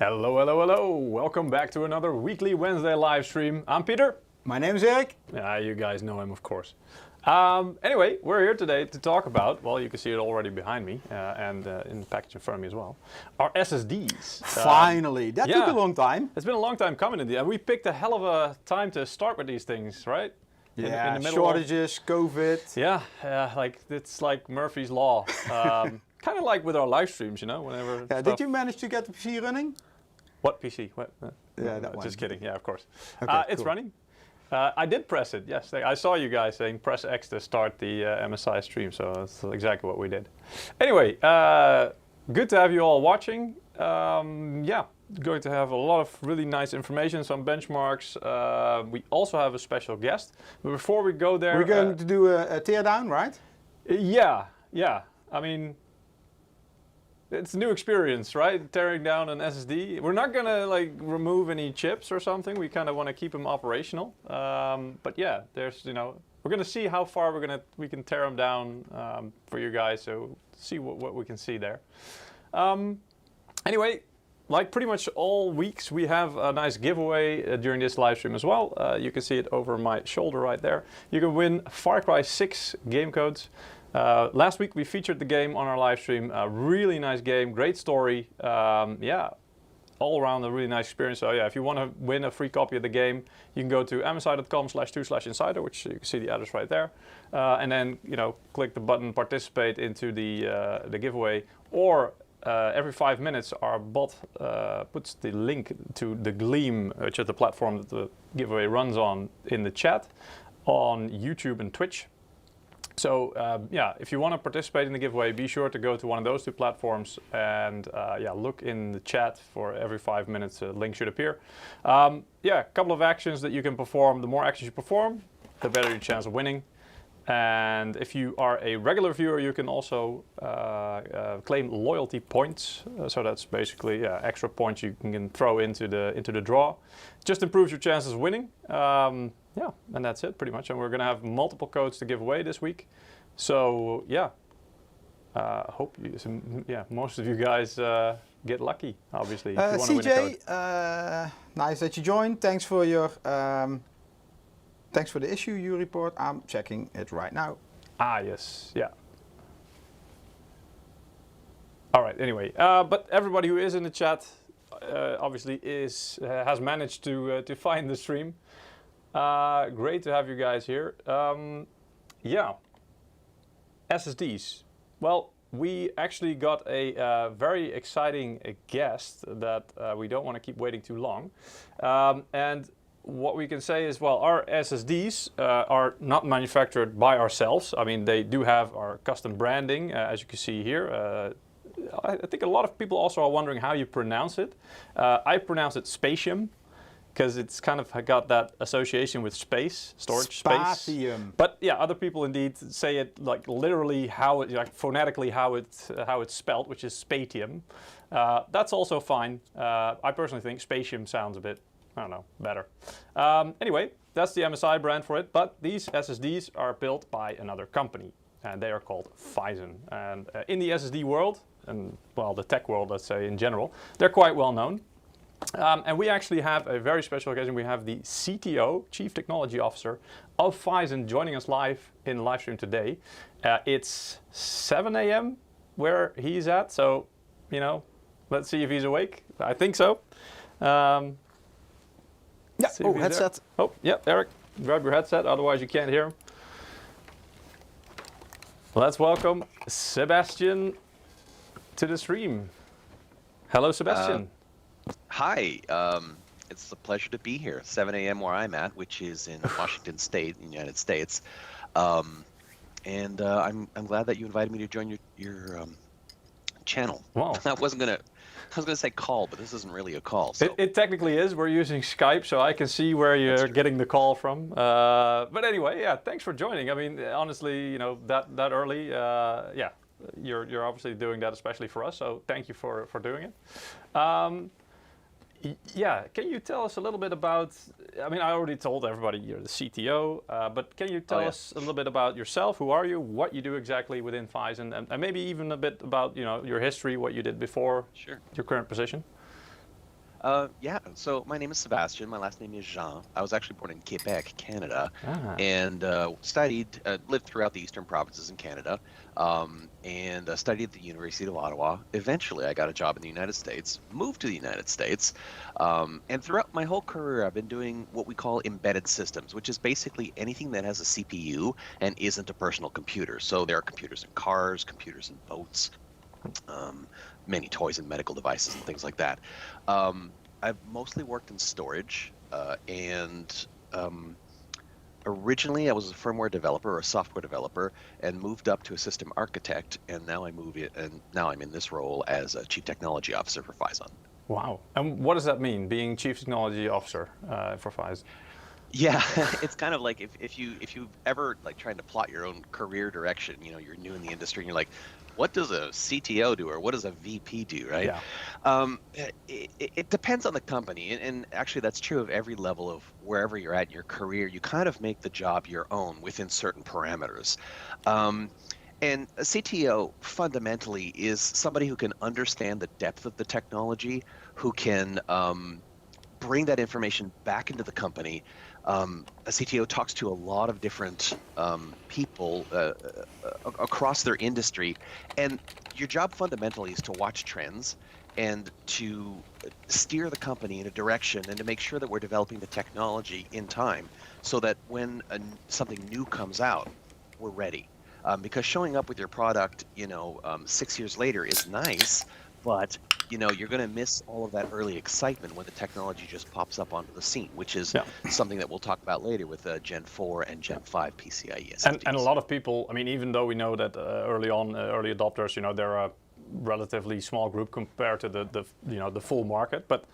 Hello, hello, hello. Welcome back to another weekly Wednesday live stream. I'm Peter. My name is Eric. Yeah, you guys know him, of course. Anyway, we're here today to talk about, well, you can see it already behind me and in the package in front of me as well, our SSDs. Finally, that took a long time. It's been a long time coming indeed. And we picked a hell of a time to start with these things, right? Yeah, in the middle shortages, COVID. Yeah, like it's like Murphy's Law. Kind of like with our live streams, you know, whenever. Yeah, did you manage to get the PC running? What PC? What? Yeah, that one. Just kidding. Yeah, of course. Okay, it's cool. running. I did press it. Yes, I saw you guys saying press X to start the MSI stream, so that's exactly what we did. Anyway, good to have you all watching. Yeah, going to have a lot of really nice information, some benchmarks. We also have a special guest. But before we go there, we're going to do a teardown, right? Yeah. I mean, it's a new experience, right? Tearing down an SSD. We're not gonna like remove any chips or something. We kind of want to keep them operational. But yeah, there's, you know, we're gonna see how far we can tear them down for you guys. So see what we can see there. Anyway, like pretty much all weeks, we have a nice giveaway during this live stream as well. You can see it over my shoulder right there. You can win Far Cry 6 game codes. Last week we featured the game on our live stream. A really nice game, great story. Yeah, all around a really nice experience. So yeah, if you want to win a free copy of the game, you can go to msi.com/2/insider, which you can see the address right there, and then click the button participate into the giveaway. Or every 5 minutes, our bot puts the link to the Gleam, which is the platform that the giveaway runs on, in the chat on YouTube and Twitch. So yeah, if you want to participate in the giveaway, be sure to go to one of those two platforms and yeah, look in the chat for every 5 minutes. A link should appear. Yeah, a couple of actions that you can perform. The more actions you perform, the better your chance of winning. And if you are a regular viewer, you can also claim loyalty points. So that's basically extra points you can throw into the draw. Just improves your chances of winning. Yeah, and that's it pretty much. And we're gonna have multiple codes to give away this week. So yeah, hope most of you guys get lucky. Obviously, if you want to win a code. Nice that you joined. Thanks for your thanks for the issue you report. I'm checking it right now. Ah yes, yeah. All right. Anyway, but everybody who is in the chat obviously has managed to find the stream. Great to have you guys here. Yeah, SSDs. Well, we actually got a very exciting guest that we don't want to keep waiting too long. And what we can say is, well, our SSDs are not manufactured by ourselves. I mean, they do have our custom branding, as you can see here. I think a lot of people also are wondering how you pronounce it. I pronounce it Spatium, because it's kind of got that association with space, storage space. Spatium. But yeah, other people indeed say it like literally phonetically how it's spelled, which is Spatium. That's also fine. I personally think Spatium sounds a bit, I don't know, better. Anyway, that's the MSI brand for it. But these SSDs are built by another company, and they are called Phison. And in the SSD world, and well, the tech world, let's say in general, they're quite well known. And we actually have a very special occasion. We have the CTO, Chief Technology Officer of Phison, joining us live in the live stream today. It's 7 a.m. where he's at, so, you know, let's see if he's awake. I think so. Yeah, oh, headset. There. Oh, yeah, Eric, grab your headset, otherwise you can't hear him. Let's welcome Sebastian to the stream. Hello, Sebastian. Hi, it's a pleasure to be here. 7 a.m. where I'm at, which is in Washington State, in the United States. And I'm glad that you invited me to join your channel. Wow. I was gonna say call, but this isn't really a call. So. It technically is. We're using Skype, so I can see where you're getting the call from. But anyway, yeah, thanks for joining. I mean, honestly, you know, that early, yeah, you're obviously doing that especially for us. So thank you for doing it. Yeah, can you tell us a little bit about, I mean, I already told everybody you're the CTO, but can you tell us a little bit about yourself? Who are you? What you do exactly within Phison? And maybe even a bit about, you know, your history, what you did before your current position? Yeah, so my name is Sebastian. My last name is Jean. I was actually born in Quebec, Canada, Ah, and lived throughout the eastern provinces in Canada, and studied at the University of Ottawa. Eventually, I got a job in the United States, moved to the United States, and throughout my whole career, I've been doing what we call embedded systems, which is basically anything that has a CPU and isn't a personal computer. So there are computers in cars, computers in boats, many toys and medical devices and things like that. I've mostly worked in storage, and originally I was a firmware developer or a software developer, and moved up to a system architect, and now I'm in this role as a chief technology officer for Phison. wow. And what does that mean, being Chief Technology Officer for Phison? Yeah, it's kind of like if you've ever like trying to plot your own career direction, you're new in the industry and you're like, what does a CTO do or what does a VP do, right? Yeah. It depends on the company, and actually that's true of every level of wherever you're at in your career. You kind of make the job your own within certain parameters. And a CTO fundamentally is somebody who can understand the depth of the technology, who can bring that information back into the company. A CTO talks to a lot of different people across their industry, and your job fundamentally is to watch trends and to steer the company in a direction and to make sure that we're developing the technology in time so that when something new comes out, we're ready. Because showing up with your product, 6 years later is nice, but you're going to miss all of that early excitement when the technology just pops up onto the scene, which is something that we'll talk about later with Gen 4 and Gen 5 PCIe SSDs. And a lot of people, I mean, even though we know that early on, early adopters, they're a relatively small group compared to the full market. But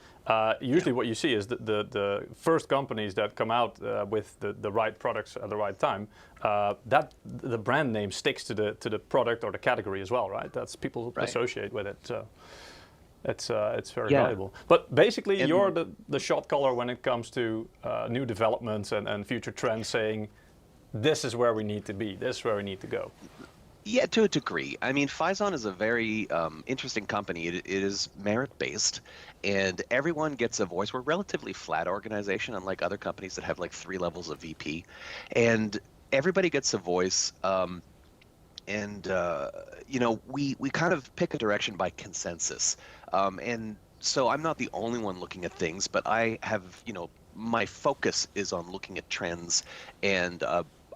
usually what you see is the first companies that come out with the right products at the right time, that the brand name sticks to the product or the category as well, right? That's people associate with it. So it's very valuable. But basically, you're the shot caller when it comes to new developments and future trends, saying this is where we need to be, this is where we need to go. Yeah, to a degree. I mean, Phison is a very interesting company. It is merit-based, and everyone gets a voice. We're a relatively flat organization, unlike other companies that have like 3 levels of VP, and everybody gets a voice. We kind of pick a direction by consensus, and so I'm not the only one looking at things, but I have, my focus is on looking at trends and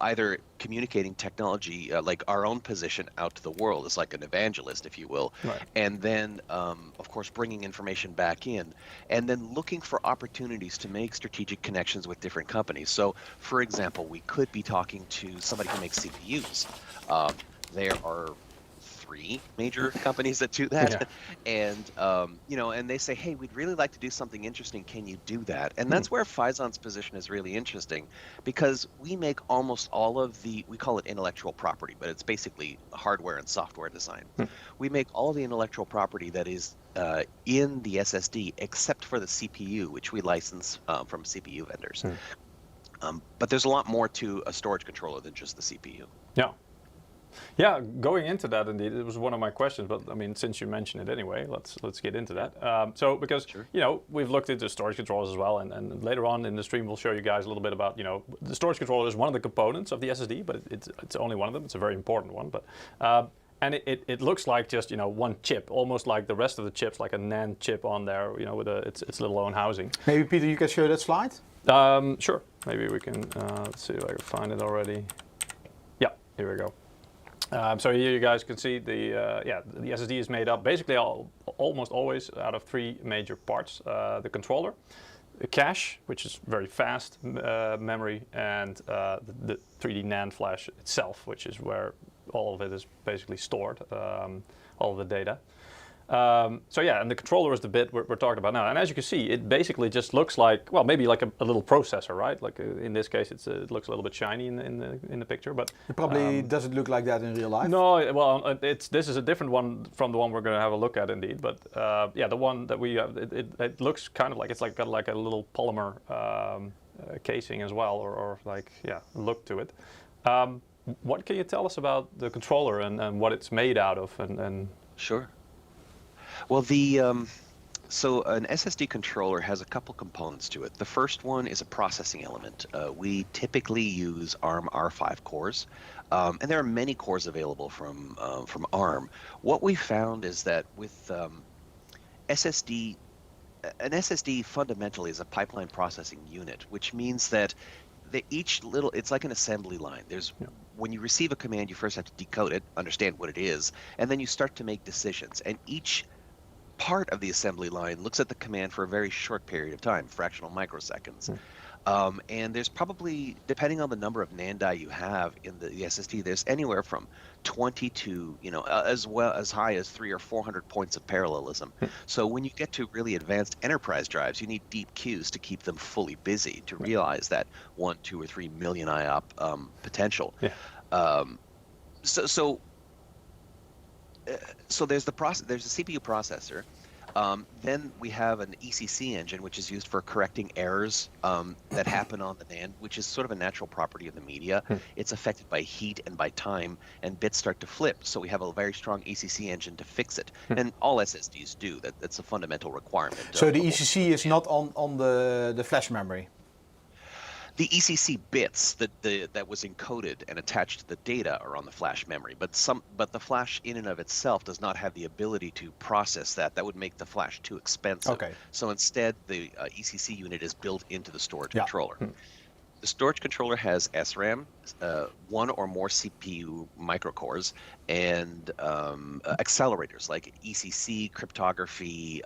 either communicating technology, like our own position out to the world as like an evangelist, if you will, and then, of course, bringing information back in, and then looking for opportunities to make strategic connections with different companies. So, for example, we could be talking to somebody who makes CPUs. There are 3 major companies that do that, and and they say, hey, we'd really like to do something interesting, can you do that? And that's where Phison's position is really interesting, because we make almost all of we call it intellectual property, but it's basically hardware and software design. We make all the intellectual property that is in the SSD except for the CPU, which we license from CPU vendors. But there's a lot more to a storage controller than just the CPU. Yeah, going into that, indeed, it was one of my questions. But I mean, since you mentioned it anyway, let's get into that. So because we've looked into storage controllers as well, and later on in the stream we'll show you guys a little bit about the storage controller is one of the components of the SSD, but it's only one of them. It's a very important one, but. And it looks like just one chip, almost like the rest of the chips, like a NAND chip on there, with its little own housing. Maybe Peter, you can show that slide. Sure. Maybe we can. Let's see if I can find it already. Yeah, here we go. So here you guys can see the SSD is made up basically almost always out of 3 major parts: the controller, the cache, which is very fast memory, and the 3D NAND flash itself, which is where all of it is basically stored, all of the data. So yeah, and the controller is the bit we're talking about now. And as you can see, it basically just looks like, well, maybe like a little processor, right? Like in this case, it looks a little bit shiny in the picture, but it probably doesn't look like that in real life. No, well, this is a different one from the one we're going to have a look at, indeed. But yeah, the one that we have, it looks kind of like it's got like a little polymer casing as well, or like look to it. What can you tell us about the controller and what it's made out of? And Sure. Well, the So an SSD controller has a couple components to it. The first one is a processing element. We typically use ARM R5 cores, and there are many cores available from ARM. What we found is that with SSD, an SSD fundamentally is a pipeline processing unit, which means that it's like an assembly line. When you receive a command, you first have to decode it, understand what it is, and then you start to make decisions. And each part of the assembly line looks at the command for a very short period of time, fractional microseconds. And there's probably, depending on the number of NAND die you have in the SSD, there's anywhere from 20 to, as high as 300 or 400 points of parallelism. So when you get to really advanced enterprise drives, you need deep queues to keep them fully busy to realize that 1, 2, or 3 million IOP potential. So there's the CPU processor. Then we have an ECC engine, which is used for correcting errors that happen on the NAND, which is sort of a natural property of the media. It's affected by heat and by time, and bits start to flip. So we have a very strong ECC engine to fix it. And all SSDs do. That's a fundamental requirement. So the ECC is not on the flash memory? The ECC bits that was encoded and attached to the data are on the flash memory, but the flash in and of itself does not have the ability to process that. That would make the flash too expensive. Okay. So instead, the ECC unit is built into the storage controller. The storage controller has SRAM, one or more CPU microcores, and accelerators like ECC, cryptography,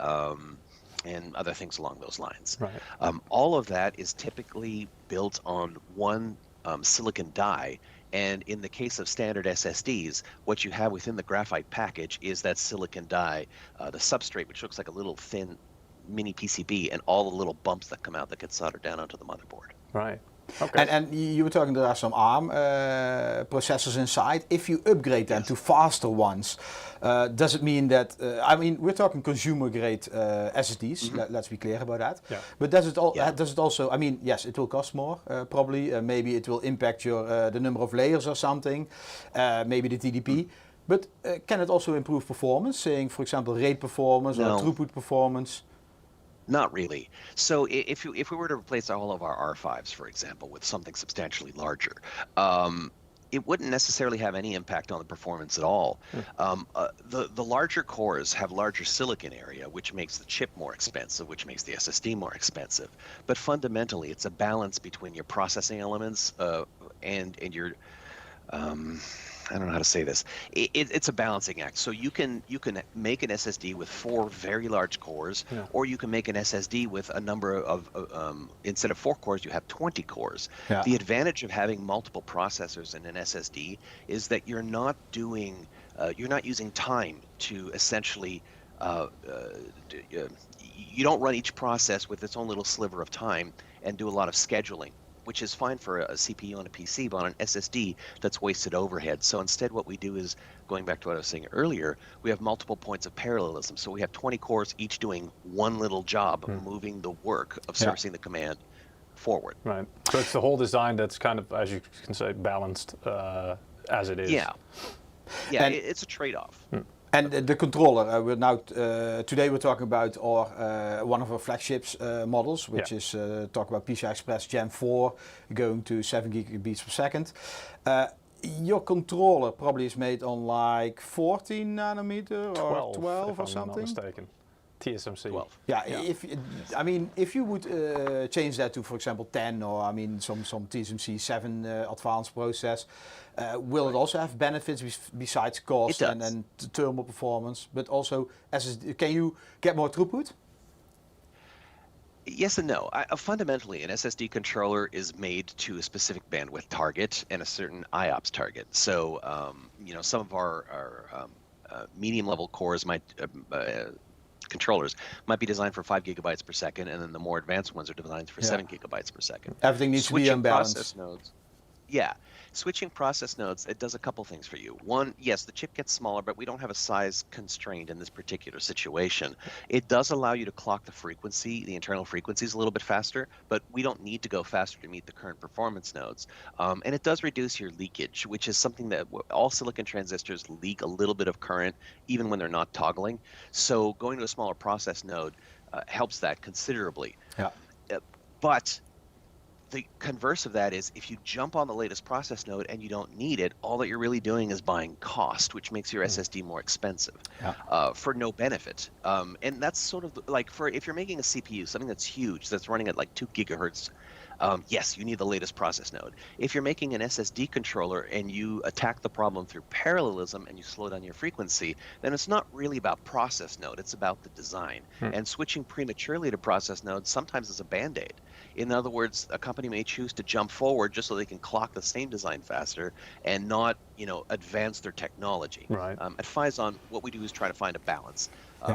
and other things along those lines. All of that is typically built on one silicon die, and in the case of standard SSDs, what you have within the graphite package is that silicon die, the substrate, which looks like a little thin mini PCB, and all the little bumps that come out that get soldered down onto the motherboard. Right. Okay. And you were talking there are some ARM processors inside. If you upgrade them to faster ones, does it mean that, we're talking consumer grade SSDs, let's be clear about that. But does it also, yes, it will cost more, probably. Maybe it will impact the number of layers or something, maybe the TDP. But can it also improve performance, saying, for example, RAID performance or throughput performance? Not really. So if we were to replace all of our R5s, for example, with something substantially larger, it wouldn't necessarily have any impact on the performance at all. The larger cores have larger silicon area, which makes the chip more expensive, which makes the SSD more expensive. But fundamentally, it's a balance between your processing elements and your I don't know how to say this. It's a balancing act. So you can make an SSD with 4 very large cores, or you can make an SSD with a number of instead of 4 cores, you have 20 cores. The advantage of having multiple processors in an SSD is that you're not using time to essentially. You don't run each process with its own little sliver of time and do a lot of scheduling, which is fine for a CPU on a PC, but on an SSD, that's wasted overhead. So instead what we do is, going back to what I was saying earlier, we have multiple points of parallelism. So we have 20 cores, each doing one little job, moving the work of servicing the command forward. Right. So it's the whole design that's kind of, as you can say, balanced as it is. It's a trade-off. And the controller, we're now today we're talking about one of our flagships models, which is talk about PCI Express Gen 4 going to 7 gigabits per second. Your controller probably is made on like 14 nanometer or 12 or something. If I'm not mistaken. TSMC. 12. If you would change that to, for example, 10 or some TSMC 7 advanced process, will it also have benefits besides cost and thermal performance, but also can you get more throughput? Yes and no. Fundamentally, an SSD controller is made to a specific bandwidth target and a certain IOPS target. So, some of our medium-level cores controllers might be designed for 5 gigabytes per second, and then the more advanced ones are designed for 7 gigabytes per second. Everything needs to be unbalanced. Process nodes. Yeah, switching process nodes, it does a couple things for you. One, yes, the chip gets smaller, but we don't have a size constraint in this particular situation. It does allow you to clock the frequency, the internal frequencies a little bit faster, but we don't need to go faster to meet the current performance nodes. And it does reduce your leakage, which is something that all silicon transistors leak a little bit of current, even when they're not toggling. So going to a smaller process node helps that considerably. Yeah. But the converse of that is if you jump on the latest process node and you don't need it, all that you're really doing is buying cost, which makes your SSD more expensive for no benefit. And that's sort of like if you're making a CPU, something that's huge, that's running at like 2 gigahertz, yes, you need the latest process node. If you're making an SSD controller and you attack the problem through parallelism and you slow down your frequency, then it's not really about process node, it's about the design. And switching prematurely to process node sometimes is a band-aid. In other words, a company may choose to jump forward just so they can clock the same design faster and not, advance their technology. Right. At Phison, what we do is try to find a balance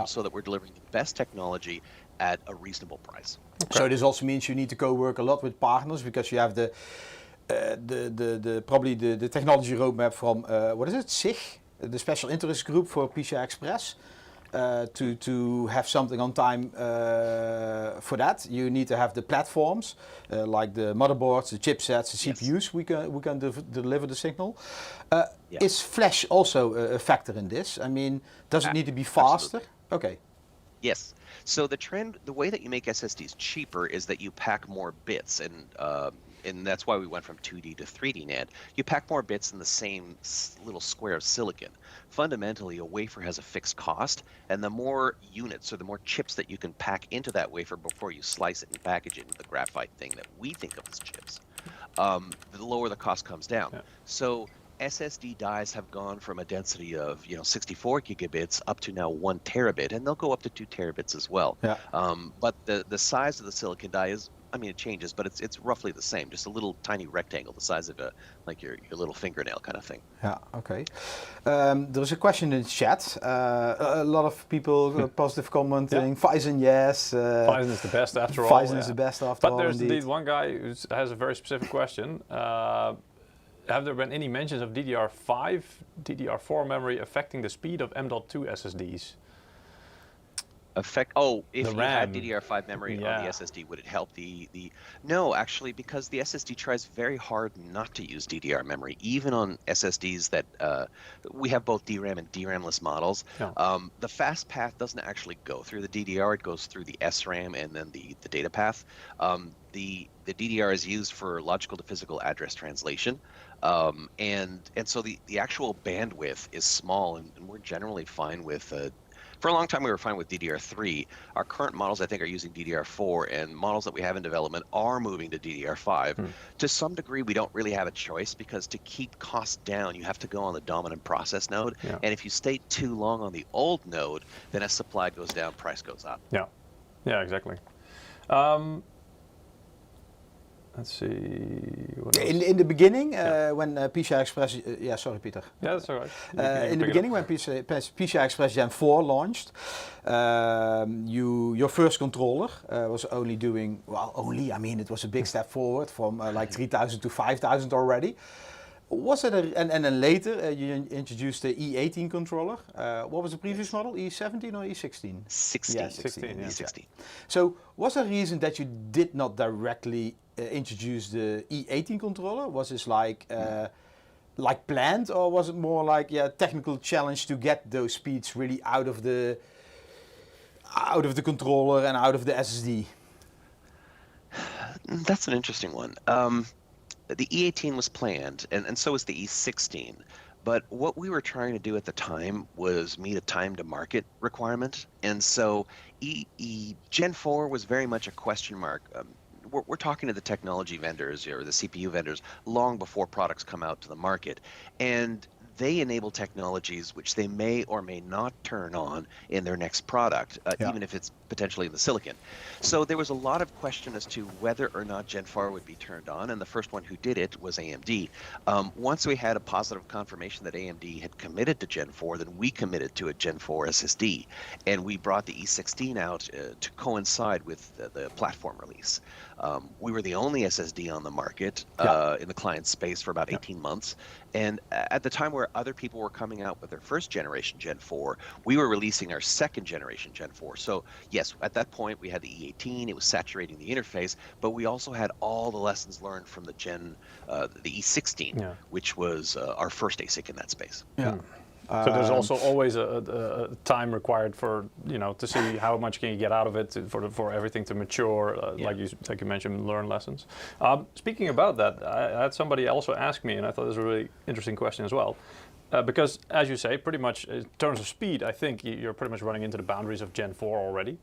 so that we're delivering the best technology at a reasonable price. Okay. So this also means you need to co-work a lot with partners because you have probably the technology roadmap from what is it, SIG, the Special Interest Group for PCI Express. To have something on time for that, you need to have the platforms like the motherboards, the chipsets, the CPUs. We can deliver the signal. Is flash also a factor in this? I mean, does it need to be faster? Absolutely. Okay. Yes. So the way that you make SSDs cheaper is that you pack more bits, and that's why we went from 2D to 3D NAND. You pack more bits in the same little square of silicon. Fundamentally, a wafer has a fixed cost, and the more units or the more chips that you can pack into that wafer before you slice it and package it into the graphite thing that we think of as chips, the lower the cost comes down. Yeah. So SSD dies have gone from a density of 64 gigabits up to now 1 terabit, and they'll go up to 2 terabits as well. Yeah. But the size of the silicon die is, it changes, but it's roughly the same, just a little tiny rectangle the size of your little fingernail kind of thing. Yeah, okay. There's a question in the chat. A lot of people positive commenting. Phison, yes. Phison is the best after all. Phison is the best after all. But there's indeed one guy who has a very specific question. Have there been any mentions of DDR5, DDR4 memory affecting the speed of M.2 SSDs? If you had DDR5 memory on the SSD, would it help No, actually, because the SSD tries very hard not to use DDR memory, even on SSDs that we have both DRAM and DRAM-less models. Yeah. The fast path doesn't actually go through the DDR, it goes through the SRAM and then the data path. The DDR is used for logical to physical address translation. And so the actual bandwidth is small, and we're generally fine with for a long time, we were fine with DDR3. Our current models, I think, are using DDR4, and models that we have in development are moving to DDR5. To some degree, we don't really have a choice because to keep costs down, you have to go on the dominant process node. Yeah. And if you stay too long on the old node, then as supply goes down, price goes up. Yeah, exactly. Let's see. In the beginning, when PCI Express, sorry, Peter. Yeah, that's all right. In the beginning, when PCI Express Gen 4 launched, your first controller was only doing, it was a big step forward from like 3,000 to 5,000 already. Was it and then later you introduced the E18 controller. What was the previous model? E17 or E16? 16. Yeah, 16. E16. Yeah. So was there a reason that you did not directly introduce the E18 controller? Was this like planned, or was it more like technical challenge to get those speeds really out of the controller and out of the SSD? That's an interesting one. The E18 was planned, and so was the E16. But what we were trying to do at the time was meet a time to market requirement. And so Gen 4 was very much a question mark. We're talking to the technology vendors or the CPU vendors long before products come out to the market. And they enable technologies which they may or may not turn on in their next product, even if it's potentially in the silicon. So there was a lot of question as to whether or not Gen 4 would be turned on, and the first one who did it was AMD. Once we had a positive confirmation that AMD had committed to Gen 4, then we committed to a Gen 4 SSD, and we brought the E16 out to coincide with the platform release. We were the only SSD on the market in the client space for about 18 months. And at the time where other people were coming out with their first generation Gen 4, we were releasing our second generation Gen 4. So yes, at that point we had the E18, it was saturating the interface, but we also had all the lessons learned from the E16, which was our first ASIC in that space. So there's also always a time required for, to see how much can you get out of it, for everything to mature, like you mentioned, learn lessons. Speaking about that, I had somebody also ask me, and I thought it was a really interesting question as well. Because, as you say, pretty much in terms of speed, I think you're pretty much running into the boundaries of Gen 4 already.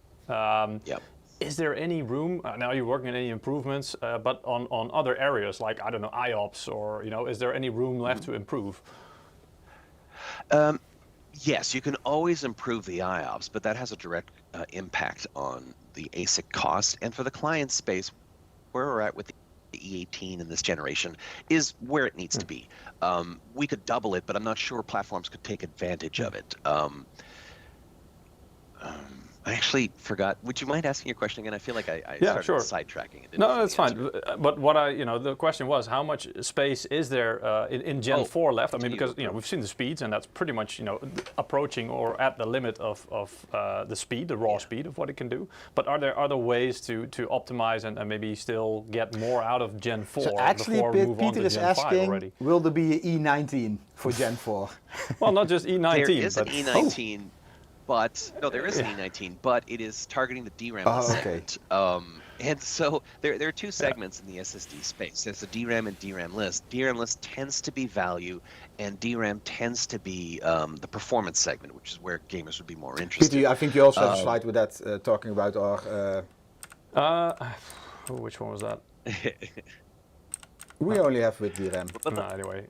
Is there any room, now you're working on any improvements, but on other areas, like, I don't know, IOPS, or, is there any room left to improve? Yes, you can always improve the IOPS, but that has a direct impact on the ASIC cost. And for the client space, where we're at with the E18 in this generation is where it needs to be. We could double it, but I'm not sure platforms could take advantage of it. I actually forgot. Would you mind asking your question again? I feel like I started sidetracking it. No, that's fine. But what the question was, how much space is there in Gen 4 left? I mean, because we've seen the speeds, and that's pretty much approaching or at the limit of the speed, the raw speed of what it can do. But are there other ways to optimize and maybe still get more out of Gen 4 so actually, before we move on to Peter is Gen 5 asking, already? will there be an E19 for Gen 4? Well, not just E19. There is an E19. But no, there is an E19, but it is targeting the DRAM segment. And so there are two segments in the SSD space. There's the DRAM and DRAM list. DRAM list tends to be value, and DRAM tends to be the performance segment, which is where gamers would be more interested. Peter, I think you also have a slide with that talking about our... which one was that? We only have with DRAM. No, anyway.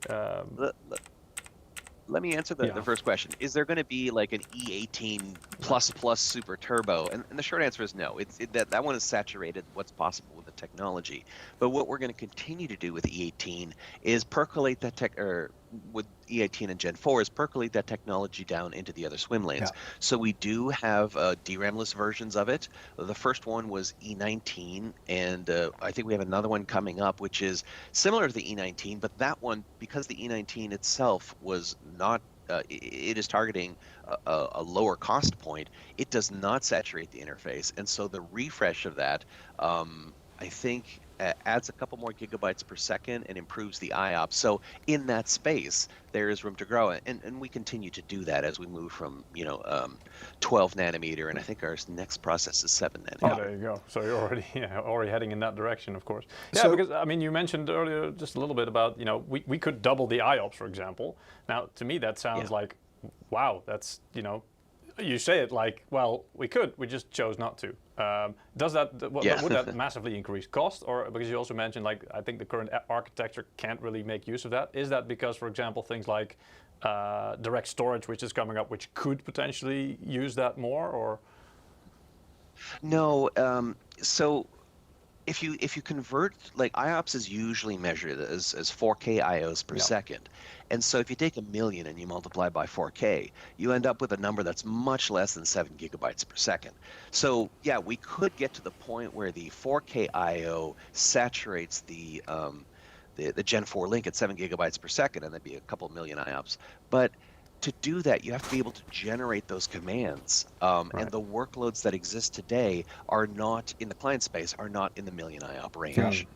Let me answer the first question. Is there going to be like an E18++ super turbo? And the short answer is no. That one is saturated what's possible with the technology. But what we're going to continue to do with E18 is percolate that with E18 and Gen 4 is percolate that technology down into the other swim lanes. So we do have DRAM-less versions of it. The first one was E19, and I think we have another one coming up, which is similar to the E19, but that one, because the E19 itself was not, it is targeting a lower cost point, it does not saturate the interface. And so the refresh of that, I think, adds a couple more gigabytes per second and improves the IOPS. So in that space, there is room to grow, and we continue to do that as we move from 12 nanometer, and I think our next process is 7 nanometer. Oh, there you go. So you're already heading in that direction, of course. Yeah, so, because I mean, you mentioned earlier just a little bit about we could double the IOPS, for example. Now, to me, that sounds like, wow, that's you say it like, well, we could, we just chose not to. Does that, would that massively increase cost? Or because you also mentioned, like, I think the current architecture can't really make use of that. Is that because, for example, things like DirectStorage, which is coming up, which could potentially use that more, or? No, so if you convert, like, IOPS is usually measured as 4K IOs per second. And so if you take 1 million and you multiply by 4K, you end up with a number that's much less than 7 gigabytes per second. So yeah, we could get to the point where the 4K IO saturates the Gen 4 link at 7 gigabytes per second, and that'd be a couple million IOPS. But to do that, you have to be able to generate those commands. And the workloads that exist today are not, in the client space, are not in the million IOP range.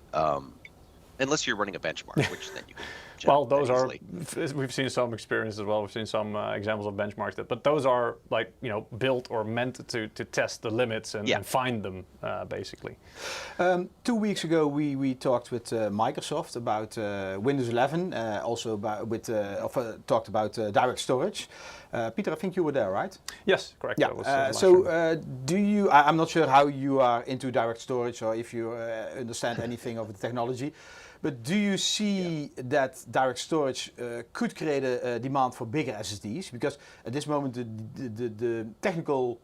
Unless you're running a benchmark, which then you can well, those are, we've seen some experience as well. We've seen some examples of benchmarks, but those are like, built or meant to test the limits and find them, basically. 2 weeks ago, we talked with Microsoft about Windows 11, also about talked about DirectStorage. Peter, I think you were there, right? Yes, correct. Yeah. Do you? I'm not sure how you are into DirectStorage or if you understand anything of the technology. But do you see that direct storage could create a demand for bigger SSDs, because at this moment the technical,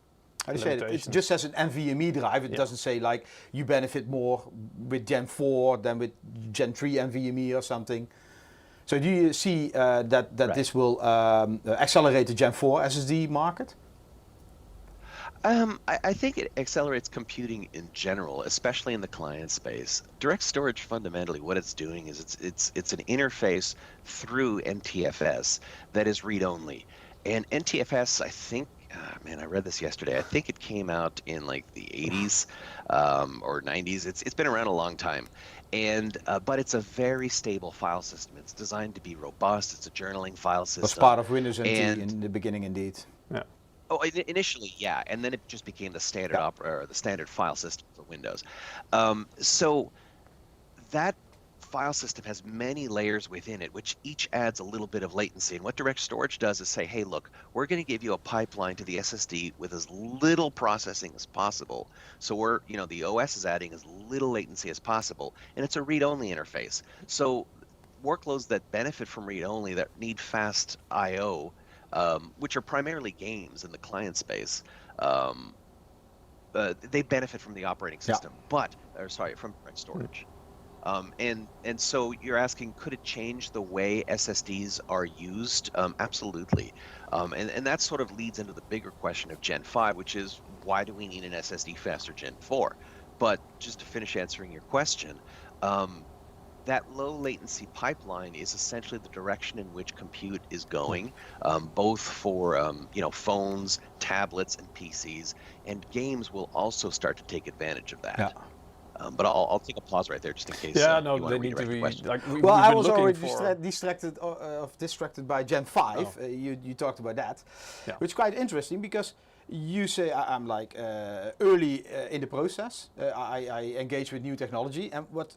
how do you say it? It just says an NVMe drive. It doesn't say like you benefit more with Gen 4 than with Gen 3 NVMe or something. So do you see that this will accelerate the Gen 4 SSD market? I think it accelerates computing in general, especially in the client space. Direct storage, fundamentally, what it's doing is it's an interface through NTFS that is read-only. And NTFS, I think, man, I read this yesterday. I think it came out in like the 80s or 90s. It's been around a long time. And but it's a very stable file system. It's designed to be robust. It's a journaling file system. It was part of Windows NT in the beginning, indeed. Yeah. Oh, initially, yeah, and then it just became the standard or the standard file system for Windows. So that file system has many layers within it, which each adds a little bit of latency. And what direct storage does is say, hey, look, we're going to give you a pipeline to the SSD with as little processing as possible. So we're, the OS is adding as little latency as possible, and it's a read-only interface. So workloads that benefit from read-only, that need fast I/O, which are primarily games in the client space, they benefit from the operating system, from direct storage. And so you're asking, could it change the way SSDs are used? Absolutely. And that sort of leads into the bigger question of Gen 5, which is, why do we need an SSD faster Gen 4? But just to finish answering your question, that low latency pipeline is essentially the direction in which compute is going, both for phones, tablets, and PCs, and games will also start to take advantage of that. Yeah. But I'll take a pause right there just in case. Yeah, you no, want they to need to be. Like, well, I was already for... distracted by Gen 5. Oh. You talked about that, which is quite interesting, because you say I'm like early in the process. I engage with new technology, and what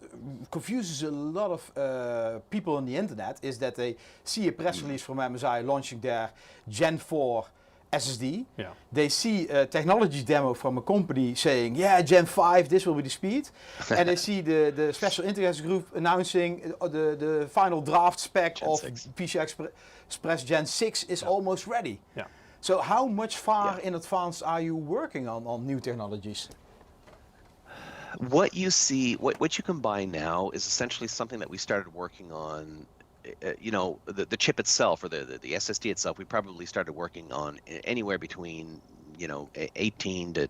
confuses a lot of people on the internet is that they see a press release from MSI launching their Gen 4 SSD. Yeah. They see a technology demo from a company saying, yeah, Gen 5, this will be the speed. And they see the special interest group announcing the final draft spec Gen of 6. PCI Express Gen 6 is almost ready. Yeah. So how much far in advance are you working on new technologies? What you see, what you can buy now is essentially something that we started working on. The chip itself, or the SSD itself, we probably started working on anywhere between 18 to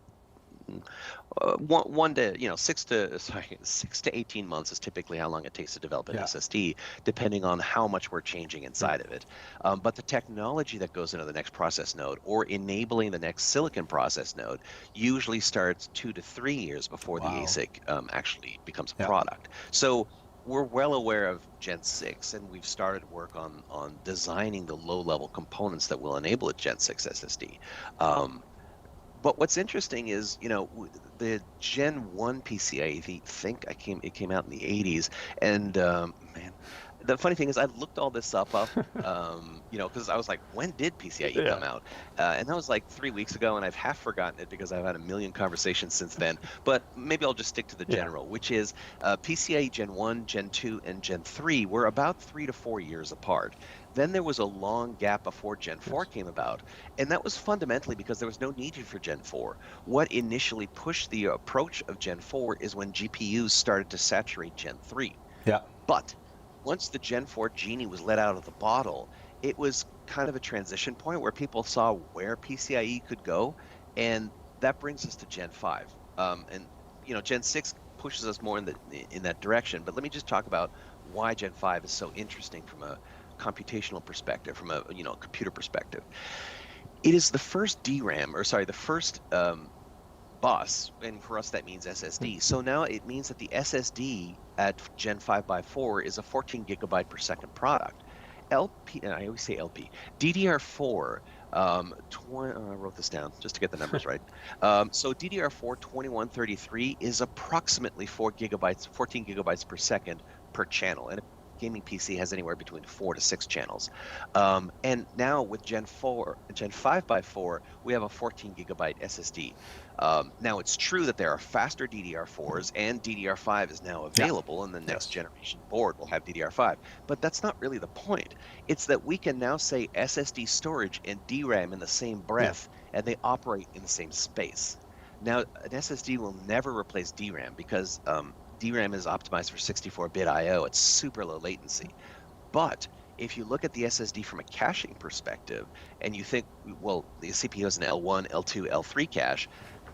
6 to 18 months is typically how long it takes to develop an SSD, depending on how much we're changing inside of it. But the technology that goes into the next process node, or enabling the next silicon process node, usually starts 2 to 3 years before the ASIC actually becomes a product. So we're well aware of Gen 6, and we've started work on designing the low-level components that will enable a Gen 6 SSD. But what's interesting is, the Gen 1 PCIe, it came out in the 80s, and man, the funny thing is I looked all this up, because I was like, when did PCIe come out? And that was like 3 weeks ago, and I've half forgotten it because I've had a million conversations since then. But maybe I'll just stick to the general, which is PCIe Gen 1, Gen 2, and Gen 3 were about 3 to 4 years apart. Then there was a long gap before Gen 4 came about, and that was fundamentally because there was no need for Gen 4. What initially pushed the approach of Gen 4 is when GPUs started to saturate Gen 3. Yeah. But once the Gen 4 genie was let out of the bottle, it was kind of a transition point where people saw where PCIe could go, and that brings us to Gen 5. And Gen 6 pushes us more in that direction. But let me just talk about why Gen 5 is so interesting from a computational perspective, from a computer perspective. It is the first the first bus, and for us that means SSD. So now it means that the SSD at Gen 5x4 is a 14 gigabyte per second product. LP, and I always say LP, DDR4, I wrote this down just to get the numbers right. So DDR4 2133 is approximately 14 gigabytes per second per channel. And gaming PC has anywhere between 4 to 6 channels. And now with Gen 5x4, we have a 14 gigabyte SSD. Now it's true that there are faster DDR4s, and DDR5 is now available, and the next generation board will have DDR5. But that's not really the point. It's that we can now say SSD storage and DRAM in the same breath, and they operate in the same space. Now, an SSD will never replace DRAM because DRAM is optimized for 64-bit I/O. It's super low latency. But if you look at the SSD from a caching perspective, and you think, well, the CPU is an L1, L2, L3 cache,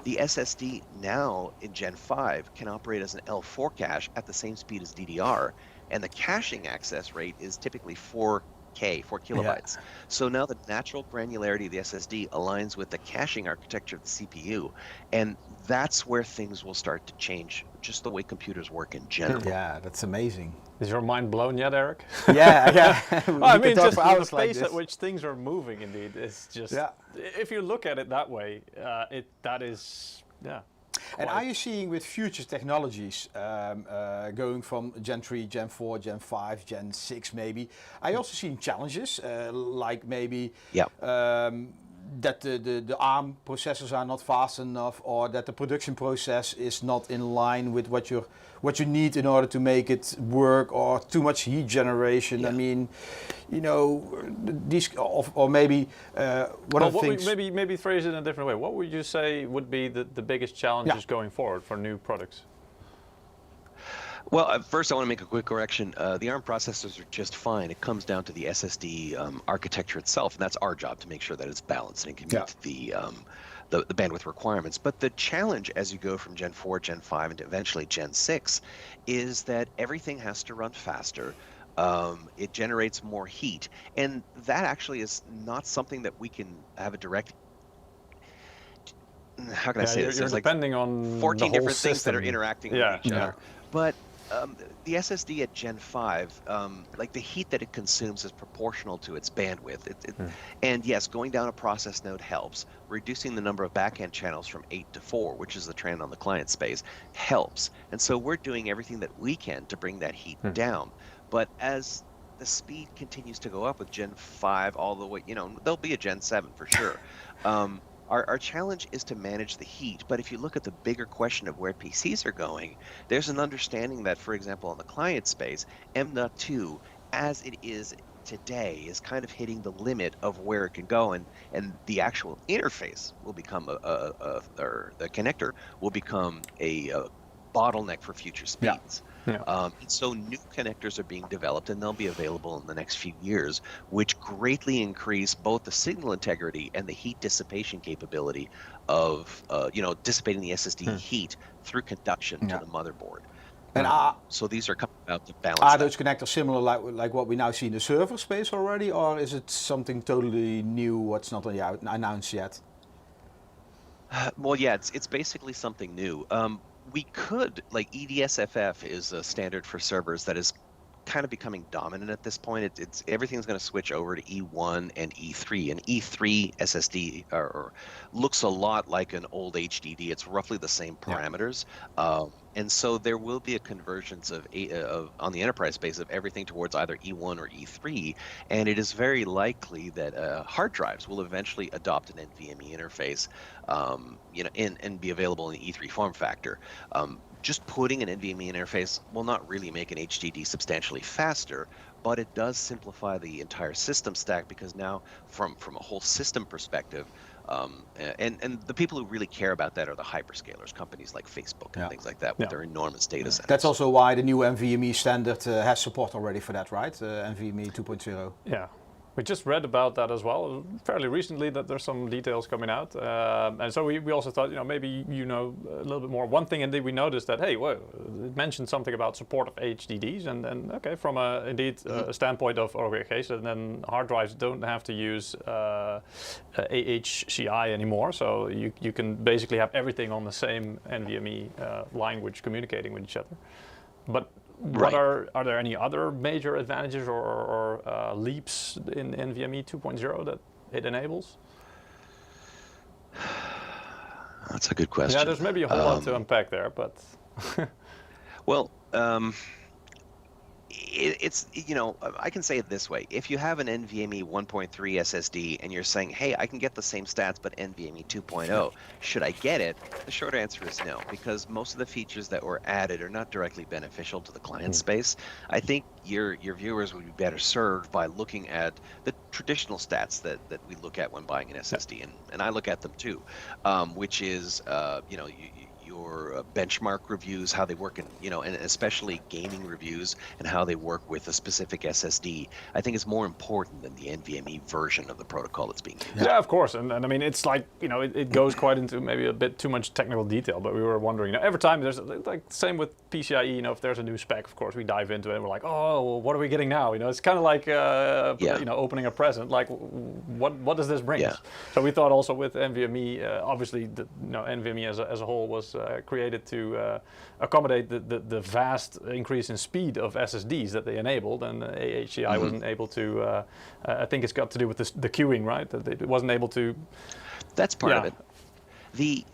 the SSD now in Gen 5 can operate as an L4 cache at the same speed as DDR, and the caching access rate is typically 4 kilobytes. So now the natural granularity of the SSD aligns with the caching architecture of the CPU, and that's where things will start to change, just the way computers work in general. Yeah, that's amazing. Is your mind blown yet, Eric? Yeah. Well, I mean, just the pace at which things are moving, indeed, is just. If you look at it that way, that is. And are you seeing with future technologies going from Gen 3, Gen 4, Gen 5, Gen 6 maybe, are you also seeing challenges like maybe that the ARM processors are not fast enough, or that the production process is not in line with what you need in order to make it work, or too much heat generation? I mean, you know, these, or maybe one of the things. Maybe phrase it in a different way. What would you say would be the biggest challenges going forward for new products? Well, first I want to make a quick correction. The ARM processors are just fine. It comes down to the SSD architecture itself, and that's our job to make sure that it's balanced and can meet the bandwidth requirements. But the challenge as you go from Gen 4, Gen 5, and eventually Gen 6 is that everything has to run faster. It generates more heat, and that actually is not something that we can have a direct. How can I say this? You're depending on 14 different system. things that are interacting with each other. But the SSD at Gen 5, like the heat that it consumes is proportional to its bandwidth. And yes, going down a process node helps. Reducing the number of backend channels from 8 to 4, which is the trend on the client space, helps. And so we're doing everything that we can to bring that heat down. But as the speed continues to go up with Gen 5 all the way, you know, there'll be a Gen 7 for sure. Our challenge is to manage the heat, but if you look at the bigger question of where PCs are going, there's an understanding that, for example, on the client space, M.2, as it is today, is kind of hitting the limit of where it can go, and the actual interface will become or the connector will become a bottleneck for future speeds. So new connectors are being developed, and they'll be available in the next few years, which greatly increase both the signal integrity and the heat dissipation capability of, dissipating the SSD heat through conduction to the motherboard. And so these are coming out to balance. Are those connectors similar like what we now see in the server space already, or is it something totally new what's not announced yet? Well, yeah, it's basically something new. We could, like EDSFF is a standard for servers that is kind of becoming dominant at this point. It's everything's going to switch over to E1 and E3. And E3 SSD looks a lot like an old HDD. It's roughly the same parameters. And so there will be a convergence of on the enterprise space of everything towards either E1 or E3. And it is very likely that hard drives will eventually adopt an NVMe interface, and be available in the E3 form factor. Just putting an NVMe interface will not really make an HDD substantially faster, but it does simplify the entire system stack, because now from a whole system perspective, and the people who really care about that are the hyperscalers, companies like Facebook and things like that with their enormous data centers. That's also why the new NVMe standard has support already for that, right? NVMe 2.0. Yeah. We just read about that as well, fairly recently, that there's some details coming out. And so we also thought, maybe a little bit more. One thing indeed we noticed that, hey, whoa, it mentioned something about support of HDDs. And okay, from a standpoint of, okay, so then hard drives don't have to use AHCI anymore. So you can basically have everything on the same NVMe language communicating with each other. But are there any other major advantages or leaps in NVMe 2.0 that it enables? That's a good question. Yeah, there's maybe a whole lot to unpack there, but... Well, it's, you know, I can say it this way. If you have an NVMe 1.3 SSD and you're saying, hey, I can get the same stats, but NVMe 2.0, should I get it? The short answer is no, because most of the features that were added are not directly beneficial to the client space. I think your viewers would be better served by looking at the traditional stats that we look at when buying an SSD, and I look at them too, which is, you know, your benchmark reviews, how they work in, you know, and especially gaming reviews and how they work with a specific SSD, I think is more important than the NVMe version of the protocol that's being used. Yeah, of course. And I mean, it's like, you know, it goes quite into maybe a bit too much technical detail, but we were wondering, you know, every time there's, like, same with PCIe, you know, if there's a new spec, of course, we dive into it and we're like, oh, well, what are we getting now? You know, it's kind of like, you know, opening a present, like, what does this bring us? So we thought also with NVMe, obviously, you know, NVMe as a whole was created to accommodate the vast increase in speed of SSDs that they enabled, and AHCI wasn't able to, I think it's got to do with the queuing, right? That it wasn't able to... That's part of it. The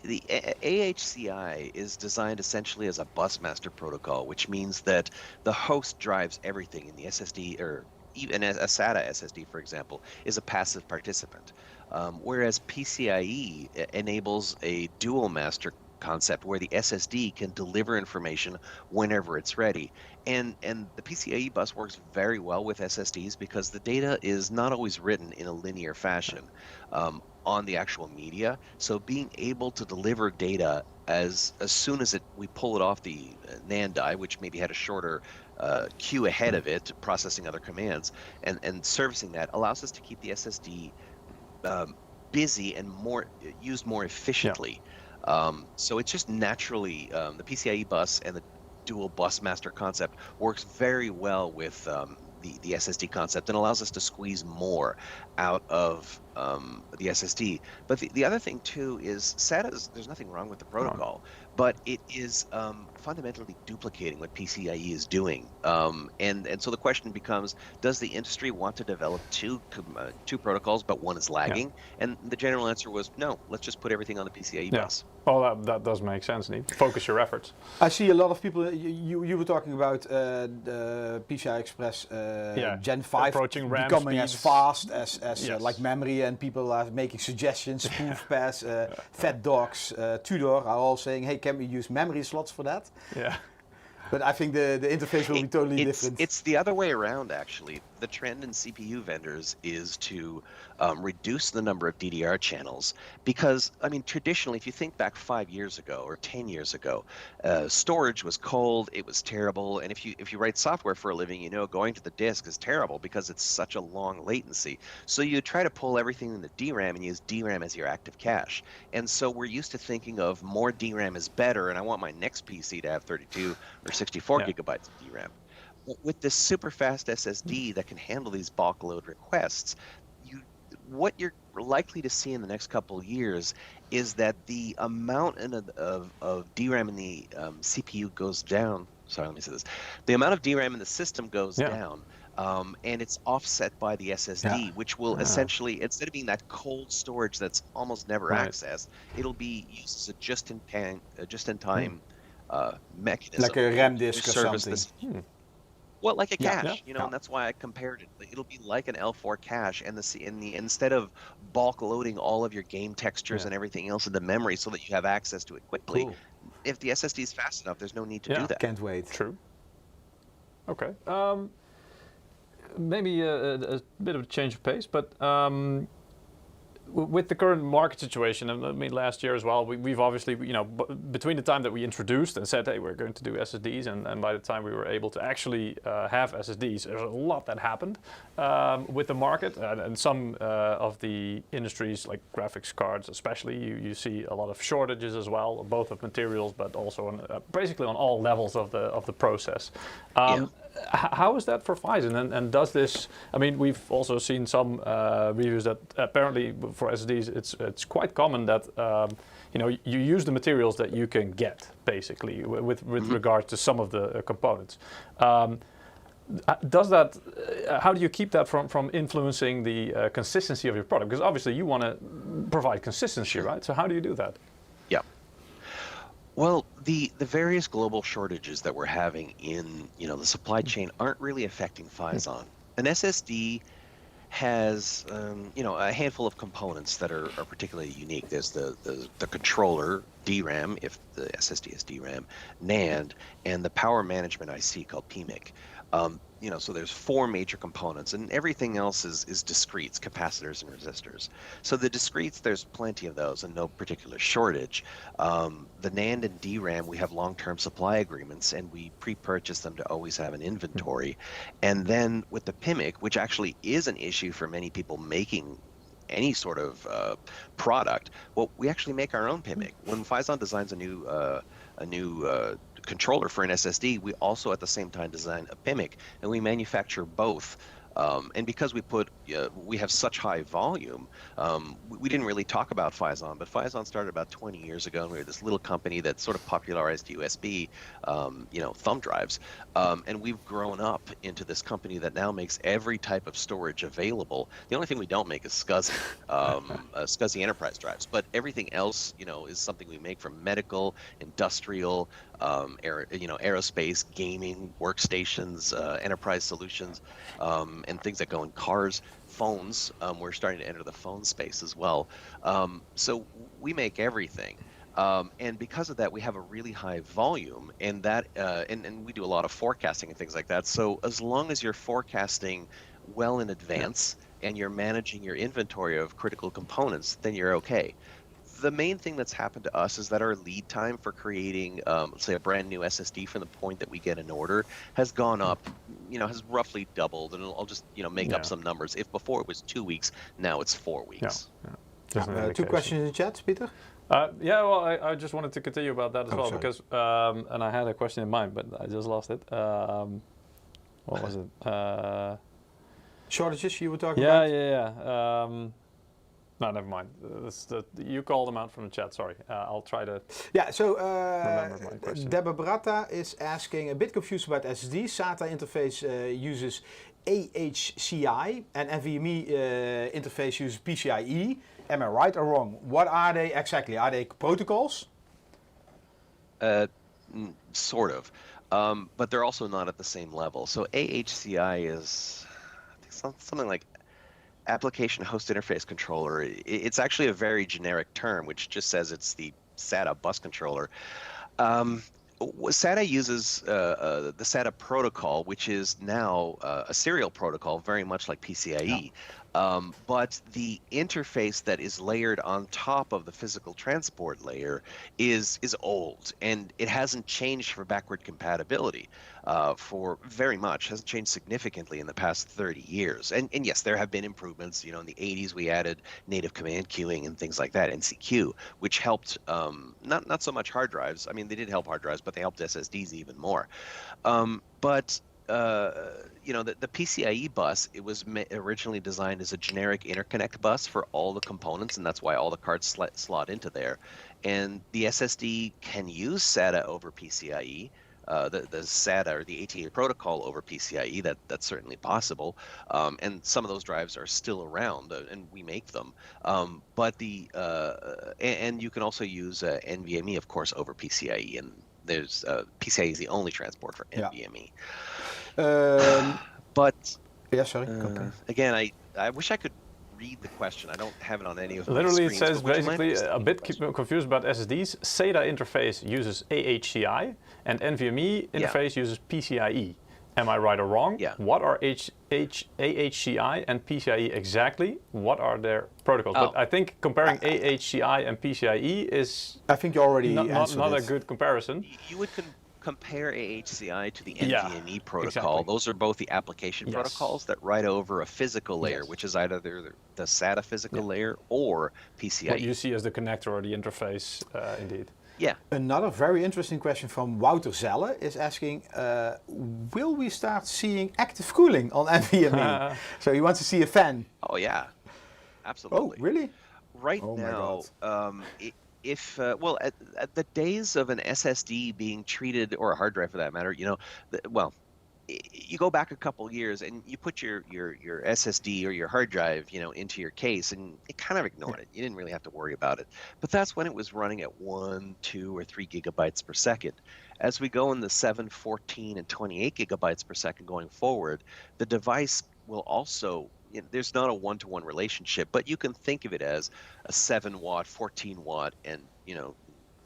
AHCI is designed essentially as a busmaster protocol, which means that the host drives everything in the SSD, or even a SATA SSD, for example, is a passive participant. Whereas PCIe enables a dual master concept where the SSD can deliver information whenever it's ready. And the PCIe bus works very well with SSDs because the data is not always written in a linear fashion on the actual media. So being able to deliver data as soon as we pull it off the NAND die, which maybe had a shorter queue ahead of it, processing other commands, and servicing that allows us to keep the SSD busy and used more efficiently. So it's just naturally, the PCIe bus and the dual bus master concept works very well with the SSD concept and allows us to squeeze more out of the SSD. But the other thing too is SATA, there's nothing wrong with the protocol, but it is fundamentally duplicating what PCIe is doing. And so the question becomes, does the industry want to develop two protocols, but one is lagging? And the general answer was no, let's just put everything on the PCIe bus. Well, that does make sense, Neat. Focus your efforts. I see a lot of people, you were talking about the PCI Express Gen 5 approaching RAM becoming speeds. as fast as like memory, and people are making suggestions, Spoof Pass, Fat Dogs, Tudor are all saying, hey, can we use memory slots for that? Yeah. But I think the interface will be totally different. It's the other way around, actually. The trend in CPU vendors is to reduce the number of DDR channels because, I mean, traditionally, if you think back 5 years ago or 10 years ago, storage was cold, it was terrible, and if you write software for a living, you know going to the disk is terrible because it's such a long latency. So you try to pull everything in the DRAM and use DRAM as your active cache. And so we're used to thinking of more DRAM is better, and I want my next PC to have 32 or 64 gigabytes of DRAM. With this super fast SSD that can handle these bulk load requests, what you're likely to see in the next couple of years is that the amount of DRAM in the CPU goes down. Sorry, let me say this. The amount of DRAM in the system goes down, and it's offset by the SSD, which will essentially, instead of being that cold storage that's almost never accessed, it'll be used as a just-in-time mechanism. Like a RAM disk or something. Well, like a cache, you know, and that's why I compared it. It'll be like an L4 cache, and instead of bulk loading all of your game textures and everything else into memory so that you have access to it quickly, if the SSD is fast enough, there's no need to do that. Can't wait. True. Okay. Maybe a bit of a change of pace, but with the current market situation, I mean, last year as well, we've obviously, you know, between the time that we introduced and said, hey, we're going to do SSDs, and by the time we were able to actually have SSDs, there's a lot that happened with the market, and some of the industries, like graphics cards especially, you see a lot of shortages as well, both of materials, but also on, basically on all levels of the process. How is that for Phison, and does this, I mean, we've also seen some reviews that apparently for SSDs it's quite common that you know, you use the materials that you can get, basically, with regard to some of the components. Does that, how do you keep that from influencing the consistency of your product? Because obviously you want to provide consistency, right? So how do you do that? Well, the various global shortages that we're having in, the supply chain aren't really affecting Phison. An SSD has, a handful of components that are particularly unique. There's the controller, DRAM, if the SSD is DRAM, NAND, and the power management IC called PMIC. So there's four major components, and everything else is discretes, capacitors and resistors. So the discretes, there's plenty of those and no particular shortage. The NAND and DRAM, we have long-term supply agreements, and we pre-purchase them to always have an inventory. And then with the PMIC, which actually is an issue for many people making any sort of product, well, we actually make our own PMIC. When Phison designs a new controller for an SSD, we also at the same time design a PMIC, and we manufacture both. And because we have such high volume, we didn't really talk about Phison, but Phison started about 20 years ago, and we were this little company that sort of popularized USB, thumb drives. And we've grown up into this company that now makes every type of storage available. The only thing we don't make is SCSI, SCSI enterprise drives, but everything else, is something we make from medical, industrial, aerospace, gaming, workstations, enterprise solutions, and things that go in cars, phones. We're starting to enter the phone space as well. So we make everything. And because of that, we have a really high volume, and that and we do a lot of forecasting and things like that. So as long as you're forecasting well in advance and you're managing your inventory of critical components, then you're okay. The main thing that's happened to us is that our lead time for creating, let's say, a brand new SSD from the point that we get an order has gone up, has roughly doubled. And I'll just, make up some numbers. If before it was 2 weeks, now it's 4 weeks. Two questions in the chat, Peter? Well, I just wanted to continue about that as well, sorry. because, and I had a question in mind, but I just lost it. What was it? Shortages you were talking about? Yeah. No, never mind. You called them out from the chat, sorry. I'll try to remember my question. Deborah Bratta is asking, a bit confused about SSD. SATA interface uses AHCI and NVMe interface uses PCIe. Am I right or wrong? What are they exactly? Are they protocols? Sort of. But they're also not at the same level. So AHCI is, I think, something like Application Host Interface Controller. It's actually a very generic term, which just says it's the SATA bus controller. SATA uses the SATA protocol, which is now a serial protocol, very much like PCIe. But the interface that is layered on top of the physical transport layer is old, and it hasn't changed for backward compatibility for very much, hasn't changed significantly in the past 30 years. And yes, there have been improvements. In the 80s, we added native command queuing and things like that, NCQ, which helped not so much hard drives. I mean, they did help hard drives, but they helped SSDs even more. The PCIe bus, it was originally designed as a generic interconnect bus for all the components, and that's why all the cards slot into there. And the SSD can use SATA over PCIe, the SATA or the ATA protocol over PCIe. That's certainly possible. And some of those drives are still around, and we make them. But and you can also use NVMe, of course, over PCIe, and there's PCIe is the only transport for NVMe. But sorry. again, I wish I could read the question. I don't have it on any of my Literally, screens. it says basically a bit confused about SSDs. SATA interface uses AHCI, and NVMe interface uses PCIe. Am I right or wrong? Yeah. What are AHCI and PCIe exactly? What are their protocols? But I think comparing AHCI and PCIe is, I think you already not a good comparison. You would compare AHCI to the NVMe protocol. Exactly. Those are both the application protocols that write over a physical layer, which is either the SATA physical layer or PCIe. What you see as the connector or the interface, indeed. Yeah. Another very interesting question from Wouter Zelle is asking, will we start seeing active cooling on NVMe? So he wants to see a fan. Oh, yeah. Absolutely. Oh, really? Right now, at the days of an SSD being treated, or a hard drive for that matter, you go back a couple years and you put your SSD or your hard drive, into your case, and it kind of ignored it. You didn't really have to worry about it. But that's when it was running at 1, 2, or 3 gigabytes per second. As we go in the 7, 14, and 28 gigabytes per second going forward, the device will also, there's not a one-to-one relationship, but you can think of it as a 7-watt, 14-watt, and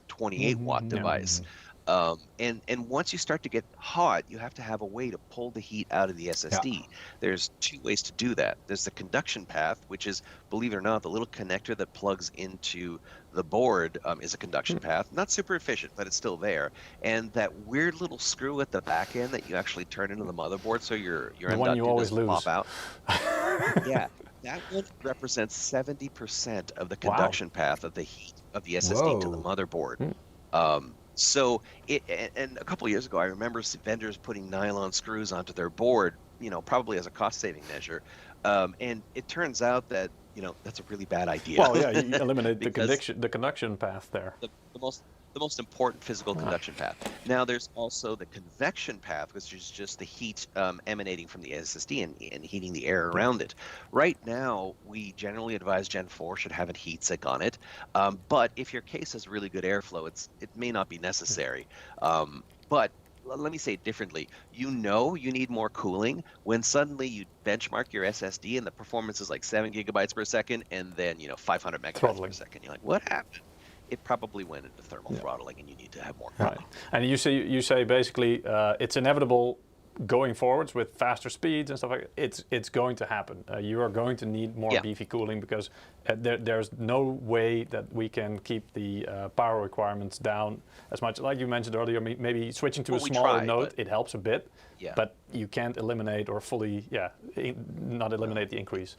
28-watt device. And once you start to get hot, you have to have a way to pull the heat out of the SSD. There's 2 ways to do that. There's the conduction path, which is, believe it or not, the little connector that plugs into the board is a conduction path. Not super efficient, but it's still there. And that weird little screw at the back end that you actually turn into the motherboard, so your M.2 doesn't pop out. Yeah, that one represents 70% of the conduction path of the heat of the SSD to the motherboard. So and a couple of years ago, I remember vendors putting nylon screws onto their board, probably as a cost-saving measure. And it turns out that, that's a really bad idea. Well, yeah, you eliminate the conduction path there. The most important physical conduction path. Now, there's also the convection path, which is just the heat emanating from the SSD and heating the air around it. Right now, we generally advise Gen 4 should have a heatsink on it. But if your case has really good airflow, it may not be necessary. But let me say it differently. You need more cooling when suddenly you benchmark your SSD and the performance is like 7 gigabytes per second and then 500 megabytes per second. You're like, what happened? It probably went into thermal throttling, and you need to have more cooling. Right. And you say basically it's inevitable going forwards with faster speeds and stuff like that. It's going to happen. You are going to need more beefy cooling because there's no way that we can keep the power requirements down as much. Like you mentioned earlier, maybe switching to a smaller node, it helps a bit, but you can't eliminate or fully, not eliminate the increase.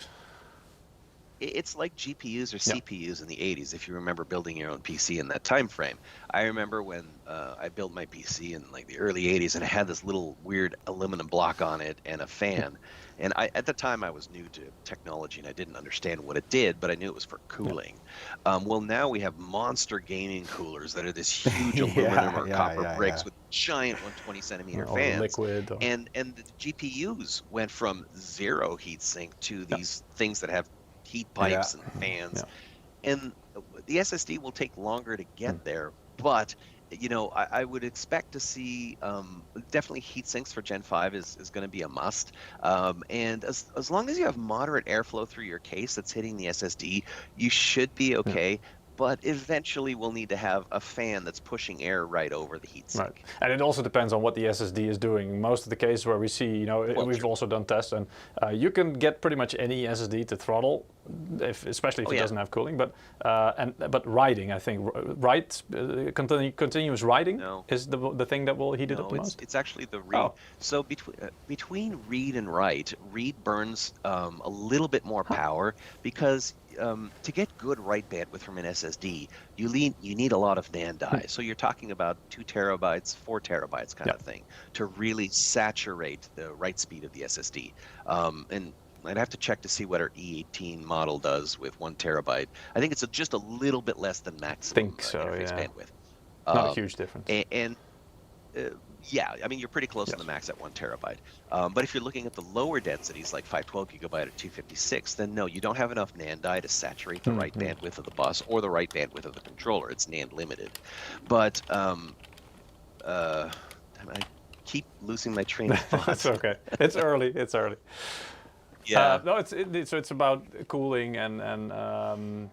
It's like GPUs or CPUs in the 80s, if you remember building your own PC in that time frame. I remember when I built my PC in like the early 80s, and it had this little weird aluminum block on it and a fan. And at the time, I was new to technology, and I didn't understand what it did, but I knew it was for cooling. Well, now we have monster gaming coolers that are this huge aluminum or copper bricks with giant 120-centimeter fans. Liquid. And the GPUs went from 0 heatsink to these things that have heat pipes and fans, and the SSD will take longer to get there, but I would expect to see definitely heat sinks for Gen 5 is going to be a must, and as long as you have moderate airflow through your case that's hitting the SSD, you should be okay. But eventually we'll need to have a fan that's pushing air right over the heatsink. Right. And it also depends on what the SSD is doing. Most of the cases where we see, we've also done tests, and you can get pretty much any SSD to throttle, especially if it doesn't have cooling. But writing, I think, continuous writing is the thing that will heat it up the most. It's actually the read. So between read and write, read burns a little bit more power because to get good write bandwidth from an SSD, you need a lot of NAND die. So you're talking about 2 terabytes, 4 terabytes kind of thing to really saturate the write speed of the SSD. And I'd have to check to see what our E18 model does with 1 terabyte. I think it's just a little bit less than maximum interface bandwidth. Not a huge difference. Yeah, I mean, you're pretty close to the max at 1 terabyte. But if you're looking at the lower densities, like 512 gigabyte or 256, then no, you don't have enough NAND die to saturate the right bandwidth of the bus or the right bandwidth of the controller. It's NAND limited. But I keep losing my train of thought. It's okay. It's early. Yeah. No, it's about cooling and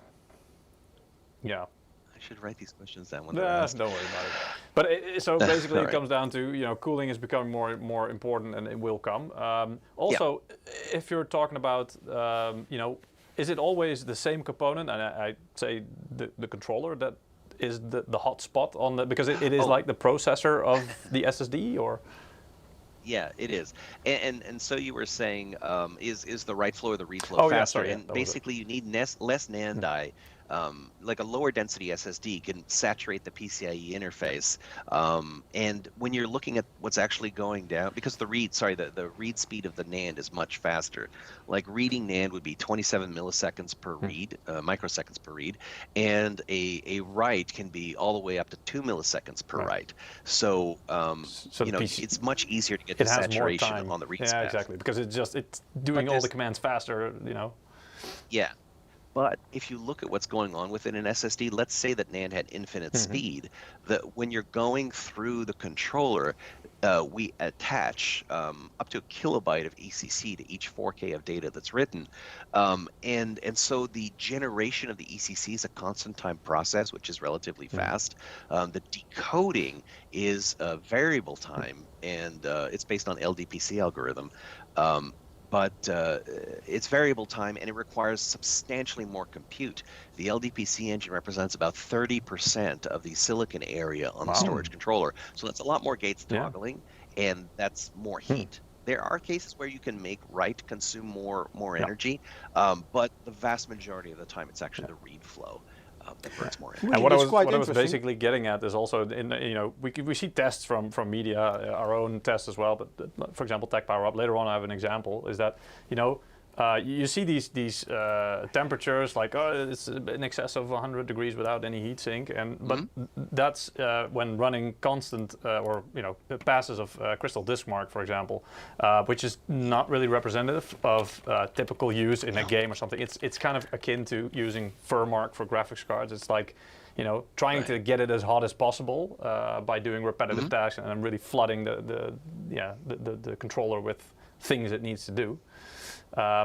yeah. I should write these questions down when they're asked. Don't worry about it. But so basically, it comes down to cooling is becoming more important, and it will come. Also, if you're talking about is it always the same component? And I'd say the controller that is the hot spot on the because it is like the processor of the SSD, or. Yeah, it is. And so you were saying, is the write flow or the read flow faster? Sorry, and basically, you need less NAND die like a lower density SSD can saturate the PCIe interface. And when you're looking at what's actually going down, because the read speed of the NAND is much faster. Like reading NAND would be 27 milliseconds per read, microseconds per read, and a write can be all the way up to 2 milliseconds per write. So, So you know, PC it's much easier to get it the has more saturation time. on the read Yeah, path. exactly, because it's doing all the commands faster, you know. Yeah. But if you look at what's going on within an SSD, let's say that NAND had infinite speed, that when you're going through the controller, we attach up to a kilobyte of ECC to each 4K of data that's written. And so the generation of the ECC is a constant time process, which is relatively fast. The decoding is variable time, and it's based on LDPC algorithm. But it's variable time, and it requires substantially more compute. The LDPC engine represents about 30% of the silicon area on the storage controller. So that's a lot more gates toggling, and that's more heat. There are cases where you can make write consume more energy, but the vast majority of the time it's actually the read flow that burns more energy. And what It's quite I was interesting. basically getting at is also, we see tests from media, our own tests as well. But for example, Tech Power Up. Later on, I have an example. Is that you see these temperatures like it's in excess of 100 degrees without any heat sink, but that's when running constant or passes of Crystal Disk Mark, for example, which is not really representative of typical use in a game or something. It's kind of akin to using FurMark for graphics cards. It's like trying to get it as hot as possible by doing repetitive tasks and then really flooding the controller with things it needs to do.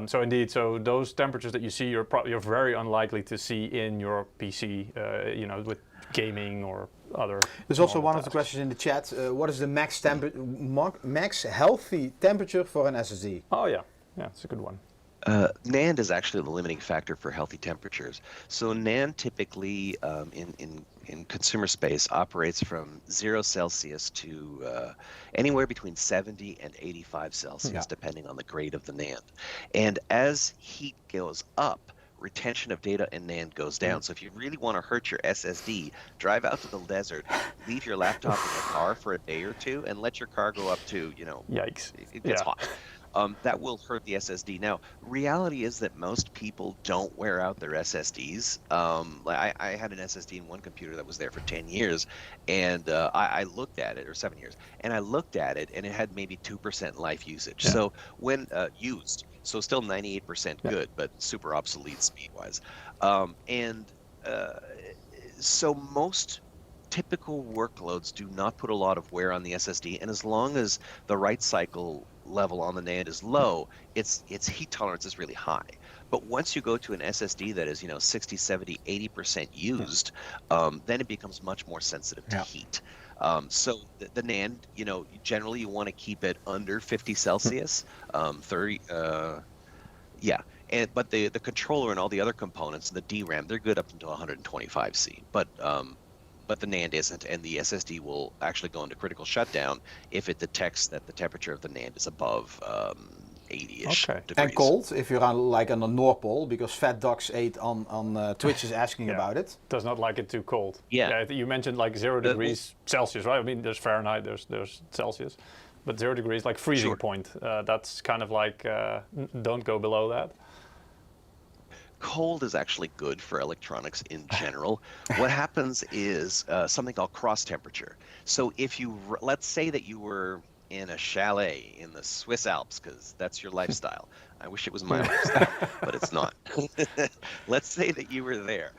So indeed, those temperatures that you see, you're very unlikely to see in your PC, with gaming or other. There's also one tasks. of the questions in the chat. What is the max healthy temperature for an SSD? Oh yeah, it's a good one. NAND is actually the limiting factor for healthy temperatures. So NAND typically in consumer space operates from 0 Celsius to anywhere between 70 and 85 Celsius, depending on the grade of the NAND. And as heat goes up, retention of data in NAND goes down. So if you really want to hurt your SSD, drive out to the desert, leave your laptop in the car for a day or two, and let your car go up to, Yikes. It gets hot. That will hurt the SSD. Now, reality is that most people don't wear out their SSDs. I had an SSD in one computer that was there for 10 years, and I looked at it, or 7 years, and I looked at it, and it had maybe 2% life usage. So when used, so still 98% good, but super obsolete speed-wise. So most typical workloads do not put a lot of wear on the SSD, and as long as the write cycle level on the NAND is low, its heat tolerance is really high. But once you go to an SSD that is 60, 70, 80% used, then it becomes much more sensitive to heat. So the NAND, generally you want to keep it under 50 Celsius, 30. But the controller and all the other components, the DRAM, they're good up until 125 C. But the NAND isn't, and the SSD will actually go into critical shutdown if it detects that the temperature of the NAND is above 80-ish degrees. And cold, if you're on the North Pole, because Fat Docs 8 on Twitch is asking about it. Does not like it too cold. Yeah. You mentioned like 0 degrees Celsius, right? I mean, there's Fahrenheit, there's Celsius, but 0 degrees, like freezing point. That's kind of like, don't go below that. Cold is actually good for electronics in general. What happens is something called cross temperature. So if let's say that you were in a chalet in the Swiss Alps, because that's your lifestyle. I wish it was my lifestyle, but it's not. Let's say that you were there,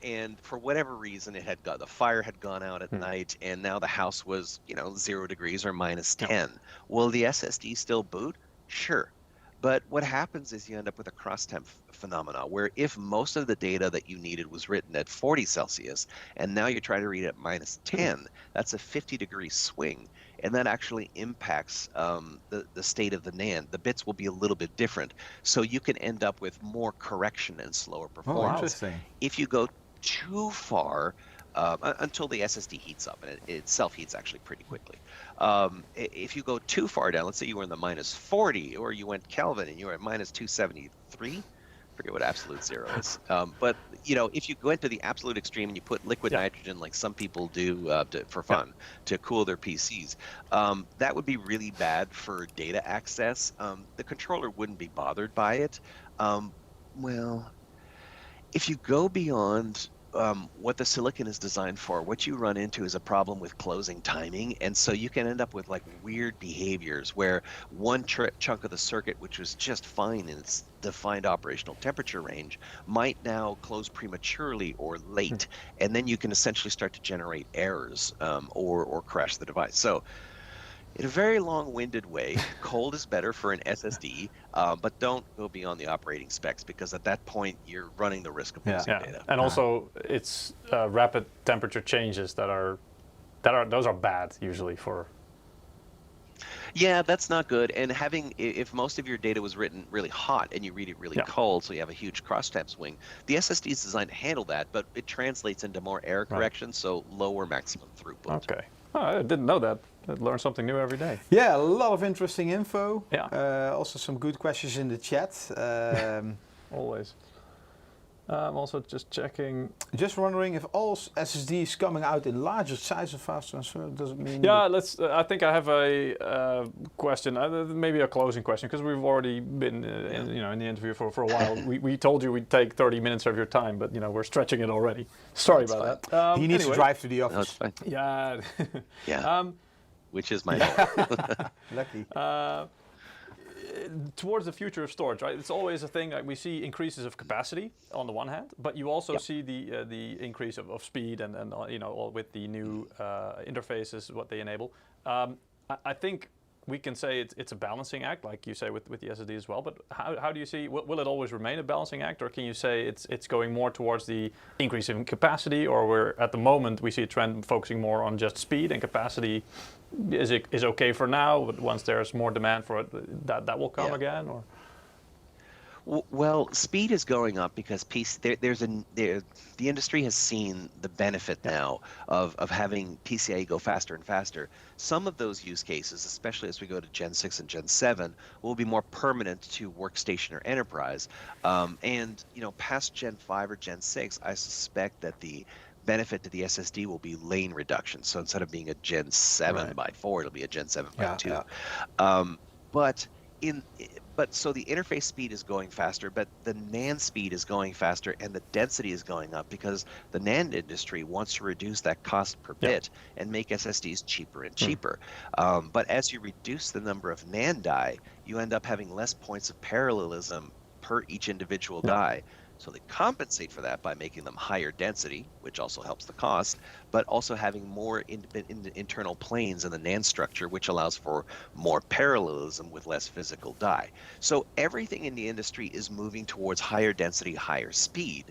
and for whatever reason, the fire had gone out at night, and now the house was 0 degrees or minus 10. Will the SSD still boot? Sure. But what happens is you end up with a cross-temp phenomena, where if most of the data that you needed was written at 40 Celsius, and now you try to read at minus 10, that's a 50-degree swing, and that actually impacts the state of the NAND. The bits will be a little bit different, so you can end up with more correction and slower performance. Oh, interesting. If you go too far, until the SSD heats up, and it self-heats actually pretty quickly. If you go too far down, let's say you were in the minus 40, or you went Kelvin and you were at minus 273, forget what absolute zero is. But you know, if you go into the absolute extreme and you put liquid nitrogen, like some people do for fun, to cool their PCs, that would be really bad for data access. The controller wouldn't be bothered by it. Well, if you go beyond what the silicon is designed for, what you run into is a problem with closing timing. And so you can end up with like weird behaviors where one chunk of the circuit, which was just fine in its defined operational temperature range, might now close prematurely or late. And then you can essentially start to generate errors or crash the device. So in a very long-winded way, cold is better for an SSD, but don't go beyond the operating specs, because at that point you're running the risk of losing data. And also, it's rapid temperature changes that are those are bad usually for. Yeah, that's not good. And if most of your data was written really hot and you read it really cold, so you have a huge cross-tab swing, the SSD is designed to handle that, but it translates into more error correction, so lower maximum throughput. Okay. Oh, I didn't know that. I learn something new every day. Yeah, a lot of interesting info. Yeah. Also some good questions in the chat. Always. I'm also just checking. Just wondering if all SSDs coming out in larger size and fast transfer, does it mean? Yeah, let's. I think I have a question, maybe a closing question, because we've already been, in the interview for a while. we told you we'd take 30 minutes of your time, but we're stretching it already. Sorry about that. He needs to drive to the office. No, it's fine. Yeah. Yeah. Which is my Lucky. Towards the future of storage, right? It's always a thing. Like we see increases of capacity on the one hand, but you also see the increase of speed and all with the new interfaces, what they enable. I think we can say it's a balancing act, like you say with the SSD as well. But how do you see? Will it always remain a balancing act, or can you say it's going more towards the increase in capacity, or where at the moment we see a trend focusing more on just speed and capacity? Is okay for now, but once there's more demand for it, that will come again, or? Well, speed is going up because the industry has seen the benefit now of having PCIe go faster and faster. Some of those use cases, especially as we go to Gen 6 and Gen 7, will be more permanent to workstation or enterprise. And past Gen 5 or Gen 6, I suspect that the benefit to the SSD will be lane reduction. So instead of being a Gen 7 by 4, it'll be a Gen 7 by 2. But so the interface speed is going faster, but the NAND speed is going faster, and the density is going up because the NAND industry wants to reduce that cost per bit and make SSDs cheaper and cheaper. But as you reduce the number of NAND die, you end up having less points of parallelism per each individual die. So they compensate for that by making them higher density, which also helps the cost, but also having more internal planes in the NAND structure, which allows for more parallelism with less physical die. So everything in the industry is moving towards higher density, higher speed.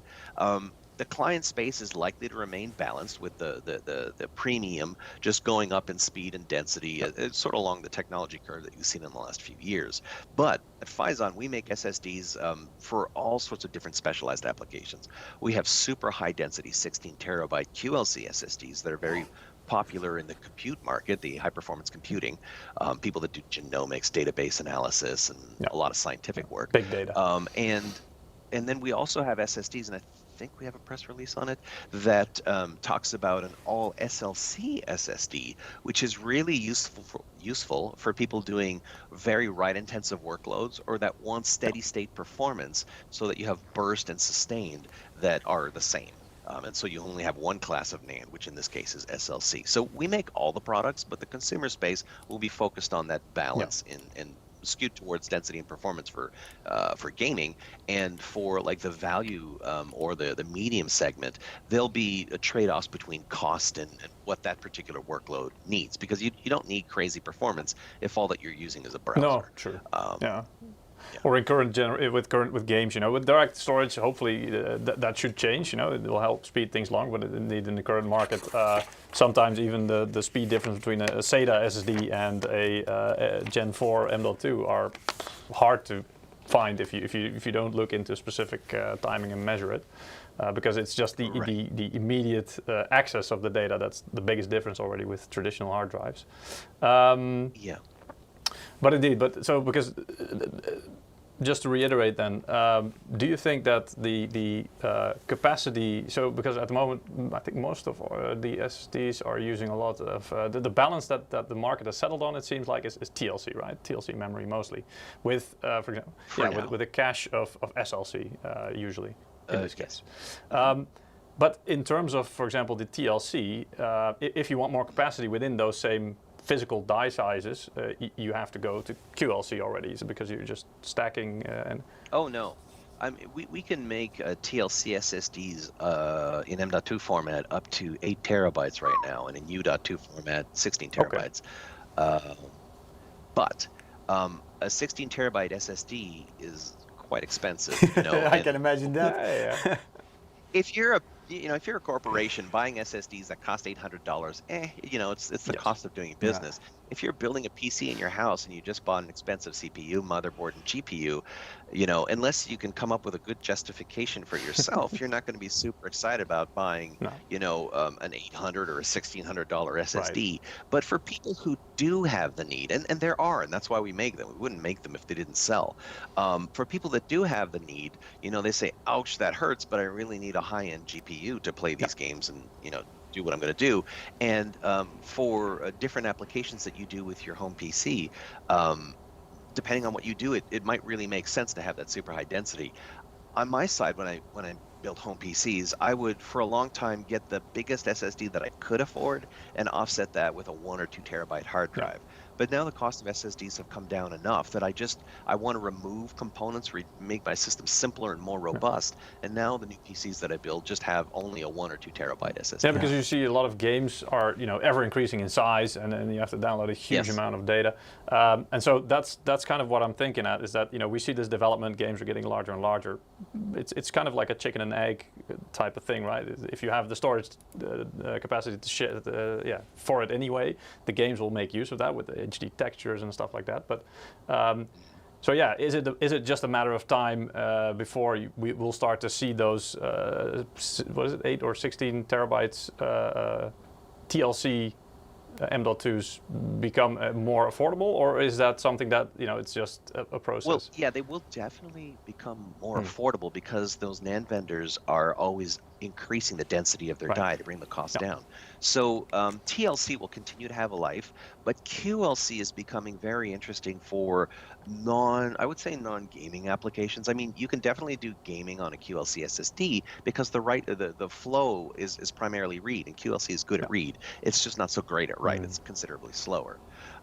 The client space is likely to remain balanced with the premium just going up in speed and density. It's sort of along the technology curve that you've seen in the last few years. But at Phison, we make SSDs for all sorts of different specialized applications. We have super high density 16 terabyte QLC SSDs that are very popular in the compute market, the high performance computing, people that do genomics, database analysis, and a lot of scientific work. Big data. And then we also have SSDs, and I think we have a press release on it that talks about an all SLC SSD, which is really useful for people doing very write-intensive workloads or that want steady state performance, so that you have burst and sustained that are the same. And so you only have one class of NAND, which in this case is SLC. So we make all the products, but the consumer space will be focused on that balance in skewed towards density and performance for gaming, and for like the value or the medium segment, there'll be trade-offs between cost and what that particular workload needs, because you don't need crazy performance if all that you're using is a browser. No, true. Or in with games, with DirectStorage, hopefully that should change. It will help speed things along, but indeed in the current market, sometimes even the speed difference between a SATA SSD and a Gen 4 M.2 are hard to find if you don't look into specific timing and measure it, because it's just the immediate access of the data that's the biggest difference already with traditional hard drives. But indeed, because just to reiterate then, do you think that the capacity, so because at the moment I think most of the SSDs are using a lot of, the balance that the market has settled on, it seems like is TLC, right? TLC memory mostly, with, for example, with a cache of SLC usually in this case. But in terms of, for example, the TLC, if you want more capacity within those same physical die sizes, you have to go to QLC already, so because you're just stacking. Oh no, I mean we can make TLC SSDs in M.2 format up to 8 terabytes right now, and in U.2 format 16 terabytes. Okay. But a 16 terabyte SSD is quite expensive. You know, I can imagine that. Yeah. If you're a if you're a corporation buying SSDs that cost $800, you know, it's the cost of doing business. Yeah. If you're building a PC in your house and you just bought an expensive CPU, motherboard, and GPU, you know, unless you can come up with a good justification for yourself, you're not going to be super excited about buying, you know, an $800 or a $1,600 SSD. Right. But for people who do have the need, and there are, and that's why we make them. We wouldn't make them if they didn't sell. For people that do have the need, you know, they say, ouch, that hurts, but I really need a high-end GPU to play these games and, you know, do what I'm going to do. And for different applications that you do with your home PC, depending on what you do, it might really make sense to have that super high density. On my side, when I built home PCs, I would for a long time get the biggest SSD that I could afford and offset that with a 1 or 2 terabyte hard drive. But now the cost of SSDs have come down enough that I want to remove components, make my system simpler and more robust. And now the new PCs that I build just have only a 1 or 2 terabyte SSD. Yeah, because you see a lot of games are, you know, ever increasing in size, and then you have to download a huge amount of data. And so that's kind of what I'm thinking at, is that, you know, we see this development, games are getting larger and larger. It's kind of like a chicken and egg type of thing, right? If you have the storage capacity to for it anyway, the games will make use of that with the HD textures and stuff like that. But so yeah, is it just a matter of time before we will start to see those what is it, 8 or 16 terabytes TLC M.2s become more affordable, or is that something that, you know, it's just a process? Well, yeah, they will definitely become more affordable because those NAND vendors are always increasing the density of their die to bring the cost down. So TLC will continue to have a life, but QLC is becoming very interesting for non-gaming applications. I mean, you can definitely do gaming on a QLC SSD because the flow is primarily read, and QLC is good at read. It's just not so great at write. It's considerably slower.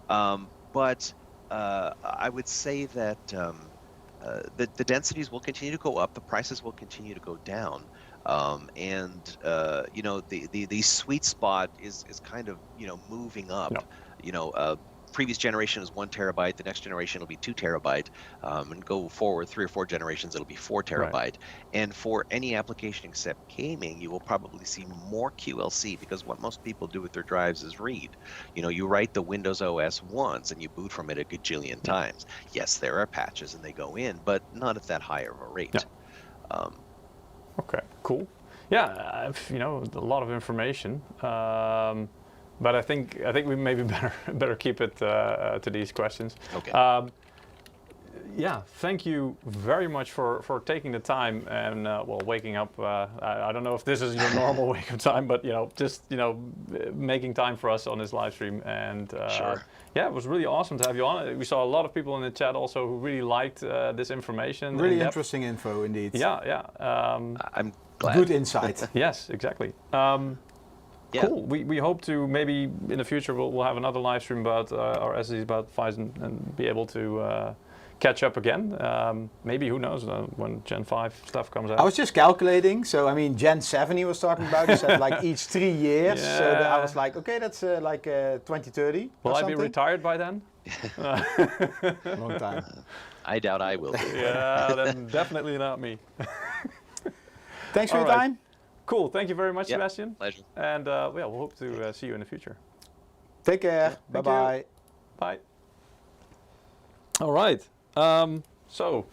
But I would say that the densities will continue to go up, the prices will continue to go down. You know, the sweet spot is kind of, you know, moving up. You know, previous generation is 1 terabyte, the next generation will be 2 terabyte, and go forward 3 or 4 generations, it'll be 4 terabyte. And for any application except gaming, you will probably see more QLC, because what most people do with their drives is read. You know, you write the Windows OS once and you boot from it a gajillion times. Yes, there are patches and they go in, but not at that high of a rate. Okay, cool. Yeah, you know, a lot of information, but I think we maybe better keep it to these questions. Okay. Yeah, thank you very much for taking the time and waking up. I don't know if this is your normal wake up time, but, you know, just, you know, making time for us on this live stream. And sure. Yeah, it was really awesome to have you on. We saw a lot of people in the chat also who really liked this information. Really interesting info indeed. Yeah. I'm glad. Good insight. Yes, exactly. Cool. We hope to maybe in the future we'll have another live stream about our SSDs, about Phison, and be able to catch up again. Maybe, who knows, when Gen 5 stuff comes out. I was just calculating, so I mean Gen 7 he was talking about, he said like each 3 years. Yeah. So I was like, okay, that's like 2030. Will I be retired by then? Long time. I doubt I will be. Yeah, then definitely not me. Thanks for your time. Cool, thank you very much, Sebastian. Pleasure. And we'll hope to see you in the future. Take care. Bye-bye. Bye. All right. So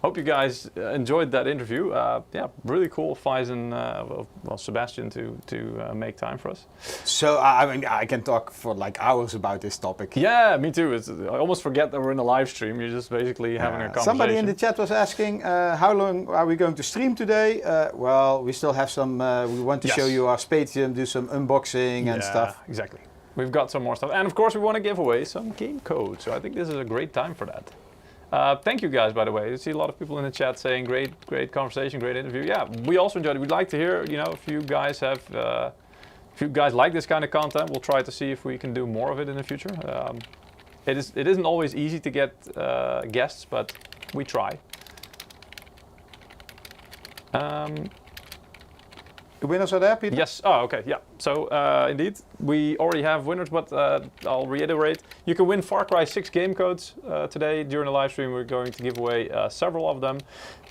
hope you guys enjoyed that interview. Yeah, really cool, Faisen, well, Sebastian, to make time for us. So, I mean, I can talk for like hours about this topic. Yeah, me too. I almost forget that we're in a live stream. You're just basically having a conversation. Somebody in the chat was asking, how long are we going to stream today? Well, we still have some, we want to show you our Spatium, do some unboxing and stuff. Exactly. We've got some more stuff. And of course, we want to give away some game code. So I think this is a great time for that. Thank you guys, by the way. I see a lot of people in the chat saying great conversation, great interview. Yeah, we also enjoyed it. We'd like to hear, if you guys have, if you guys like this kind of content, we'll try to see if we can do more of it in the future. It isn't always easy to get guests, but we try. The winners are there, Peter? Yes. Oh, okay. Yeah. So indeed, we already have winners, but I'll reiterate. You can win Far Cry 6 game codes today during the live stream. We're going to give away several of them.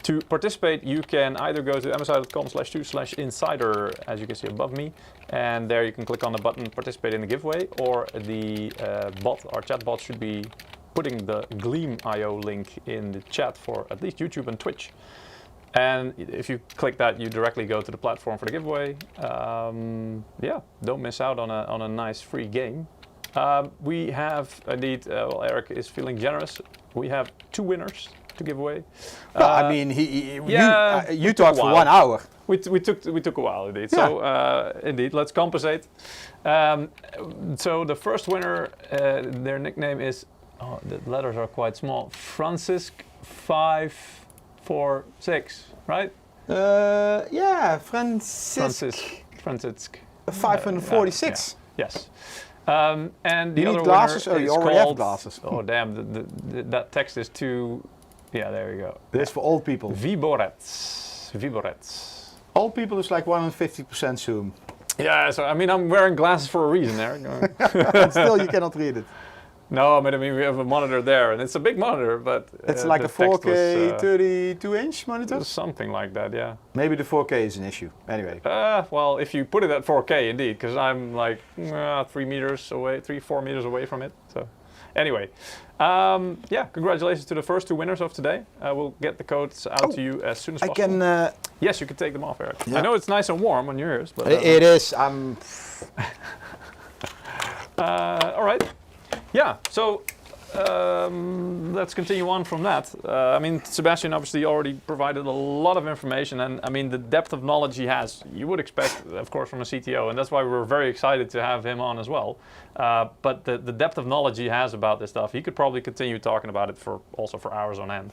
To participate, you can either go to msi.com/2/insider, as you can see above me, and there you can click on the button participate in the giveaway, or the bot, our chat bot, should be putting the Gleam.io link in the chat for at least YouTube and Twitch. And if you click that, you directly go to the platform for the giveaway. Yeah, don't miss out on a nice free game. We have indeed, well, Eric is feeling generous. We have 2 winners to give away. Well, I mean, you talked for 1 hour. We took a while indeed. Yeah. So indeed, let's compensate. So the first winner, their nickname is, the letters are quite small, Francisc 546, right? Yeah, Francisc 546. Yeah. Yes. And the you other need glasses? winner Oh, you is already called, have glasses. Oh damn, that text is too, yeah, there you go. This is for old people. Viborets. Old people is like 150% zoom. Yeah, so I mean, I'm wearing glasses for a reason there. And still you cannot read it. No, but I mean, we have a monitor there, and it's a big monitor, but... It's like a 4K 32-inch monitor? Something like that, yeah. Maybe the 4K is an issue, anyway. Well, if you put it at 4K, indeed, because I'm like 4 meters away from it, so... Anyway, yeah, congratulations to the first 2 winners of today. We'll get the codes out to you as soon as possible. I can... Yes, you can take them off, Eric. Yeah. I know it's nice and warm on your ears, but... It is, all right. Yeah, so let's continue on from that. I mean, Sebastian obviously already provided a lot of information, and I mean, the depth of knowledge he has, you would expect, of course, from a CTO, and that's why we're very excited to have him on as well. But the depth of knowledge he has about this stuff, he could probably continue talking about it also for hours on end.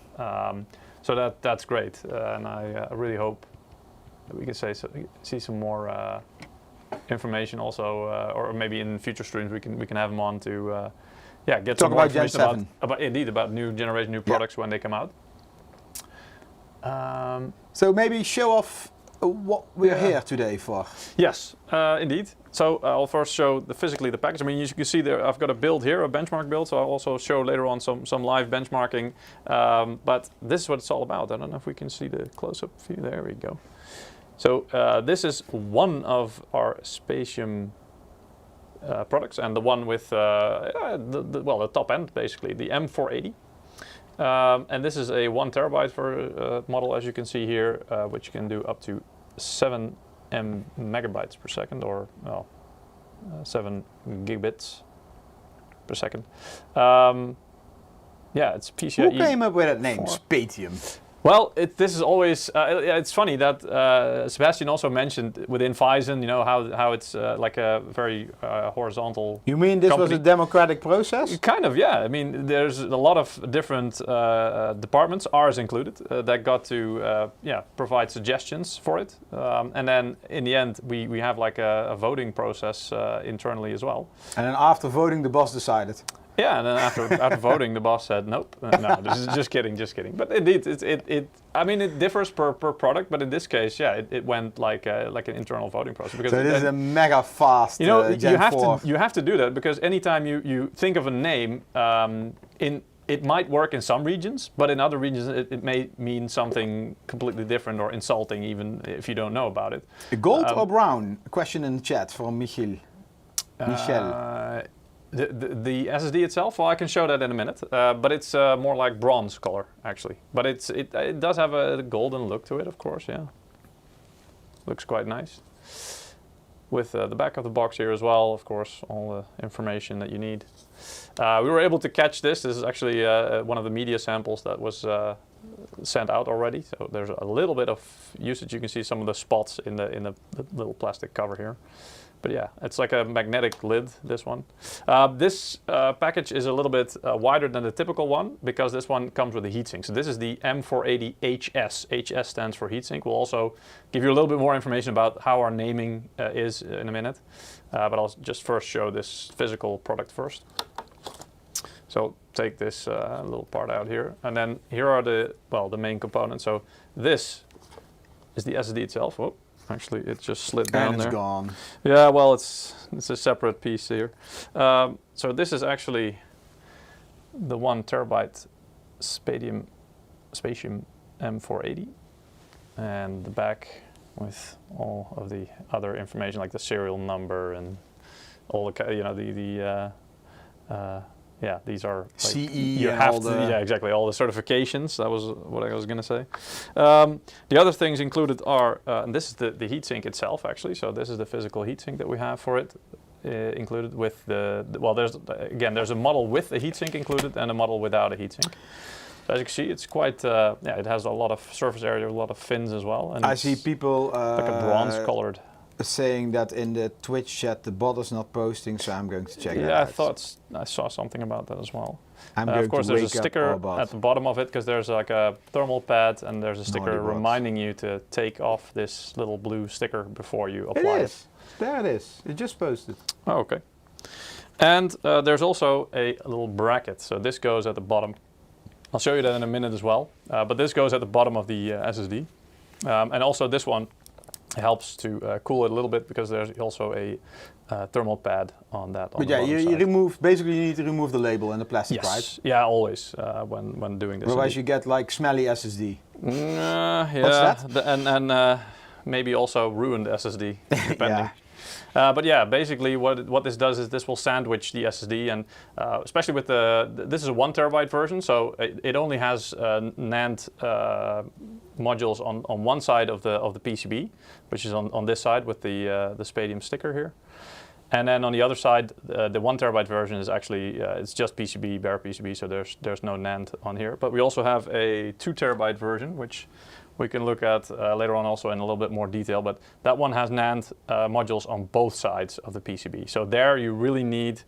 So that's great, and I really hope that we can see some more information also, or maybe in future streams we can have him on to get some more information about new generation, new products when they come out. So maybe show off what we're here today for. Yes, indeed. So I'll first show physically the package. I mean, you can see there I've got a build here, a benchmark build, so I'll also show later on some live benchmarking. But this is what it's all about. I don't know if we can see the close-up view. There we go. So this is one of our Spatium products, and the one with the top end, basically, the M480. And this is a 1 terabyte model, as you can see here, which can do up to 7 megabytes per second, or 7 gigabits per second. Yeah, it's PCIe. Who came up with that name, Spatium? Well, this is always, it's funny that Sebastian also mentioned within Faisen, how it's like a very horizontal You mean this company. was a democratic process? Kind of, yeah. I mean, there's a lot of different departments, ours included, that got to provide suggestions for it. And then in the end, we have like a voting process internally as well. And then after voting, the boss decided. Yeah, and then after voting, the boss said, nope, no, this is just kidding. But indeed, I mean, it differs per product, but in this case, yeah, it went like an internal voting process. Because so this is a mega fast Gen 4. You have to do that, because anytime you think of a name, it might work in some regions, but in other regions it may mean something completely different or insulting, even if you don't know about it. Gold or brown? A question in the chat from Michel. The SSD itself, well, I can show that in a minute, but it's more like bronze color actually. But it does have a golden look to it, of course. Yeah, looks quite nice. With the back of the box here as well, of course, all the information that you need. We were able to catch this. This is actually one of the media samples that was sent out already. So there's a little bit of usage. You can see some of the spots in the little plastic cover here. But yeah, it's like a magnetic lid, this one. This package is a little bit wider than the typical one because this one comes with a heatsink. So this is the M480HS. HS stands for heatsink. We'll also give you a little bit more information about how our naming is in a minute. But I'll just first show this physical product first. So take this little part out here. And then here are the main components. So this is the SSD itself. Oh. Actually, it just slid down there. And it's gone. Yeah, well, it's a separate piece here. So this is actually the 1 terabyte Spatium M480, and the back with all of the other information like the serial number and all the yeah, these are like CE you and have all to, the... yeah, exactly, all the certifications. That was what I was going to say. The other things included are, and this is the heatsink itself actually. So this is the physical heatsink that we have for it, included with well, there's a model with a heatsink included and a model without a heatsink. So as you can see, it's quite, yeah, it has a lot of surface area, a lot of fins as well. And I see people like a bronze colored. Saying that in the Twitch chat the bot is not posting, so I'm going to check that out. Yeah, I thought I saw something about that as well. Of course, there's a sticker at the bottom of it because there's like a thermal pad and there's a sticker reminding you to take off this little blue sticker before you apply it. It is. There it is. It just posted. Oh, okay. And there's also a little bracket. So this goes at the bottom. I'll show you that in a minute as well. But this goes at the bottom of the SSD. And also this one helps to cool it a little bit because there's also a thermal pad on that. But yeah, you remove, basically you need to remove the label and the plastic, yes. right? Yeah, always when doing this. Otherwise you get like smelly SSD. Yeah, what's that? And maybe also ruined SSD, depending. Yeah. But yeah, basically what this does is this will sandwich the SSD, and especially with this is a 1 terabyte version, so it only has NAND modules on one side of the PCB, which is on this side with the Spatium sticker here. And then on the other side, the 1 terabyte version is actually, it's just PCB, bare PCB, so there's no NAND on here. But we also have a 2 terabyte version, which we can look at later on also in a little bit more detail, but that one has NAND modules on both sides of the PCB. So there you really need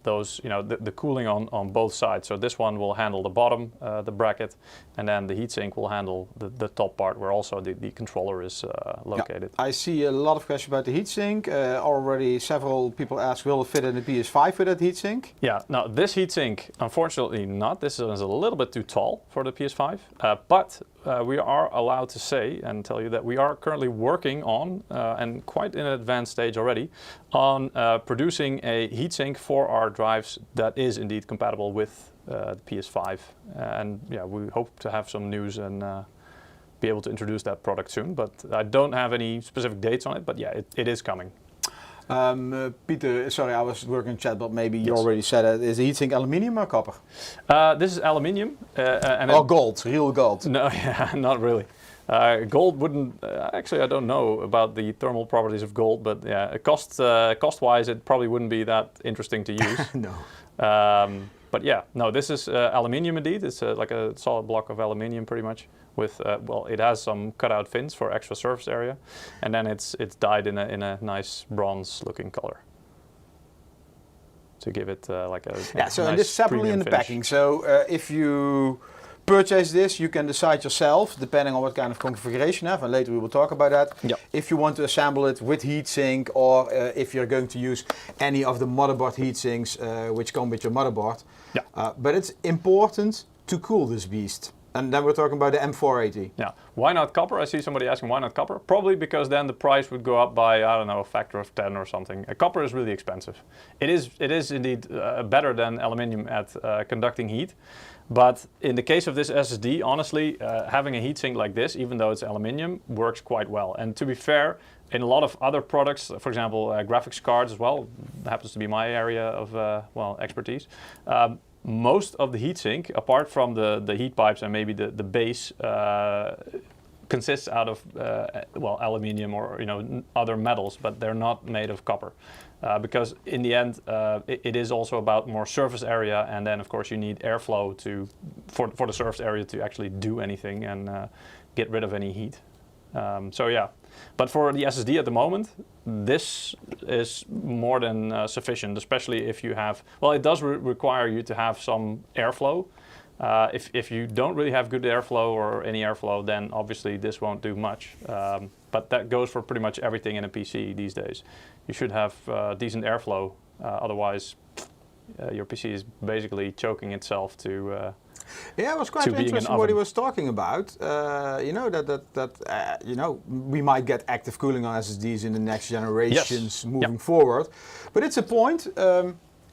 those, the cooling on both sides. So this one will handle the bottom, the bracket, and then the heatsink will handle the top part where also the controller is located. Yeah. I see a lot of questions about the heatsink. Already several people ask, will it fit in the PS5 with that heatsink? Yeah, now this heatsink, unfortunately not. This is a little bit too tall for the PS5, but we are allowed to say and tell you that we are currently working on, and quite in an advanced stage already, on producing a heatsink for our drives that is indeed compatible with the PS5. And yeah, we hope to have some news and be able to introduce that product soon. But I don't have any specific dates on it, but yeah, it is coming. Peter, sorry, I was working in chat, but maybe you Yes. already said it. Is the heatsink aluminium or copper? This is aluminium. Or gold, real gold? No, yeah, not really. Gold wouldn't, actually I don't know about the thermal properties of gold, but yeah, cost-wise it probably wouldn't be that interesting to use. No. But yeah, no, this is aluminium indeed. It's like a solid block of aluminium pretty much with, well, it has some cutout fins for extra surface area, and then it's dyed in a nice bronze looking color to give it like a Yeah, so nice and this separately in the finish. packing. So if you purchase this, you can decide yourself, depending on what kind of configuration you have, and later we will talk about that. Yep. If you want to assemble it with heatsink, or if you're going to use any of the motherboard heatsinks which come with your motherboard. Yeah. But it's important to cool this beast. And then we're talking about the M480. Yeah. Why not copper? I see somebody asking why not copper. Probably because then the price would go up by, I don't know, a factor of 10 or something. Copper is really expensive. It is indeed better than aluminium at conducting heat. But in the case of this SSD, honestly, having a heatsink like this, even though it's aluminium, works quite well. And to be fair, in a lot of other products, for example, graphics cards as well, happens to be my area of expertise. Most of the heatsink, apart from the heat pipes and maybe the base, consists out of aluminium or other metals, but they're not made of copper, because in the end it is also about more surface area, and then of course you need airflow for the surface area to actually do anything and get rid of any heat. So yeah, but for the SSD at the moment, this is more than sufficient, especially if you have, well, it does require you to have some airflow. If you don't really have good airflow or any airflow, then obviously this won't do much. But that goes for pretty much everything in a PC these days. You should have decent airflow, otherwise your PC is basically choking itself to yeah, it was quite interesting what he was talking about. We might get active cooling on SSDs in the next generations moving forward. But it's a point.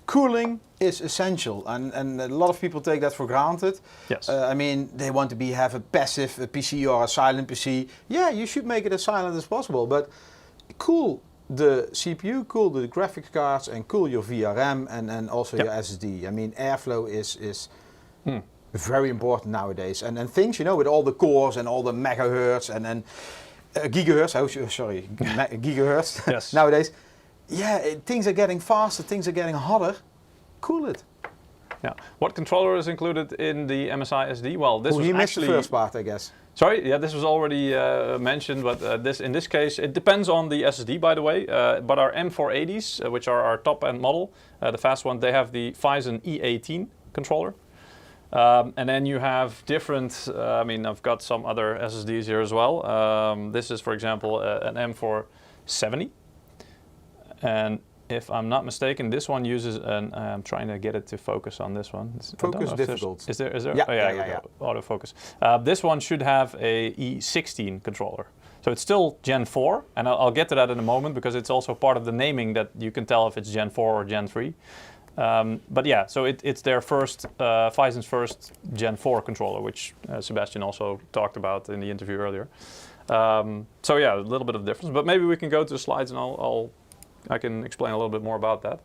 Cooling is essential, and a lot of people take that for granted. Yes. I mean, they want to have a passive PC or a silent PC. Yeah, you should make it as silent as possible, but cool the CPU, cool the graphics cards, and cool your VRM and also your SSD. I mean, airflow is very important nowadays. And things, with all the cores and all the megahertz and gigahertz, gigahertz yes. nowadays. Yeah, things are getting faster, things are getting hotter. Cool it. Yeah. What controller is included in the MSI SD? Well, this was you missed actually the first part, I guess. Sorry, yeah, this was already mentioned, but in this case, it depends on the SSD, by the way. But our M480s, which are our top-end model, the fast one, they have the Phison E18 controller. And then you have different, I've got some other SSDs here as well. This is, for example, an M470. And if I'm not mistaken, this one uses I'm trying to get it to focus on this one. Focus difficult. Is there? Yeah, oh, yeah. Autofocus. This one should have a E16 controller. So it's still Gen 4, and I'll get to that in a moment because it's also part of the naming that you can tell if it's Gen 4 or Gen 3. But yeah, so it's their first, Phison's first Gen 4 controller, which Sebastian also talked about in the interview earlier. So yeah, a little bit of difference, but maybe we can go to the slides and I can explain a little bit more about that.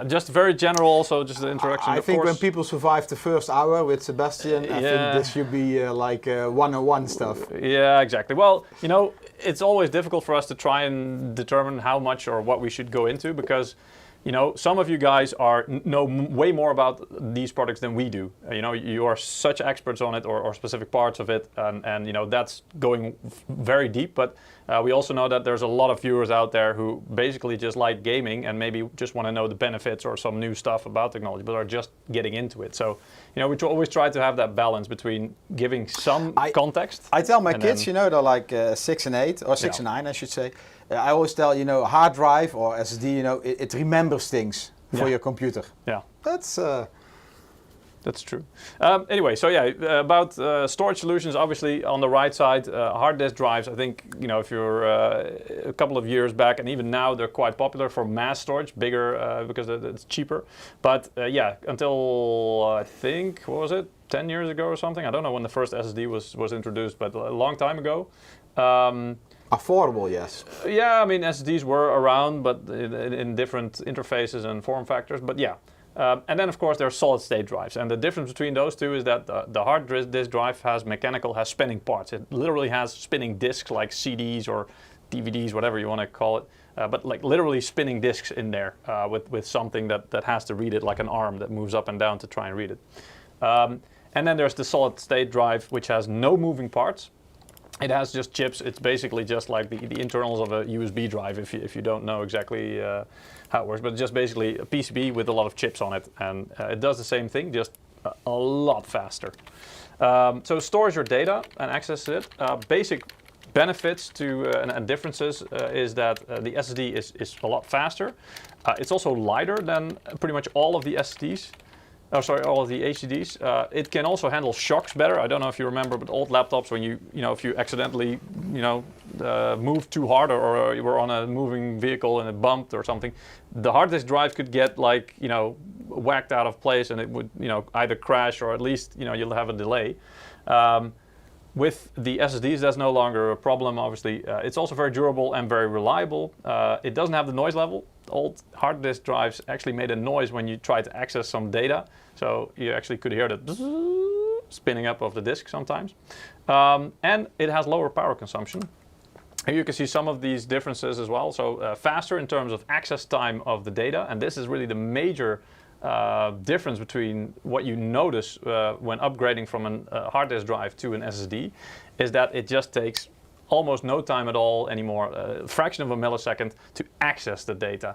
Just very general, also just the introduction. I think when people survive the first hour with Sebastian, I think this should be like 101 stuff. Yeah, exactly. Well, it's always difficult for us to try and determine how much or what we should go into because, some of you guys know way more about these products than we do. You are such experts on it or specific parts of it, and that's going very deep. But we also know that there's a lot of viewers out there who basically just like gaming and maybe just want to know the benefits or some new stuff about technology, but are just getting into it. So, we always try to have that balance between giving some context. I tell my kids, they're like 6 and 8, or 6 and 9, I should say. I always tell, hard drive or SSD, it remembers things for your computer. Yeah. That's true. Anyway, so yeah, about storage solutions, obviously on the right side, hard disk drives, I think, if you're a couple of years back and even now, they're quite popular for mass storage, bigger because it's cheaper. But yeah, until I think, what was it, 10 years ago or something? I don't know when the first SSD was introduced, but a long time ago. Affordable, yes. Yeah, SSDs were around, but in different interfaces and form factors, but yeah. And then, of course, there are solid-state drives. And the difference between those two is that the hard disk drive has spinning parts. It literally has spinning disks like CDs or DVDs, whatever you want to call it. But like literally spinning disks in there with something that has to read it, like an arm that moves up and down to try and read it. And then there's the solid-state drive, which has no moving parts. It has just chips. It's basically just like the internals of a USB drive, if you don't know exactly how it works. But it's just basically a PCB with a lot of chips on it. And it does the same thing, just a lot faster. So it stores your data and accesses it. Basic benefits and differences is that the SSD is a lot faster. It's also lighter than pretty much all of the SSDs. Oh, sorry, all of the HDDs. It can also handle shocks better. I don't know if you remember, but old laptops, when if you accidentally, moved too hard, or you were on a moving vehicle and it bumped or something, the hard disk drive could get whacked out of place, and it would, either crash, or at least, you'll have a delay. With the SSDs, that's no longer a problem, obviously. It's also very durable and very reliable. It doesn't have the noise level. Old hard disk drives actually made a noise when you tried to access some data. So you actually could hear the spinning up of the disk sometimes. And it has lower power consumption. Here you can see some of these differences as well. So faster in terms of access time of the data. And this is really the major difference between what you notice when upgrading from a hard disk drive to an SSD, is that it just takes almost no time at all anymore, a fraction of a millisecond to access the data.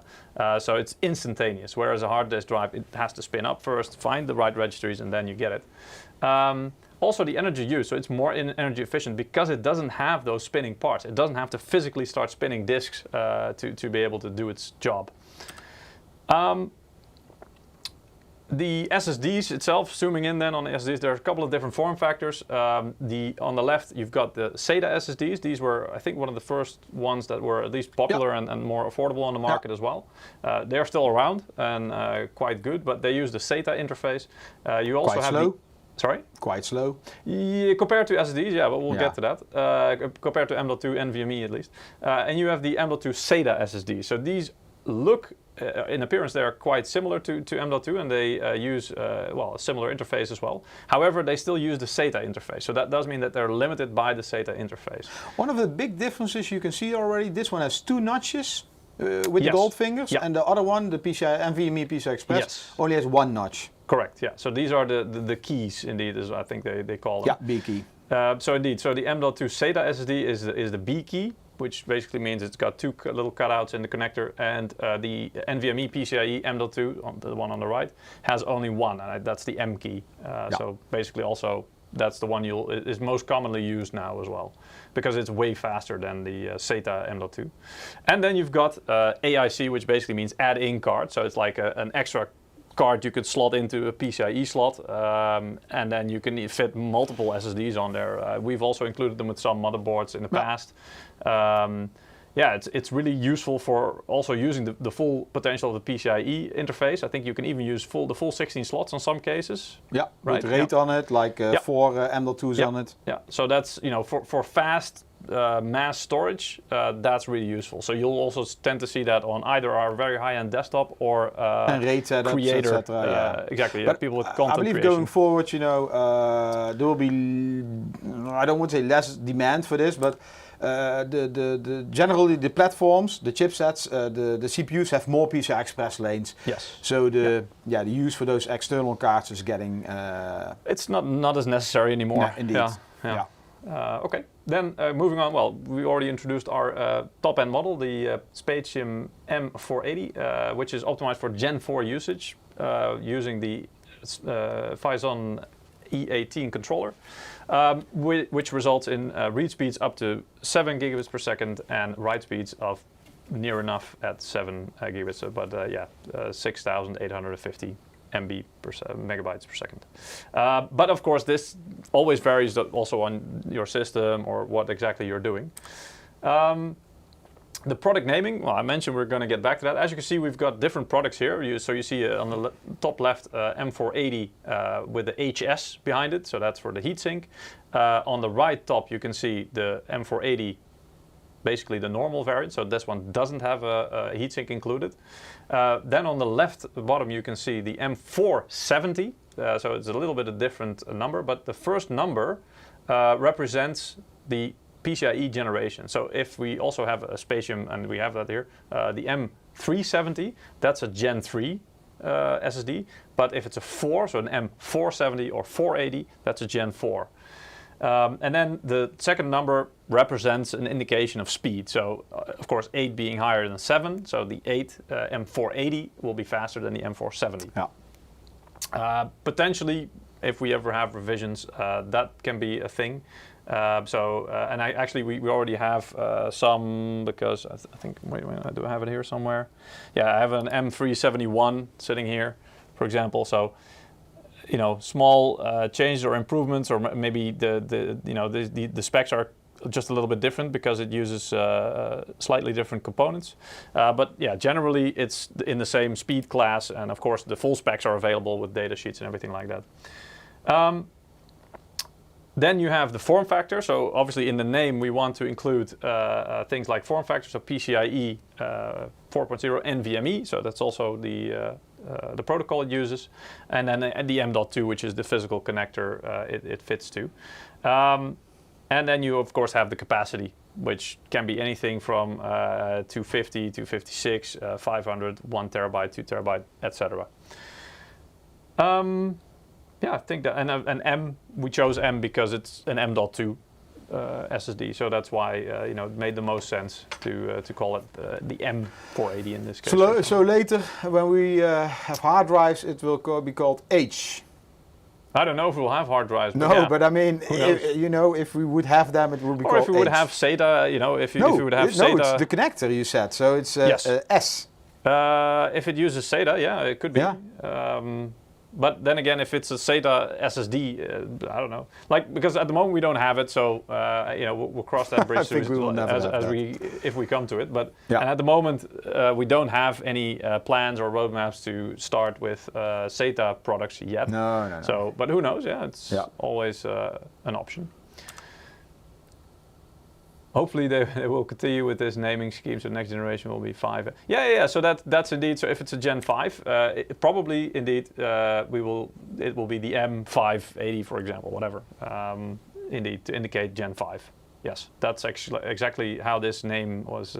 So it's instantaneous, whereas a hard disk drive, it has to spin up first, find the right registries, and then you get it. Also the energy use, so it's more energy efficient because it doesn't have those spinning parts. It doesn't have to physically start spinning disks to be able to do its job. The SSDs itself, zooming in then on the SSDs, there are a couple of different form factors. On the left, you've got the SATA SSDs. These were, I think, one of the first ones that were at least popular and more affordable on the market as well. They're still around and quite good, but they use the SATA interface. You also quite have slow. Sorry? Quite slow. Yeah, compared to SSDs, yeah, but we'll get to that. Compared to M.2 NVMe at least. And you have the M.2 SATA SSD. So these look, in appearance, they are quite similar to M.2, and they use a similar interface as well. However, they still use the SATA interface, so that does mean that they're limited by the SATA interface. One of the big differences you can see already, this one has 2 notches with the gold fingers, and the other one, the NVMe PCI Express, only has 1 notch. Correct, yeah. So these are the keys, indeed, as I think they call them. Yeah, B key. So indeed, so the M.2 SATA SSD is the B key, which basically means it's got 2 little cutouts in the connector, and the NVMe PCIe M.2, the one on the right, has only 1, and that's the M key. So basically also that's the one is most commonly used now as well, because it's way faster than the SATA M.2. And then you've got AIC, which basically means add-in card, so it's like an extra card you could slot into a PCIe slot, and then you can fit multiple SSDs on there. We've also included them with some motherboards in the past. It's really useful for also using the full potential of the PCIe interface. I think you can even use the full 16 slots in some cases. Yeah, right. With RAID on it, like 4 M.2s on it. Yeah, so that's, for fast mass storage, that's really useful. So you'll also tend to see that on either our very high-end desktop or and RAID setups, creator, etc. Exactly. But people with content I believe creation. going forward, there will be, I don't want to say less demand for this, but generally the platforms, the chipsets, the CPUs have more PCI Express lanes. Yes. So the use for those external cards is getting. It's not as necessary anymore. Yeah, indeed. Yeah. Okay. Then moving on. Well, we already introduced our top-end model, the SPATIUM M480, which is optimized for Gen 4 usage using the Phison E18 controller, which results in read speeds up to 7 gigabits per second and write speeds of near enough at 7 gigabits, but 6,850 megabytes per second. But of course, this always varies also on your system or what exactly you're doing. The product naming, well, I mentioned we're going to get back to that. As you can see, we've got different products here. So you see on the top left, M480 with the HS behind it. So that's for the heatsink. On the right top, you can see the M480, basically the normal variant. So this one doesn't have a heatsink included. Then on the left bottom, you can see the M470. So it's a little bit a different number, but the first number represents the PCIe generation. So if we also have a SPATIUM, and we have that here, the M370, that's a Gen 3 SSD. But if it's a 4, so an M470 or 480, that's a Gen 4. And then the second number represents an indication of speed. So of course 8 being higher than 7, so the 8 M480 will be faster than the M470. Yeah. Potentially, if we ever have revisions, that can be a thing. And we already have some, because I think, wait, do I have it here somewhere? Yeah, I have an M371 sitting here, for example. So small changes or improvements, or maybe the specs are just a little bit different because it uses slightly different components. But yeah, generally it's in the same speed class, and of course the full specs are available with data sheets and everything like that. Then you have the form factor. So obviously in the name we want to include things like form factors, so PCIe 4.0 NVMe, so that's also the protocol it uses, and then the M.2, which is the physical connector it fits to. And then you of course have the capacity, which can be anything from 250, 256, 500, 1 terabyte, 2 terabyte, etc. Yeah, I think that, and M, we chose M because it's an M.2 SSD, so that's why it made the most sense to call it the M480 in this case. So later, when we have hard drives, it will be called H. I don't know if we'll have hard drives. No, yeah. but I mean, if we would have them, it would be called H. Or if we would have SATA, if you would have SATA. No, it's the connector you said, so it's yes. S. If it uses SATA, yeah, it could be. Yeah. But then again, if it's a SATA SSD, I don't know. Because at the moment we don't have it, so we'll cross that bridge if we come to it. But and at the moment we don't have any plans or roadmaps to start with SATA products yet. No. So, but who knows? Yeah, it's always an option. Hopefully they will continue with this naming scheme, so the next generation will be 5. Yeah. So that's indeed. So if it's a Gen 5, probably indeed it will be the M580, for example, whatever. Indeed, to indicate Gen 5. Yes, that's actually exactly how this name was.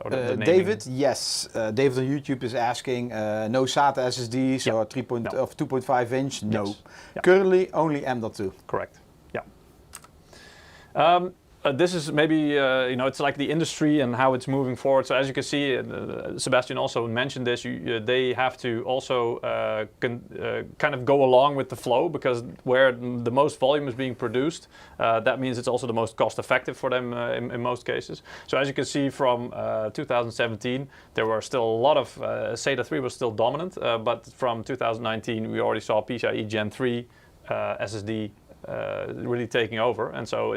David, yes. David on YouTube is asking, no SATA SSDs or 2.5 inch. No. Yes. Yeah. Currently only M.2. Correct. Yeah. This is maybe, it's like the industry and how it's moving forward. So as you can see, Sebastian also mentioned this, they have to also kind of go along with the flow, because where the most volume is being produced, that means it's also the most cost effective for them in most cases. So as you can see from 2017, there were still a lot of, SATA 3 was still dominant, but from 2019 we already saw PCIe Gen 3 SSD really taking over, and so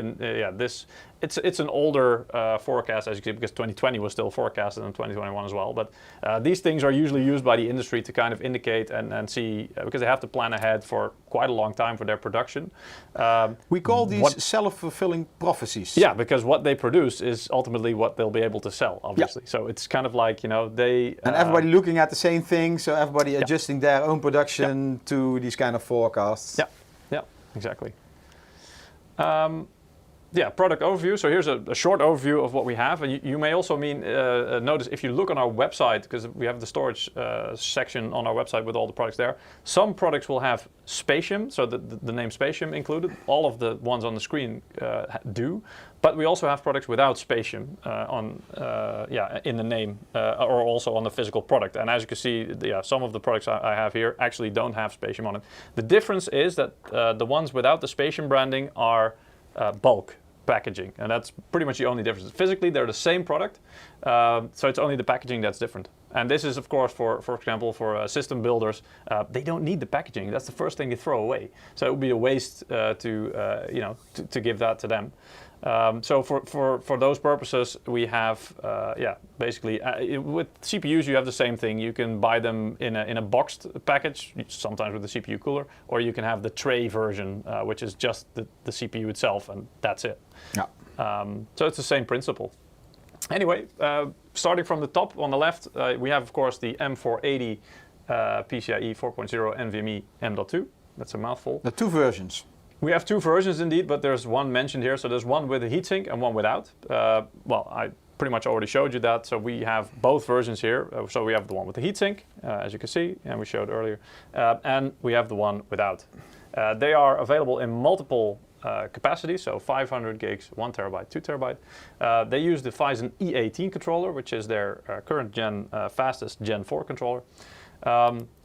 it's an older forecast, as you can see, because 2020 was still forecasted in 2021 as well. But these things are usually used by the industry to kind of indicate and see, because they have to plan ahead for quite a long time for their production. We call these self-fulfilling prophecies. Yeah, because what they produce is ultimately what they'll be able to sell, obviously. Yeah. So it's kind of like, they... And everybody looking at the same thing, so everybody adjusting their own production to these kind of forecasts. Yeah. Exactly. Product overview. So here's a short overview of what we have. And you may also notice if you look on our website, because we have the storage section on our website with all the products there. Some products will have Spatium, so the name Spatium included. All of the ones on the screen do. But we also have products without Spatium in the name or also on the physical product. And as you can see, some of the products I have here actually don't have Spatium on it. The difference is that the ones without the Spatium branding are bulk packaging, and that's pretty much the only difference. Physically, they're the same product, so it's only the packaging that's different. And this is, of course, for example, for system builders, they don't need the packaging. That's the first thing they throw away. So it would be a waste to give that to them. So for those purposes, we have basically with CPUs you have the same thing. You can buy them in a boxed package, sometimes with the CPU cooler, or you can have the tray version, which is just the CPU itself, and that's it. Yeah. So it's the same principle. Anyway, starting from the top on the left, we have of course the M480 PCIe 4.0 NVMe M.2. That's a mouthful. The two versions. We have two versions indeed, but there's one mentioned here. So there's one with a heatsink and one without. I pretty much already showed you that. So we have both versions here. So we have the one with the heatsink, as you can see, and we showed earlier. And we have the one without. They are available in multiple capacities, so 500 gigs, 1 terabyte, 2 terabyte. They use the Phison E18 controller, which is their current gen, fastest Gen 4 controller.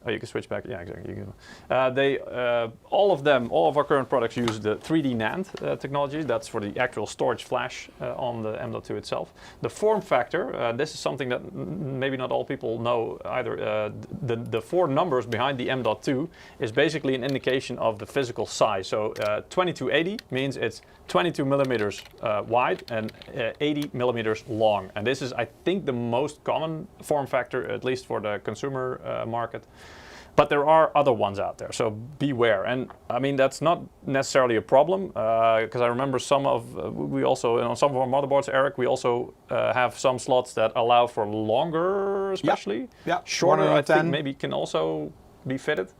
You can switch back. Yeah, exactly. You can. All of our current products use the 3D NAND technology. That's for the actual storage flash on the M.2 itself. The form factor, this is something that maybe not all people know either. The 4 numbers behind the M.2 is basically an indication of the physical size. So 2280 means it's 22 millimeters wide and 80 millimeters long. And this is, I think, the most common form factor, at least for the consumer market. But there are other ones out there, so beware. And I mean, that's not necessarily a problem, because I remember we also, on some of our motherboards, Eric, we also have some slots that allow for longer, especially. Yeah. Shorter, I think, maybe can also be fitted.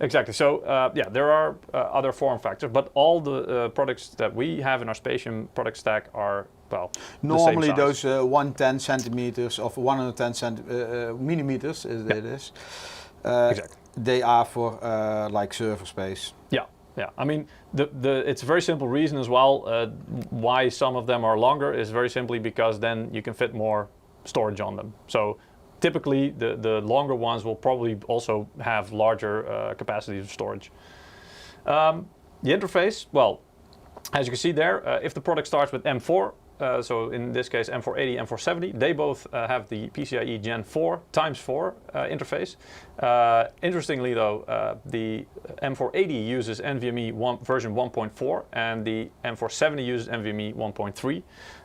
Exactly. So yeah, there are other form factors, but all the products that we have in our Spatium product stack are, well, normally the same size. those 110 centimeters of 110 millimeters it is. Exactly. They are for like server space. Yeah, yeah. I mean, it's a very simple reason as well why some of them are longer is very simply because then you can fit more storage on them. So typically, the longer ones will probably also have larger capacities of storage. The interface, well, as you can see there, if the product starts with M4, so in this case M480, M470, they both have the PCIe Gen 4 ×4 interface. Interestingly though, the M480 uses NVMe version 1.4 and the M470 uses NVMe 1.3.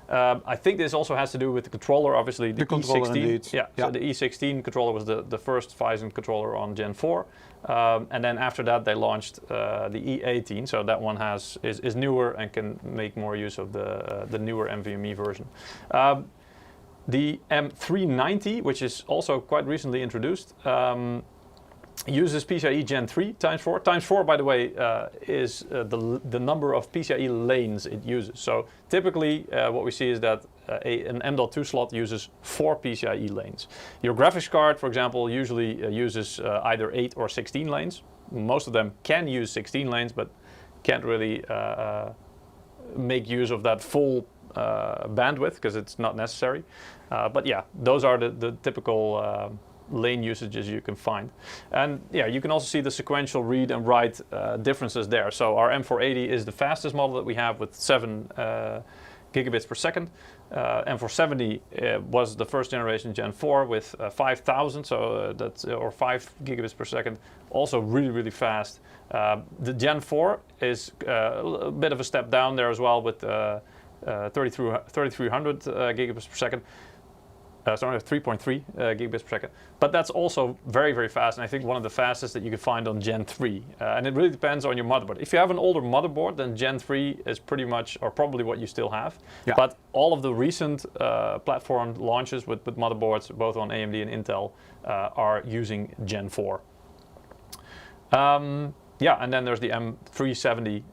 I think this also has to do with the controller, obviously the controller E16. indeed. Yeah, so the E16 controller was the first Phison controller on Gen 4. And then after that they launched the E18, so that one is newer and can make more use of the newer NVMe version. The M390, which is also quite recently introduced, uses PCIe Gen 3 ×4. ×4, by the way, is the number of PCIe lanes it uses. So typically what we see is that an M.2 slot uses 4 PCIe lanes. Your graphics card, for example, usually uses either 8 or 16 lanes. Most of them can use 16 lanes, but can't really make use of that full bandwidth because it's not necessary. But yeah, those are the typical lane usages you can find. And yeah, you can also see the sequential read and write differences there. So our M480 is the fastest model that we have with 7 gigabits per second. M470 was the first generation Gen 4 with 5,000, so that's or 5 gigabits per second. Also really, really fast. The Gen 4 is a bit of a step down there as well with 3,300 gigabits per second. Sorry, 3.3 gigabits per second. But that's also very, very fast, and I think one of the fastest that you can find on Gen 3. And it really depends on your motherboard. If you have an older motherboard, then Gen 3 is pretty much, or probably what you still have. Yeah. But all of the recent platform launches with motherboards, both on AMD and Intel, are using Gen 4. Yeah, and then there's the M370,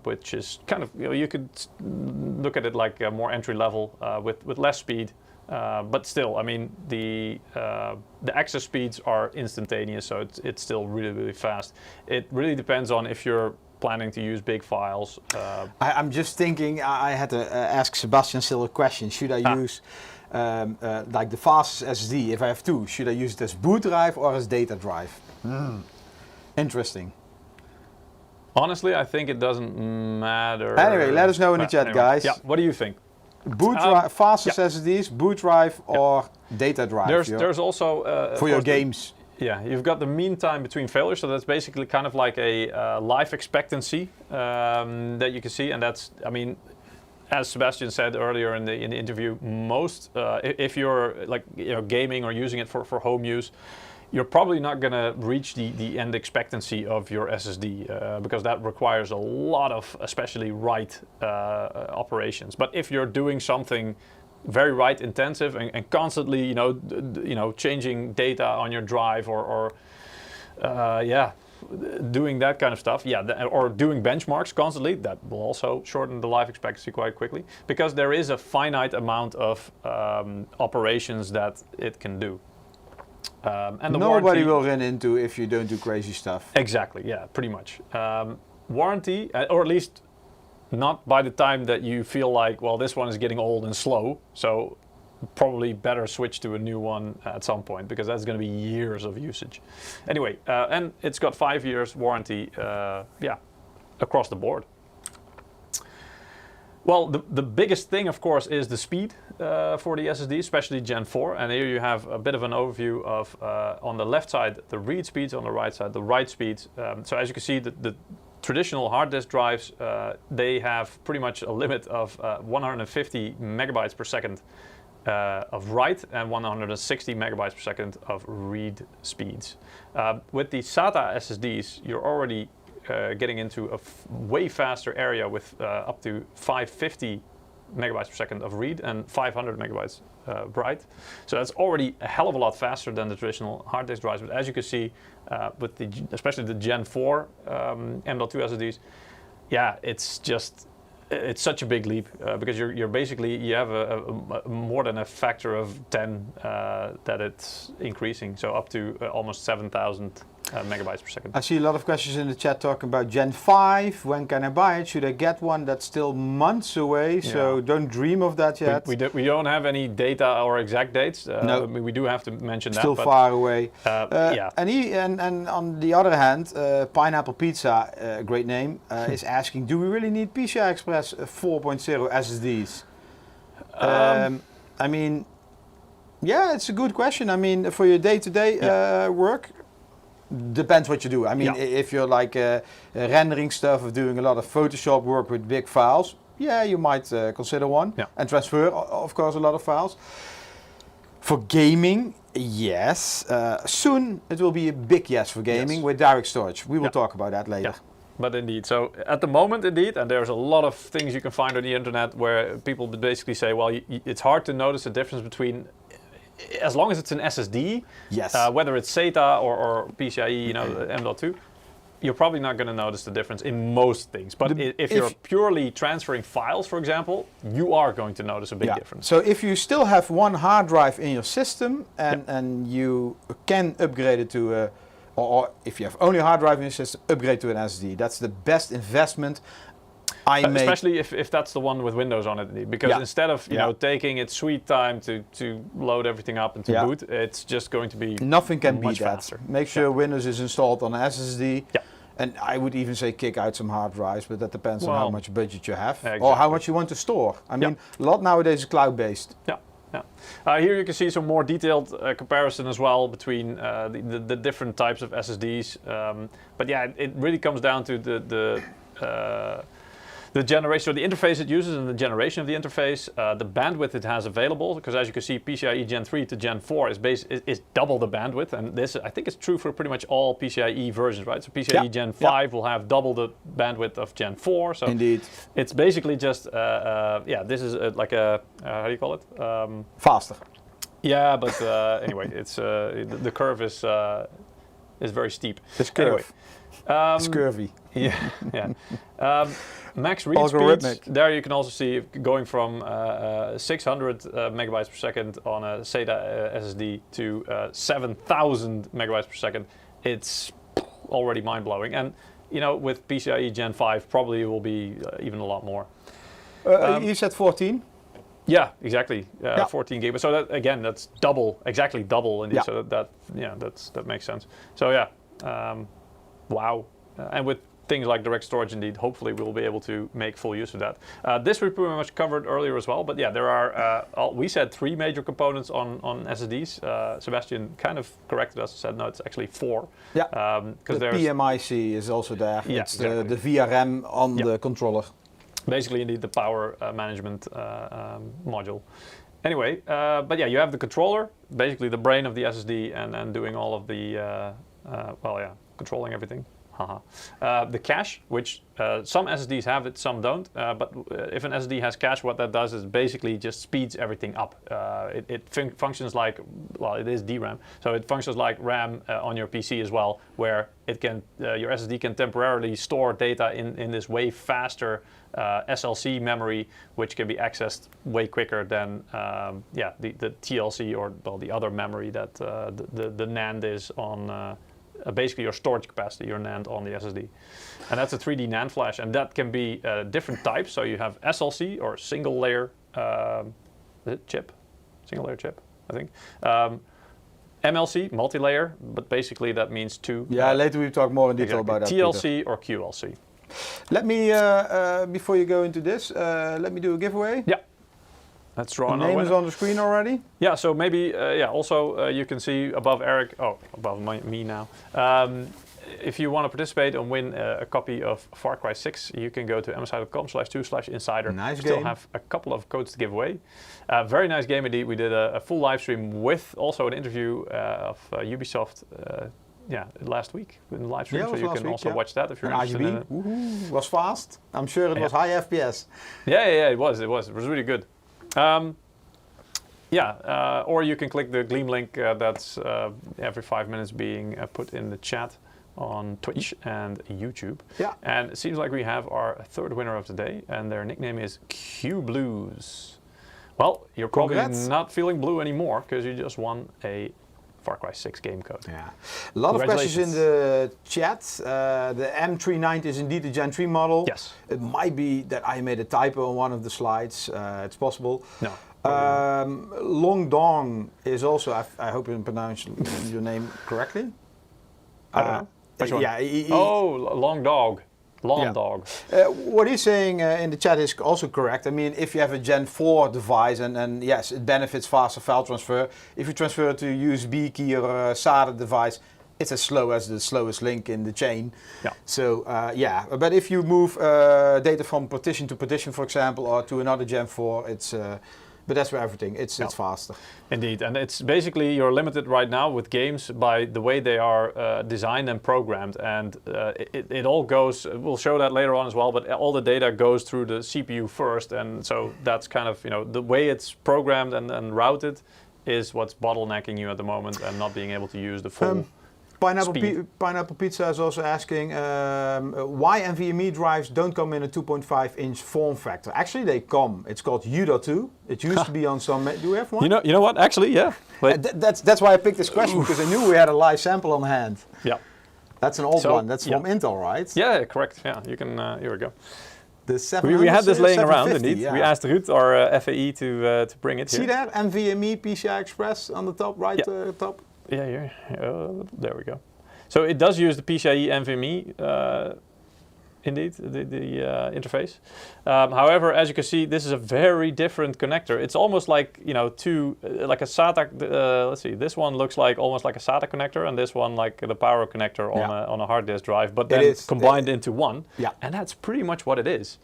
which is kind of, you could look at it like more entry level with less speed. But still, I mean, the access speeds are instantaneous, so it's still really, really fast. It really depends on if you're planning to use big files. I'm just thinking, I had to ask Sebastian still a question. Should I use like the fastest SSD, if I have 2, should I use it as boot drive or as data drive? Interesting. Honestly, I think it doesn't matter. Anyway, let us know in the chat, guys. Yeah, what do you think? Boot drive, fastest SSDs, boot drive or data drive? There's also for your games. Yeah, you've got the mean time between failures, so that's basically kind of like a life expectancy that you can see, and that's, I mean, as Sebastian said earlier in the interview, most if you're like gaming or using it for home use, you're probably not going to reach the end expectancy of your SSD because that requires a lot of, especially write operations. But if you're doing something very write intensive and constantly, changing data on your drive or doing that kind of stuff, or doing benchmarks constantly, that will also shorten the life expectancy quite quickly because there is a finite amount of operations that it can do. And the nobody will run into if you don't do crazy stuff. Exactly, yeah, pretty much. Warranty, or at least not by the time that you feel like, well, this one is getting old and slow. So probably better switch to a new one at some point, because that's going to be years of usage. Anyway, and it's got 5 years warranty, across the board. Well, the biggest thing, of course, is the speed for the SSD, especially Gen 4. And here you have a bit of an overview of, on the left side, the read speeds, on the right side, the write speeds. So as you can see, the traditional hard disk drives, they have pretty much a limit of 150 megabytes per second of write and 160 megabytes per second of read speeds. With the SATA SSDs, you're already getting into a way faster area with up to 550 megabytes per second of read and 500 megabytes write. So that's already a hell of a lot faster than the traditional hard disk drives. But as you can see, with especially the Gen 4 M.2 SSDs, yeah, it's such a big leap because you're basically, you have a more than a factor of 10 that it's increasing, so up to almost 7,000 megabytes per second. I see a lot of questions in the chat talking about Gen 5. When can I buy it? Should I get one? That's still months away, so don't dream of that yet. We don't have any data or exact dates. No. We do have to mention still that. Still far away. Yeah. And on the other hand, Pineapple Pizza, great name, is asking, do we really need PCI Express 4.0 SSDs? I mean, yeah, it's a good question. I mean, for your day-to-day work, depends what you do. I mean, if you're like rendering stuff or doing a lot of Photoshop work with big files, yeah, you might consider one. Yeah. And transfer, of course, a lot of files. For gaming, yes. Soon it will be a big yes for gaming with DirectStorage. We will talk about that later. Yeah. But indeed, so at the moment, indeed, and there's a lot of things you can find on the internet where people basically say, well, it's hard to notice the difference between, as long as it's an SSD, yes. Whether it's SATA or PCIe, M.2, you're probably not going to notice the difference in most things. But if you're purely transferring files, for example, you are going to notice a big difference. So if you still have one hard drive in your system and you can upgrade it to or if you have only a hard drive in your system, upgrade to an SSD. That's the best investment I make. Especially if that's the one with Windows on it, because instead of taking its sweet time to load everything up and to boot, it's just going to be nothing can much beat that. faster. Make sure Windows is installed on an SSD. Yeah. And I would even say kick out some hard drives, but that depends on how much budget you have exactly. or how much you want to store. I mean, a lot nowadays is cloud-based. Yeah. Yeah. Here you can see some more detailed comparison as well between the different types of SSDs. But yeah, it really comes down to the generation, or the interface it uses and the generation of the interface, the bandwidth it has available, because as you can see, PCIe Gen 3 to Gen 4 is double the bandwidth, and this, I think, is true for pretty much all PCIe versions, right? So PCIe Gen 5 will have double the bandwidth of Gen 4. So indeed, it's basically just, this is like a, how do you call it? Faster. Yeah, but anyway, it's the curve is very steep. It's curve. Anyway, it's curvy. Yeah. Max read speeds, there you can also see going from 600 megabytes per second on a SATA SSD to 7,000 megabytes per second. It's already mind-blowing. And, with PCIe Gen 5, probably it will be even a lot more. You said 14? Yeah, exactly. 14 gig. So that, again, that's double, exactly double. Indeed. So that makes sense. So yeah, wow. And with things like DirectStorage, indeed, hopefully we'll be able to make full use of that. This we pretty much covered earlier as well, but yeah, there are, we said 3 major components on SSDs. Sebastian kind of corrected us and said, no, it's actually 4. Yeah, because the PMIC is also there. Yeah, it's exactly. the VRM on the controller. Basically, indeed, the power management module. Anyway, but yeah, you have the controller, basically the brain of the SSD, and doing all of the, controlling everything. The cache, which some SSDs have it, some don't. But if an SSD has cache, what that does is basically just speeds everything up. It functions like, well, it is DRAM, so it functions like RAM on your PC as well, where it can your SSD can temporarily store data in this way faster SLC memory, which can be accessed way quicker than the TLC or the other memory that the NAND is on. Basically your storage capacity, your NAND on the SSD. And that's a 3D NAND flash, and that can be different types. So you have SLC, or single layer chip, single layer chip, I think. MLC, multi-layer, but basically that means 2. Yeah, later we talk more in detail about that. TLC Peter. or QLC. Let me, before you go into this, let me do a giveaway. Yeah. Let's draw The another name is winner. on the screen already. Yeah, so maybe, also you can see above Eric, above me now. If you want to participate and win a copy of Far Cry 6, you can go to msi.com/2/insider. Nice Still game. have a couple of codes to give away. Very nice game indeed. We did a full live stream with also an interview of Ubisoft last week in the live stream. Yeah, so you can also watch that if you're interested in it. RGB was fast. I'm sure it was high FPS. Yeah, it was. It was really good. Or you can click the Gleam link that's every 5 minutes being put in the chat on Twitch and YouTube. Yeah. And it seems like we have our third winner of the day, and their nickname is Q Blues. Well, you're probably not feeling blue anymore because you just won a Far Cry 6 game code. Yeah. A lot of questions in the chat. The M390 is indeed a Gen 3 model. Yes. It might be that I made a typo on one of the slides. It's possible. No. Long Dong is also, I hope you pronounce your name correctly. I don't know. Which one? Yeah. Long Dog. Dog. What he's saying in the chat is also correct. I mean, if you have a Gen 4 device, and yes, it benefits faster file transfer. If you transfer it to a USB key or a SATA device, it's as slow as the slowest link in the chain. Yeah. So, but if you move data from partition to partition, for example, or to another Gen 4, it's... but that's for everything. It's faster. Indeed, and it's basically you're limited right now with games by the way they are designed and programmed, and it all goes. We'll show that later on as well. But all the data goes through the CPU first, and so that's kind of the way it's programmed and routed is what's bottlenecking you at the moment and not being able to use the full. Pineapple Pizza is also asking why NVMe drives don't come in a 2.5-inch form factor. Actually, they come. It's called U.2. It used to be on some. Do we have one? You know what? Actually, yeah. That's why I picked this question because I knew we had a live sample on hand. Yeah. That's an old one. That's from Intel, right? Yeah, correct. Yeah, you can. Here we go. The 700, we had this laying around, indeed. Yeah. We asked Ruud, our FAE, to bring it here. See that NVMe PCI Express on the top, right top. Yeah, here. There we go. So it does use the PCIe NVMe, indeed, the interface. However, as you can see, this is a very different connector. It's almost like like a SATA. Let's see, this one looks like almost like a SATA connector, and this one like the power connector on a hard disk drive, but then combined into one. Yeah. And that's pretty much what it is.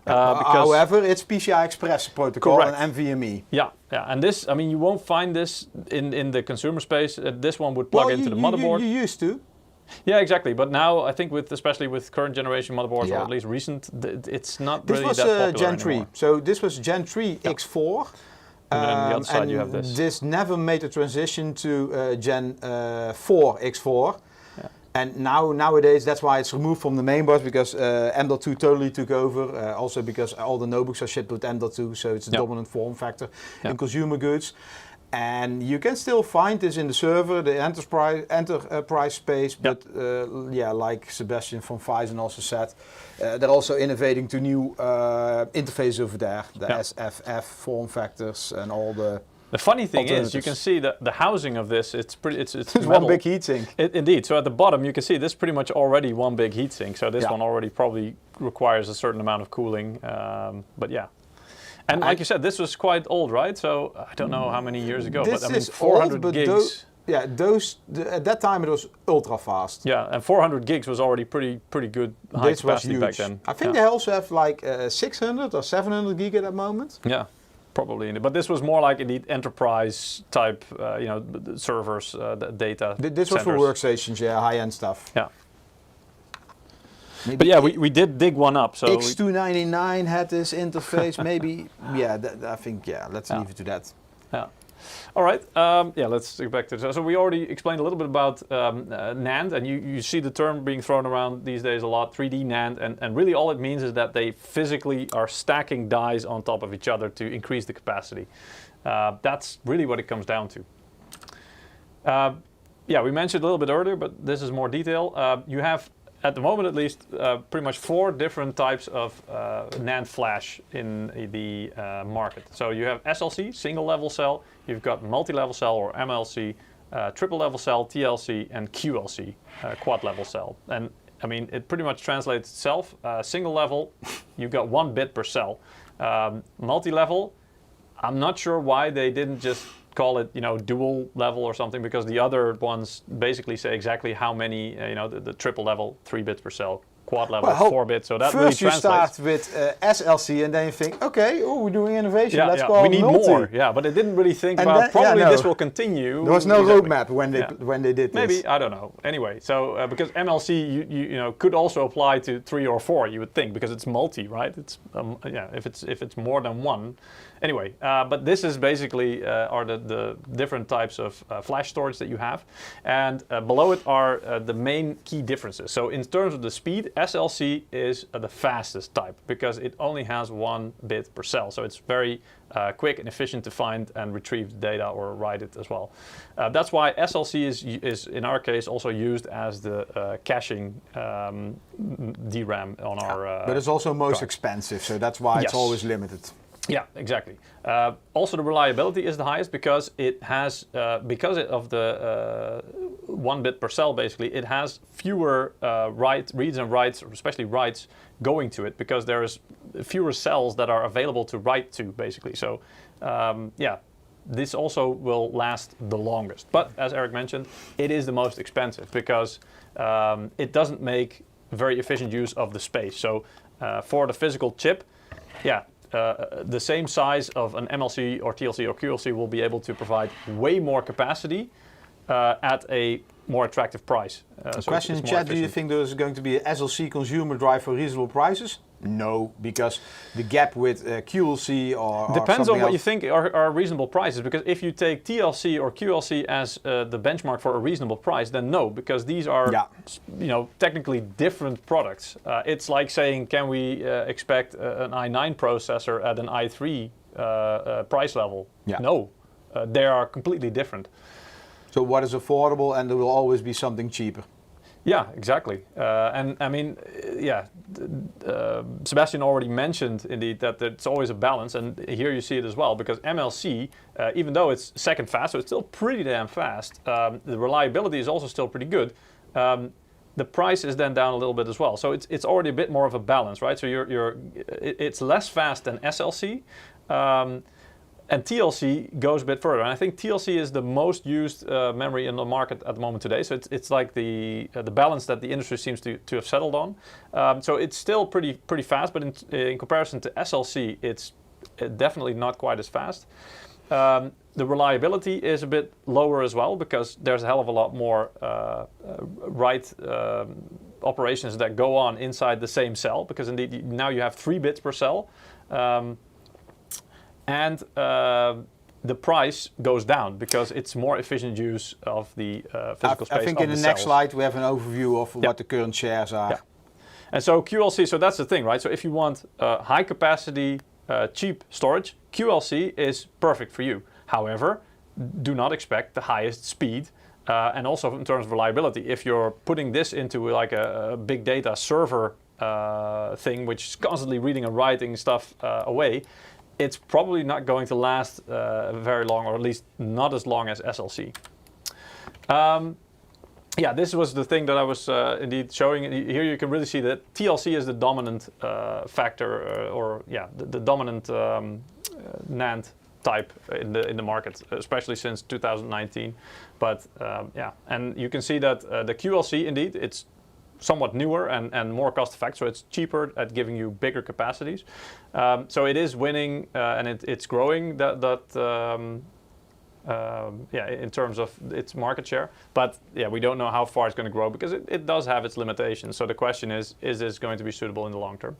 However, it's PCI Express protocol and NVMe. Yeah, and this, I mean, you won't find this in the consumer space. This one would plug into the motherboard. You used to. Yeah, exactly. But now I think especially with current generation motherboards, or at least recent, it's not really that popular This was Gen 3. anymore. So this was Gen 3 X4. And then on the other side you have this. This never made a transition to Gen 4 X4. And nowadays, that's why it's removed from the main board, because M.2 totally took over. Also because all the notebooks are shipped with M.2, so it's a dominant form factor in consumer goods. And you can still find this in the server, the enterprise space, but like Sebastian from Phison also said, they're also innovating to new interfaces over there, the SFF form factors and all the... The funny thing is, you can see that the housing of this, it's one big heatsink. Indeed. So at the bottom, you can see this is pretty much already one big heatsink. So this one already probably requires a certain amount of cooling. But yeah. And like you said, this was quite old, right? So I don't know how many years ago, but I mean 400 gigs. At that time it was ultra fast. Yeah, and 400 gigs was already pretty good high capacity back then. I think they also have like 600 or 700 gig at that moment. Yeah. Probably, but this was more like indeed enterprise type, servers, data. This was for workstations, high-end stuff. Yeah. Maybe but yeah, we did dig one up. So X299 had this interface. Maybe, I think, let's leave it to that. Yeah. All right. Let's get back to this. So we already explained a little bit about NAND, and you see the term being thrown around these days a lot, 3D NAND, and really all it means is that they physically are stacking dies on top of each other to increase the capacity. That's really what it comes down to. We mentioned a little bit earlier, but this is more detail. You have at the moment at least, pretty much 4 different types of NAND flash in the market. So you have SLC, single level cell, you've got multi-level cell or MLC, triple level cell, TLC, and QLC, quad level cell. And I mean, it pretty much translates itself. Single level, you've got 1 bit per cell. Multi-level, I'm not sure why they didn't just call it, dual level or something, because the other ones basically say exactly how many, the triple level, 3 bits per cell, quad level, 4 bits. So that really translates. First you start with SLC and then you think, okay, we're doing innovation. Let's call we it need multi. more. Yeah, but they didn't really think about this will continue. There was no roadmap when they did this. Maybe, I don't know. Anyway, so because MLC you could also apply to 3 or 4, you would think, because it's multi, right? It's if it's more than 1. Anyway, but this is basically are the different types of flash storage that you have, and below it are the main key differences. So in terms of the speed, SLC is the fastest type because it only has 1 bit per cell, so it's very quick and efficient to find and retrieve data or write it as well. That's why SLC is in our case also used as the caching DRAM on our. But it's also most expensive, so that's why it's always limited. Yeah, exactly. Also, the reliability is the highest because it has, because of the 1 bit per cell, basically, it has fewer reads and writes, especially writes, going to it because there is fewer cells that are available to write to, basically. So, this also will last the longest. But as Eric mentioned, it is the most expensive because it doesn't make very efficient use of the space. So, for the physical chip, the same size of an MLC or TLC or QLC will be able to provide way more capacity at a more attractive price. Question in chat, do you think there's going to be an SLC consumer drive for reasonable prices? No, because the gap with QLC or depends on what you think are reasonable prices. Because if you take TLC or QLC as the benchmark for a reasonable price, then no, because these are technically different products. It's like saying, can we expect an i9 processor at an i3 price level? Yeah. No, they are completely different. So what is affordable, and there will always be something cheaper. Yeah, exactly. And I mean, Sebastian already mentioned indeed that it's always a balance, and here you see it as well, because MLC, even though it's second fast, so it's still pretty damn fast, the reliability is also still pretty good. The price is then down a little bit as well, so it's already a bit more of a balance, right? So it's less fast than SLC. And TLC goes a bit further, and I think TLC is the most used memory in the market at the moment today. So it's like the balance that the industry seems to have settled on. So it's still pretty fast, but in comparison to SLC, it's definitely not quite as fast. The reliability is a bit lower as well because there's a hell of a lot more write operations that go on inside the same cell, because indeed now you have 3 bits per cell. And the price goes down because it's more efficient use of the physical space. I think in the next slide we have an overview of what the current shares are. Yeah. And so QLC, so that's the thing, right? So if you want high capacity, cheap storage, QLC is perfect for you. However, do not expect the highest speed. And also in terms of reliability, if you're putting this into like a big data server thing, which is constantly reading and writing stuff away, it's probably not going to last very long, or at least not as long as SLC. This was the thing that I was indeed showing. Here you can really see that TLC is the dominant factor, the dominant NAND type in the market, especially since 2019. But and you can see that the QLC, indeed, it's somewhat newer and more cost effective, so it's cheaper at giving you bigger capacities. So it is winning and it's growing in terms of its market share. But we don't know how far it's going to grow because it does have its limitations. So the question is this going to be suitable in the long term?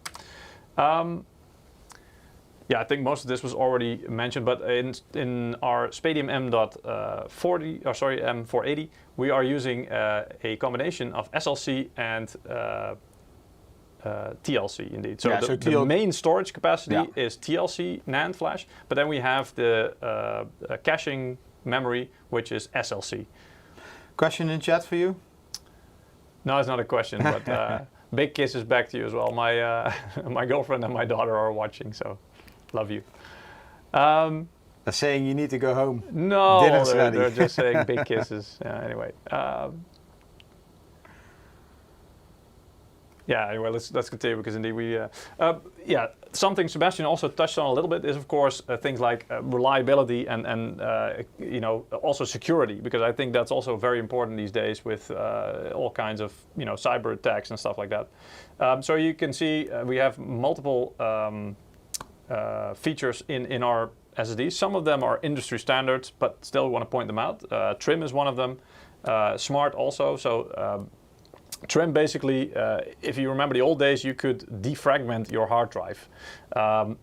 I think most of this was already mentioned, but in our Spatium M480, we are using a combination of SLC and TLC indeed. So the main storage capacity is TLC NAND flash, but then we have the caching memory, which is SLC. Question in chat for you? No, it's not a question, but big kisses back to you as well. My my girlfriend and my daughter are watching, so love you. They're saying you need to go home. No, Dinner's ready. they're just saying big kisses. Anyway. Yeah, anyway, let's continue because indeed we, something Sebastian also touched on a little bit is of course things like reliability and you know, also security, because I think that's also very important these days with all kinds of, you know, cyber attacks and stuff like that. So you can see we have multiple features in our SSDs. Some of them are industry standards, but still want to point them out. Trim is one of them. Smart also. So Trim basically, if you remember the old days, you could defragment your hard drive,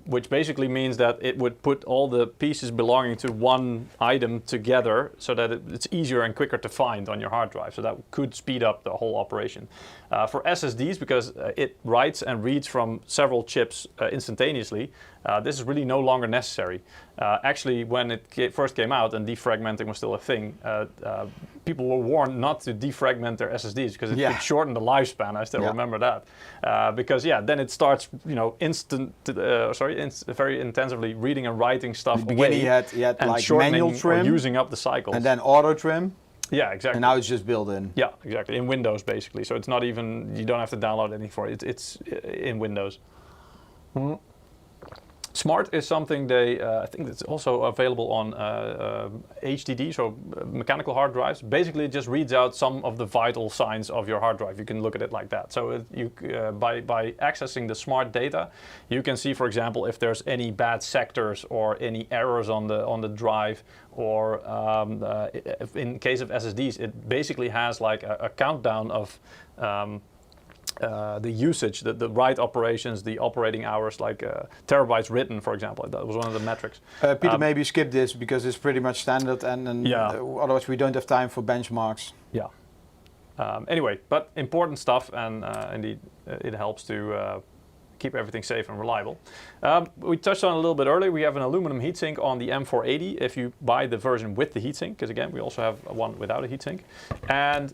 which basically means that it would put all the pieces belonging to one item together so that it's easier and quicker to find on your hard drive. So that could speed up the whole operation. For SSDs, because it writes and reads from several chips instantaneously, this is really no longer necessary. Actually, when it first came out and defragmenting was still a thing, people were warned not to defragment their SSDs because it could shorten the lifespan. I still remember that. Because then it starts, you know, very intensively reading and writing stuff away. You had and like shortening manual trim, or using up the cycles. and then auto trim. Yeah, exactly. And now it's just built in. Yeah, exactly. In Windows, basically. So it's not even, you don't have to download anything for it. It's in Windows. Mm-hmm. Smart is something I think it's also available on HDD, so mechanical hard drives. Basically, it just reads out some of the vital signs of your hard drive. You can look at it like that. So by accessing the smart data, you can see, for example, if there's any bad sectors or any errors on the drive, or in case of SSDs, it basically has like a countdown of the usage, the write operations, the operating hours, like terabytes written, for example. That was one of the metrics. Peter, maybe skip this because it's pretty much standard, and otherwise we don't have time for benchmarks. Yeah. Anyway, but important stuff, and indeed it helps to keep everything safe and reliable. We touched on it a little bit earlier. We have an aluminum heatsink on the M480 if you buy the version with the heatsink, because again, we also have one without a heatsink. And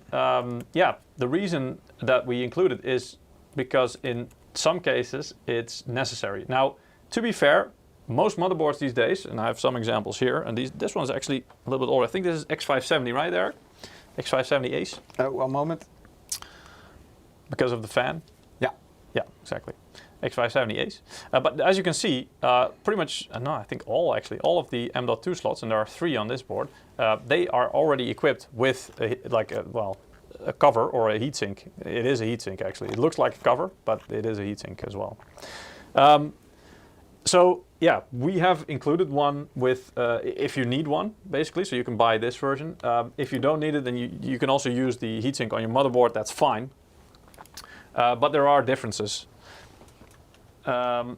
the reason that we include it is because in some cases it's necessary. Now, to be fair, most motherboards these days, and I have some examples here, and this one's actually a little bit older. I think this is X570 right there, X570 Ace. One moment. Because of the fan? Yeah. Yeah, exactly. X570 Ace. But as you can see, pretty much, no, I think all of the M.2 slots, and there are 3 on this board, they are already equipped with a cover or a heatsink. It is a heatsink actually. It looks like a cover, but it is a heatsink as well. So yeah, we have included one with, if you need one, basically, so you can buy this version. If you don't need it, then you can also use the heatsink on your motherboard, that's fine. But there are differences.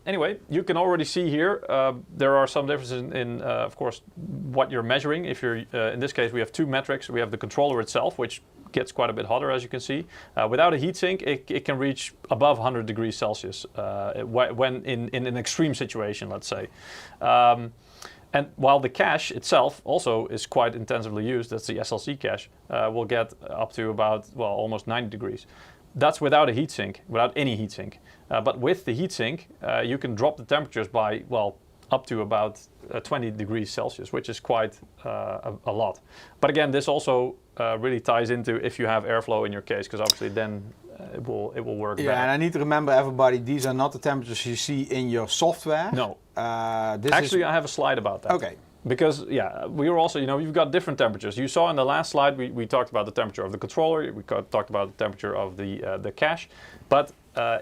Anyway, you can already see here, there are some differences in of course, what you're measuring. If you're, in this case, we have 2 metrics. We have the controller itself, which gets quite a bit hotter, as you can see. Without a heatsink, it can reach above 100 degrees Celsius when in an extreme situation, let's say. And while the cache itself also is quite intensively used, that's the SLC cache, will get up to about, well, almost 90 degrees. That's without a heatsink, without any heatsink. But with the heatsink, you can drop the temperatures by, well, up to about 20 degrees Celsius, which is quite a lot. But again, this also really ties into if you have airflow in your case, because obviously then it will work better. Yeah, and I need to remember everybody, these are not the temperatures you see in your software. No. Actually, I have a slide about that. Okay. Because, yeah, we were also, you know, you've got different temperatures. You saw in the last slide, we talked about the temperature of the controller, we talked about the temperature of the cache, but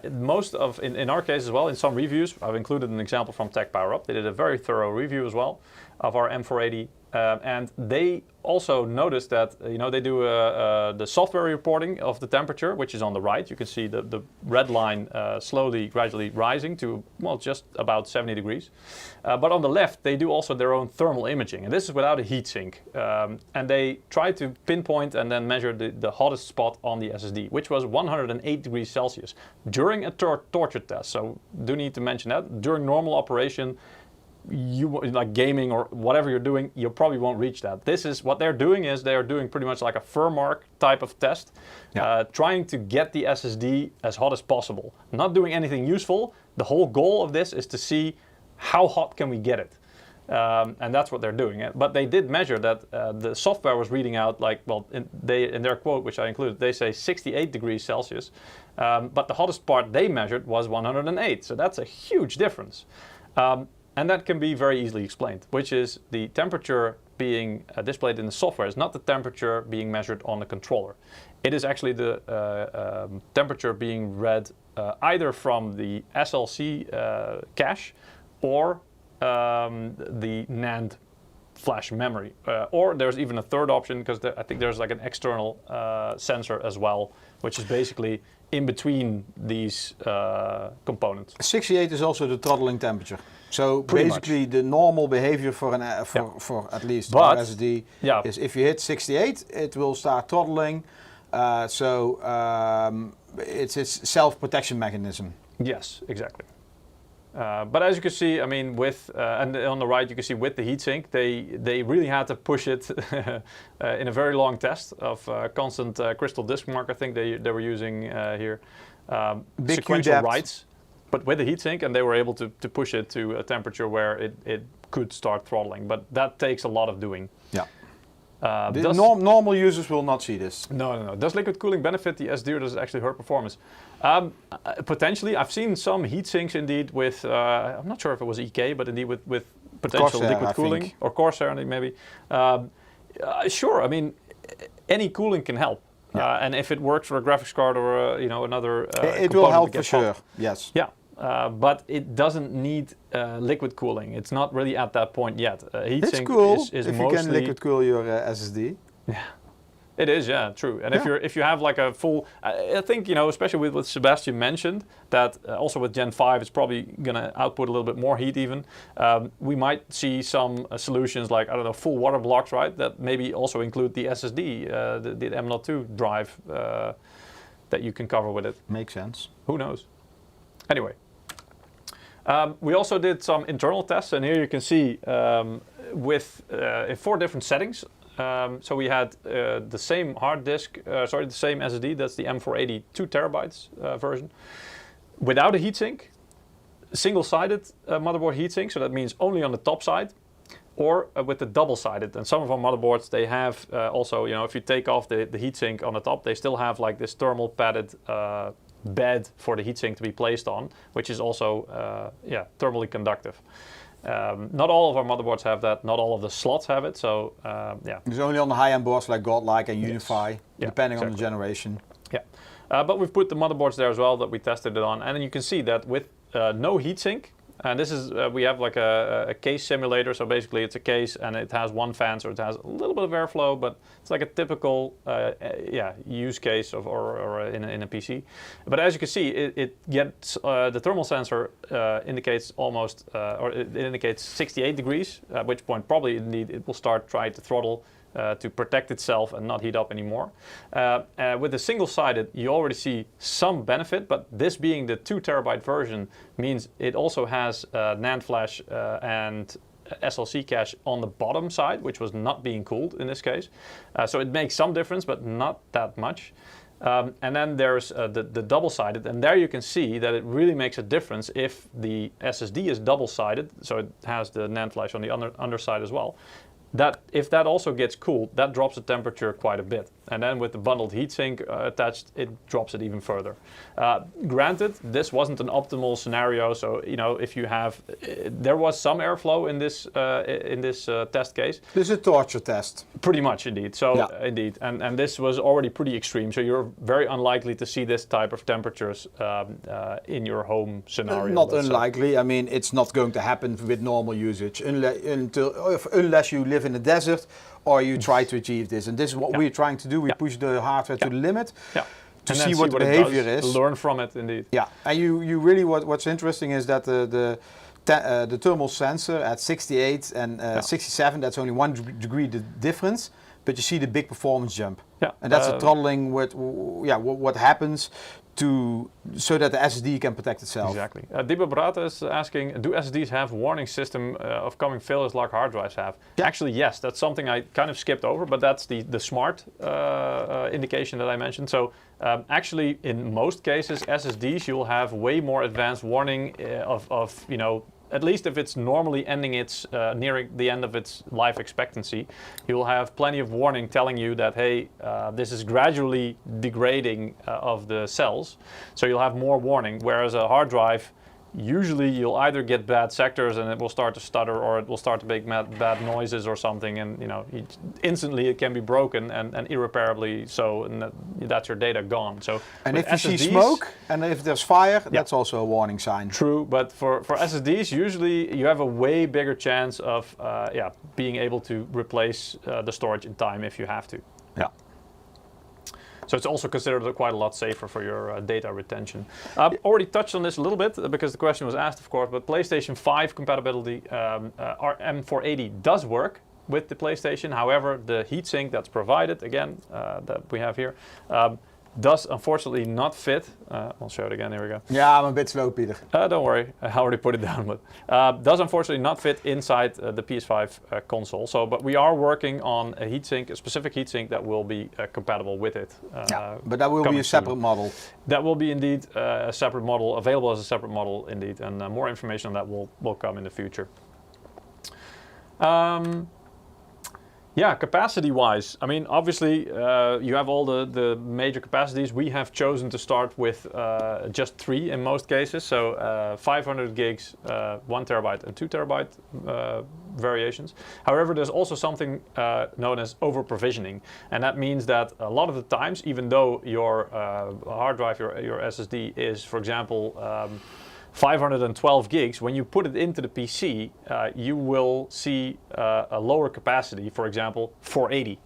in our case as well, in some reviews, I've included an example from Tech Power Up. They did a very thorough review as well of our M480, and they also noticed that, you know, they do the software reporting of the temperature, which is on the right. You can see the red line slowly, gradually rising to, well, just about 70 degrees. But on the left, they do also their own thermal imaging, and this is without a heatsink. And they try to pinpoint and then measure the hottest spot on the SSD, which was 108 degrees Celsius during a torture test. So do need to mention that during normal operation, like gaming or whatever you're doing, you probably won't reach that. This is what they're doing is they are doing pretty much like a firmware type of test, trying to get the SSD as hot as possible. Not doing anything useful. The whole goal of this is to see how hot can we get it. And that's what they're doing. But they did measure that the software was reading out like, well, in their quote, which I included, they say 68 degrees Celsius. But the hottest part they measured was 108. So that's a huge difference. And that can be very easily explained, which is the temperature being displayed in the software is not the temperature being measured on the controller. It is actually the temperature being read either from the SLC cache or the NAND flash memory. Or there's even a third option, because I think there's like an external sensor as well, which is basically in between these components. 68 is also the throttling temperature. So Pretty basically much. the normal behavior for an for at least But, SSD yeah. is if you hit 68, it will start throttling. It's its self-protection mechanism. Yes, exactly. But as you can see, I mean, with and on the right you can see with the heatsink, they really had to push it in a very long test of constant crystal disk mark. I think they were using here Big sequential Q-depth. writes, but with the heatsink, and they were able to push it to a temperature where it could start throttling. But that takes a lot of doing. Yeah. Does- Normal users will not see this. No. Does liquid cooling benefit the SD, or does it actually hurt performance? Potentially. I've seen some heat sinks indeed with, I'm not sure if it was EK, but indeed with potential Corsair, liquid I cooling. think. Or Corsair maybe. Sure, I mean, any cooling can help. And if it works for a graphics card or another It will component help that for gets hot. sure, yes. Yeah. But it doesn't need liquid cooling. It's not really at that point yet. It's Heatsink cool is if mostly... you can liquid cool your SSD. Yeah, it is. Yeah, true. And Yeah. if you have like a full, I think especially with what Sebastian mentioned, that also with Gen 5, it's probably gonna output a little bit more heat even. We might see some solutions like, I don't know, full water blocks, right? That maybe also include the SSD, the M.2 drive that you can cover with it. Makes sense. Who knows? Anyway. We also did some internal tests, and here you can see with in 4 different settings. So we had the same hard disk, the same SSD, that's the M480 2 terabytes version, without a heatsink, single-sided motherboard heatsink, so that means only on the top side, or with the double-sided. And some of our motherboards, they have also, if you take off the heatsink on the top, they still have like this thermal padded bed for the heatsink to be placed on, which is also thermally conductive. Not all of our motherboards have that. Not all of the slots have it. So It's only on the high-end boards like Godlike and Unify, Yeah, depending on the exactly. generation. Yeah, but we've put the motherboards there as well that we tested it on, and then you can see that with no heatsink. And this is, we have like a case simulator, so basically it's a case and it has one fan, so it has a little bit of airflow, but it's like a typical use case or in a PC. But as you can see, it gets, the thermal sensor indicates almost, or it indicates 68 degrees, at which point probably indeed it will start trying to throttle to protect itself and not heat up anymore. With the single-sided, you already see some benefit, but this being the 2 terabyte version means it also has NAND flash and SLC cache on the bottom side, which was not being cooled in this case. So it makes some difference, but not that much. And then there's the double-sided, and there you can see that it really makes a difference if the SSD is double-sided, so it has the NAND flash on the underside as well. That if that also gets cooled, that drops the temperature quite a bit. And then with the bundled heatsink attached, it drops it even further. Granted, this wasn't an optimal scenario, so if you have, there was some airflow in this test case. This is a torture test. Pretty much, indeed. So Yeah. indeed, and this was already pretty extreme. So you're very unlikely to see this type of temperatures in your home scenario. Not let's say. unlikely. I mean, it's not going to happen with normal usage unless you live in the desert or you try to achieve this. And this is what we're trying to do. We push the hardware to the limit Yeah. to And then see what the it behavior does, is. Learn from it, indeed. Yeah, and you really what's interesting is that the thermal sensor at 68 and 67, that's only 1 degree difference, but you see the big performance jump. Yeah. And that's a throttling what happens so that the SSD can protect itself. Exactly. Diba Barata is asking, do SSDs have warning system of coming failures like hard drives have? Yeah. Actually, yes. That's something I kind of skipped over, but that's the smart indication that I mentioned. So actually, in most cases, SSDs, you'll have way more advanced warning of you know, at least if it's normally ending its nearing the end of its life expectancy, you'll have plenty of warning telling you that, hey, this is gradually degrading of the cells. So you'll have more warning. Whereas a hard drive, usually you'll either get bad sectors and it will start to stutter, or it will start to make bad noises or something, and you know, instantly it can be broken and irreparably so, and that's your data gone. So, and if you SSDs, see smoke and if there's fire, that's also a warning sign. True, but for SSDs, usually you have a way bigger chance of being able to replace the storage in time if you have to. Yeah. So it's also considered quite a lot safer for your data retention. Already touched on this a little bit because the question was asked, of course, but PlayStation 5 compatibility, our M480 does work with the PlayStation. However, the heatsink that's provided, again, that we have here, does unfortunately not fit. I'll show it again, here we go. Yeah, I'm a bit slow, Peter. Don't worry, I already put it down, but does unfortunately not fit inside the PS5 console. So, but we are working on a heatsink, a specific heatsink that will be compatible with it. But that will be a separate model. That will be indeed a separate model, available as a separate model indeed, and more information on that will come in the future. Yeah, capacity-wise, I mean, obviously, you have all the major capacities. We have chosen to start with just 3 in most cases, so 500 gigs, 1 terabyte, and 2 terabyte variations. However, there's also something known as over-provisioning, and that means that a lot of the times, even though your hard drive, your SSD is, for example, 512 gigs, when you put it into the PC, you will see a lower capacity, for example, 480.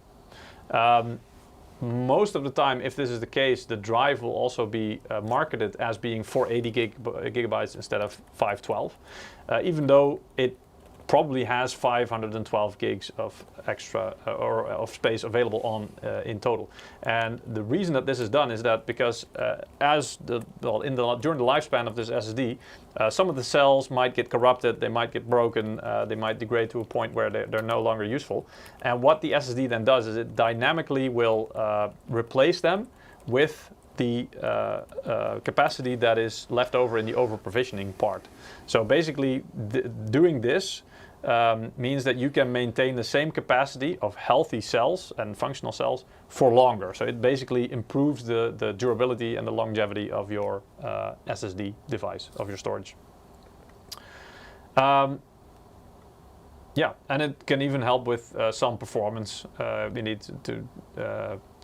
Most of the time, if this is the case, the drive will also be marketed as being 480 gigabytes instead of 512, even though it probably has 512 gigs of extra or of space available on in total. And the reason that this is done is that because during the lifespan of this SSD, some of the cells might get corrupted, they might get broken, they might degrade to a point where they're no longer useful. And what the SSD then does is it dynamically will replace them with the capacity that is left over in the over-provisioning part. So basically, doing this means that you can maintain the same capacity of healthy cells and functional cells for longer. So it basically improves the durability and the longevity of your SSD device, of your storage. Yeah, and it can even help with some performance. You need to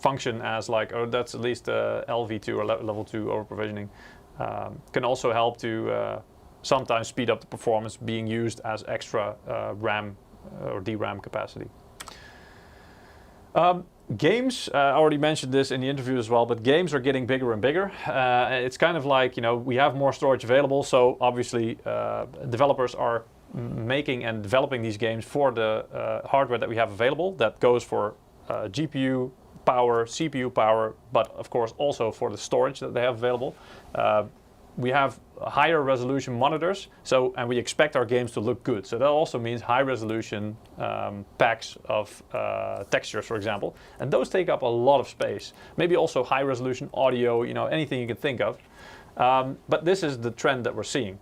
function as like, oh, that's at least LV2 or level 2 over-provisioning. Can also help to sometimes speed up the performance being used as extra RAM or DRAM capacity. Games, I already mentioned this in the interview as well, but games are getting bigger and bigger. It's kind of like, you know, we have more storage available, so obviously developers are making and developing these games for the hardware that we have available. That goes for GPU power, CPU power, but of course also for the storage that they have available. We have higher resolution monitors, and we expect our games to look good. So that also means high resolution packs of textures, for example, and those take up a lot of space. Maybe also high resolution audio, you know, anything you can think of. But this is the trend that we're seeing.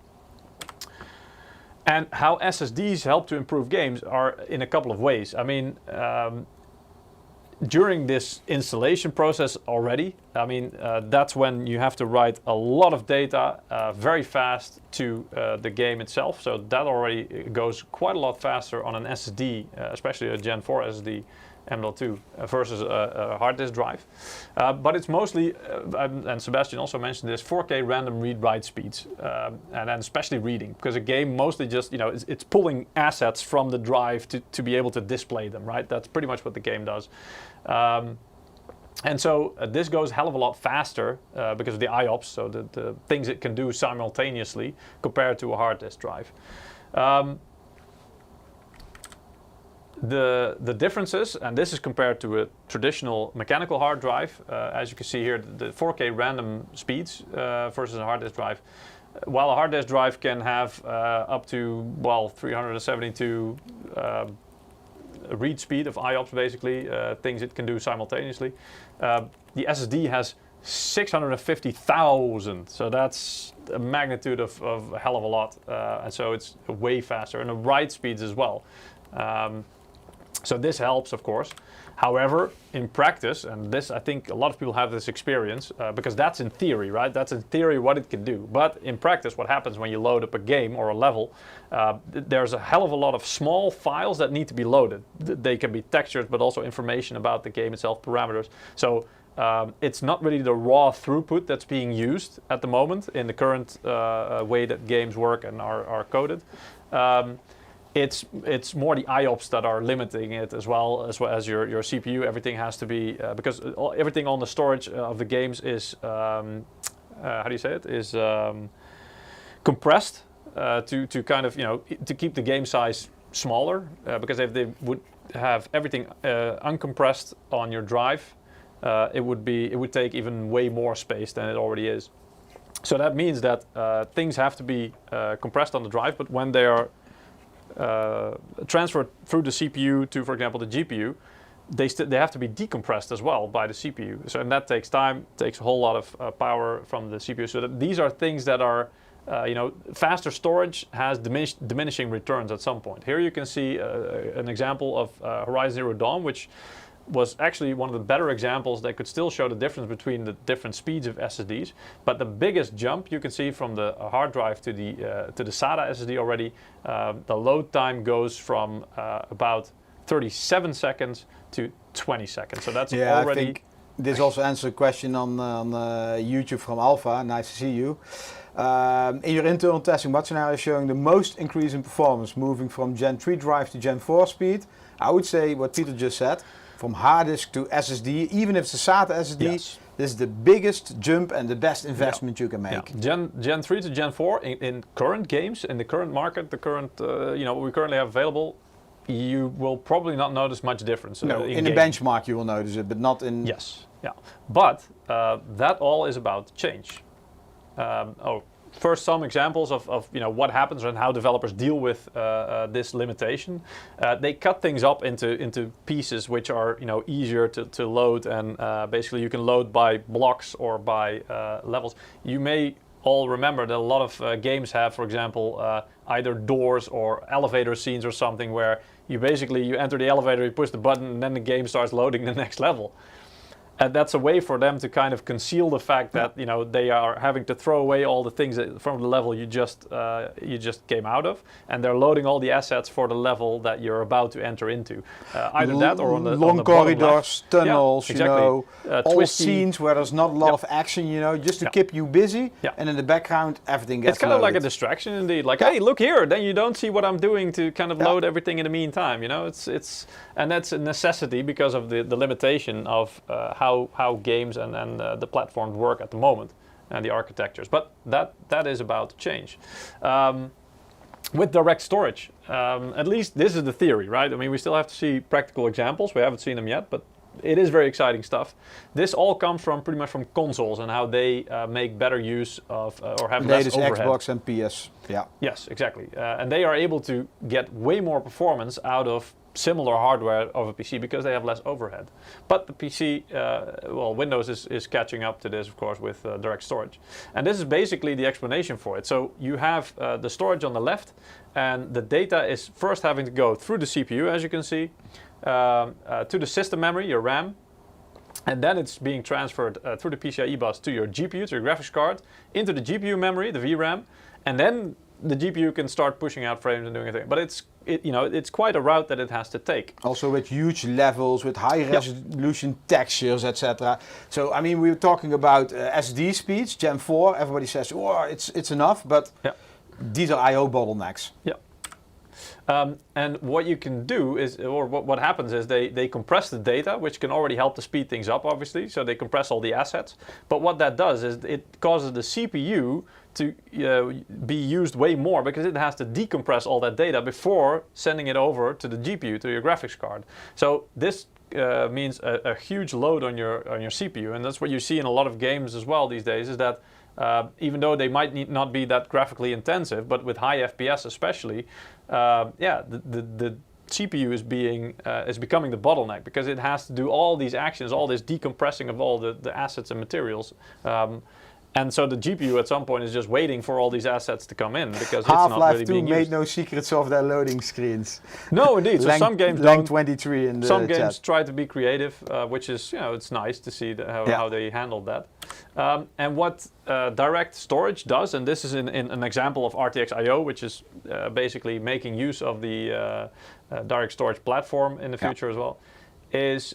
And how SSDs help to improve games are in a couple of ways. I mean, during this installation process already, I mean, that's when you have to write a lot of data very fast to the game itself. So that already goes quite a lot faster on an SSD, especially a Gen 4 SSD, M.2 versus a hard disk drive. But it's mostly, and Sebastian also mentioned this, 4K random read-write speeds, and then especially reading, because a game mostly just, you know, it's pulling assets from the drive to be able to display them, right? That's pretty much what the game does. And so this goes a hell of a lot faster because of the IOPS, so the things it can do simultaneously compared to a hard disk drive. the differences, and this is compared to a traditional mechanical hard drive. As you can see here, the 4K random speeds versus a hard disk drive. While a hard disk drive can have up to, well, 372 read speed of IOPS, basically, things it can do simultaneously. The SSD has 650,000, so that's a magnitude of a hell of a lot, and so it's way faster, and the write speeds as well. So this helps, of course. However, in practice, and this, I think a lot of people have this experience, because that's in theory, right? That's in theory what it can do. But in practice, what happens when you load up a game or a level, there's a hell of a lot of small files that need to be loaded. They can be textures, but also information about the game itself, parameters. So it's not really the raw throughput that's being used at the moment in the current way that games work and are coded. It's more the IOPS that are limiting it as well as your CPU. Everything has to be because everything on the storage of the games is how do you say it, is compressed to kind of, you know, to keep the game size smaller, because if they would have everything uncompressed on your drive, it would take even way more space than it already is. So that means that things have to be compressed on the drive, but when they are transferred through the CPU to, for example, the GPU, they have to be decompressed as well by the CPU. So, and that takes time, takes a whole lot of power from the CPU. So that these are things that are, you know, faster storage has diminishing returns at some point. Here you can see an example of Horizon Zero Dawn, which was actually one of the better examples that could still show the difference between the different speeds of SSDs. But the biggest jump you can see from the hard drive to the SATA SSD already, the load time goes from about 37 seconds to 20 seconds. So that's already... I think this also answers a question on YouTube from Alpha. Nice to see you. In your internal testing, what scenario is showing the most increase in performance, moving from Gen 3 drive to Gen 4 speed? I would say what Peter just said. From hard disk to SSD, even if it's a SATA SSD, yes, this is the biggest jump and the best investment you can make. Yeah. Gen 3 to Gen 4 in current games, in the current market, the current, you know, what we currently have available, you will probably not notice much difference. No, in the benchmark you will notice it, but not in... Yes, yeah. But that all is about change. First, some examples of you know what happens and how developers deal with this limitation. They cut things up into pieces which are, you know, easier to load, and basically you can load by blocks or by levels. You may all remember that a lot of games have, for example, either doors or elevator scenes or something where you enter the elevator, you push the button, and then the game starts loading the next level. And that's a way for them to kind of conceal the fact that, you know, they are having to throw away all the things from the level you just came out of, and they're loading all the assets for the level that you're about to enter into. Either that or on the long corridors, tunnels, yeah, exactly. You know, all scenes where there's not a lot of action, you know, just to keep you busy. Yeah. And in the background, everything gets It's kind of like a distraction, indeed. Like, hey, look here. Then you don't see what I'm doing to kind of load everything in the meantime. You know, and that's a necessity because of the limitation of how games and the platforms work at the moment and the architectures. But that is about to change. With DirectStorage, at least this is the theory, right? I mean, we still have to see practical examples. We haven't seen them yet, but it is very exciting stuff. This all comes from pretty much from consoles and how they make better use of or have less overhead. Xbox and PS, yeah. Yes, exactly. And they are able to get way more performance out of similar hardware of a PC because they have less overhead. But the PC, well, Windows is catching up to this, of course, with DirectStorage. And this is basically the explanation for it. So you have the storage on the left, and the data is first having to go through the CPU, as you can see, to the system memory, your RAM, and then it's being transferred through the PCIe bus to your GPU, to your graphics card, into the GPU memory, the VRAM, and then the GPU can start pushing out frames and doing everything. But it's quite a route that it has to take. Also with huge levels, with high resolution textures, etc. So I mean, we were talking about SSD speeds, Gen 4. Everybody says, oh, it's enough, but these are I/O bottlenecks. Yeah. And what you can do is, or what happens is they compress the data, which can already help to speed things up, obviously. So they compress all the assets. But what that does is it causes the CPU to be used way more because it has to decompress all that data before sending it over to the GPU, to your graphics card. So this means a huge load on your CPU, and that's what you see in a lot of games as well these days, is that even though they might not be that graphically intensive, but with high FPS especially, the CPU is becoming the bottleneck because it has to do all these actions, all this decompressing of all the assets and materials. And so the GPU at some point is just waiting for all these assets to come in because it's not really being used. Half-Life 2 made no secrets of their loading screens. No, indeed. So some games Lang 23 in the Some chat. games try to be creative, which is, it's nice to see how they handled that. And what DirectStorage does, and this is in an example of RTX IO, which is basically making use of the DirectStorage platform in the future as well, is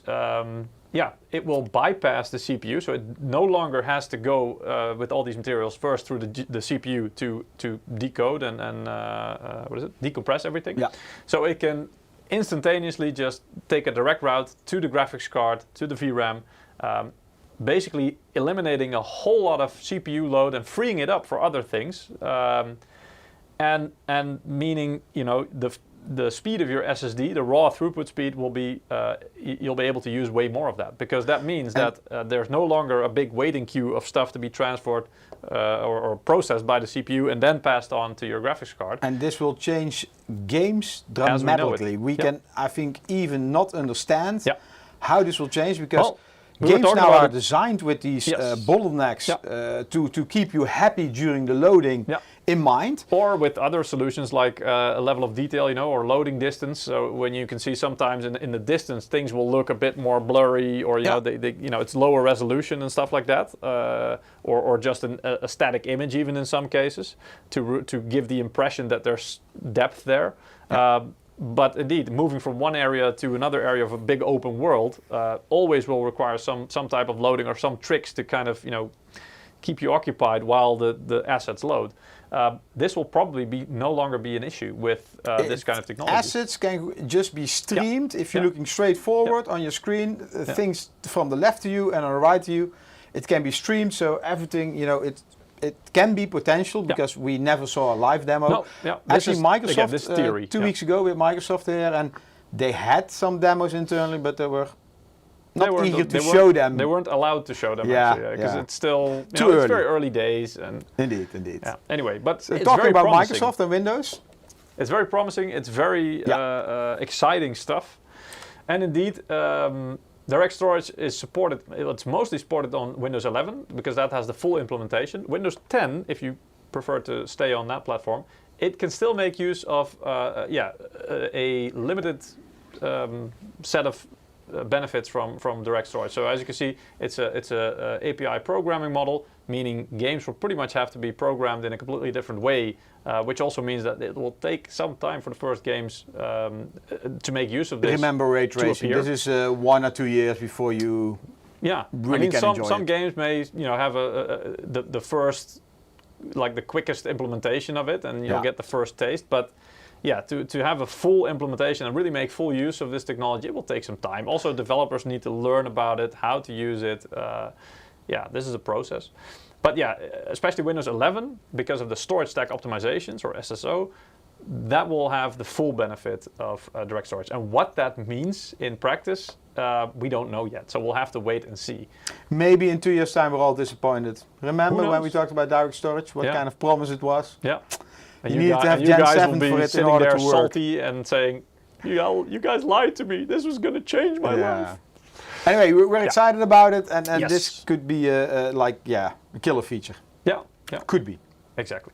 it will bypass the CPU, so it no longer has to go with all these materials first through the CPU to decode and decompress everything. Yeah. So it can instantaneously just take a direct route to the graphics card, to the VRAM, basically eliminating a whole lot of CPU load and freeing it up for other things, and meaning the speed of your SSD, the raw throughput speed, will be you'll be able to use way more of that, because that means that there's no longer a big waiting queue of stuff to be transferred or processed by the CPU and then passed on to your graphics card. And this will change games dramatically. We can, I think, even not understand how this will change, because games now are designed with these bottlenecks to keep you happy during the loading in mind. Or with other solutions like a level of detail, or loading distance. So when you can see sometimes in the distance things will look a bit more blurry, or it's lower resolution and stuff like that, or just a static image even in some cases to give the impression that there's depth there. But indeed, moving from one area to another area of a big open world always will require some type of loading or some tricks to kind of keep you occupied while the assets load. This will probably no longer be an issue with this kind of technology. Assets can just be streamed if you're looking straight forward on your screen. Things from the left to you and on the right to you, it can be streamed. So everything, it can be potential, because we never saw a live demo. No, Actually, Microsoft, this theory, 2 weeks ago with Microsoft here, and they had some demos internally, but they were not eager to show them. They weren't allowed to show them, actually, because it's still too early. It's very early days. And Indeed. Yeah. Anyway, but so it's talking very about promising. Microsoft and Windows. It's very promising. It's very exciting stuff. And indeed, DirectStorage is supported. It's mostly supported on Windows 11 because that has the full implementation. Windows 10, if you prefer to stay on that platform, it can still make use of a limited set of benefits from DirectStorage. So as you can see, it's a API programming model, meaning games will pretty much have to be programmed in a completely different way, which also means that it will take some time for the first games to make use of this. Remember ray tracing. This is 1 or 2 years before you really can enjoy some it. games may have the first, like the quickest implementation of it, and you'll get the first taste, but to have a full implementation and really make full use of this technology, it will take some time. Also, developers need to learn about it, how to use it. This is a process. But especially Windows 11, because of the storage stack optimizations, or SSO, that will have the full benefit of DirectStorage. And what that means in practice, we don't know yet. So we'll have to wait and see. Maybe in 2 years' time we're all disappointed. Remember when we talked about DirectStorage, what kind of promise it was? Yeah. And you needed to have Gen 7 for it in order to work. Salty and saying, you guys lied to me. This was going to change my life. Anyway, we're excited about it, and this could be a killer feature. Yeah. Could be. Exactly.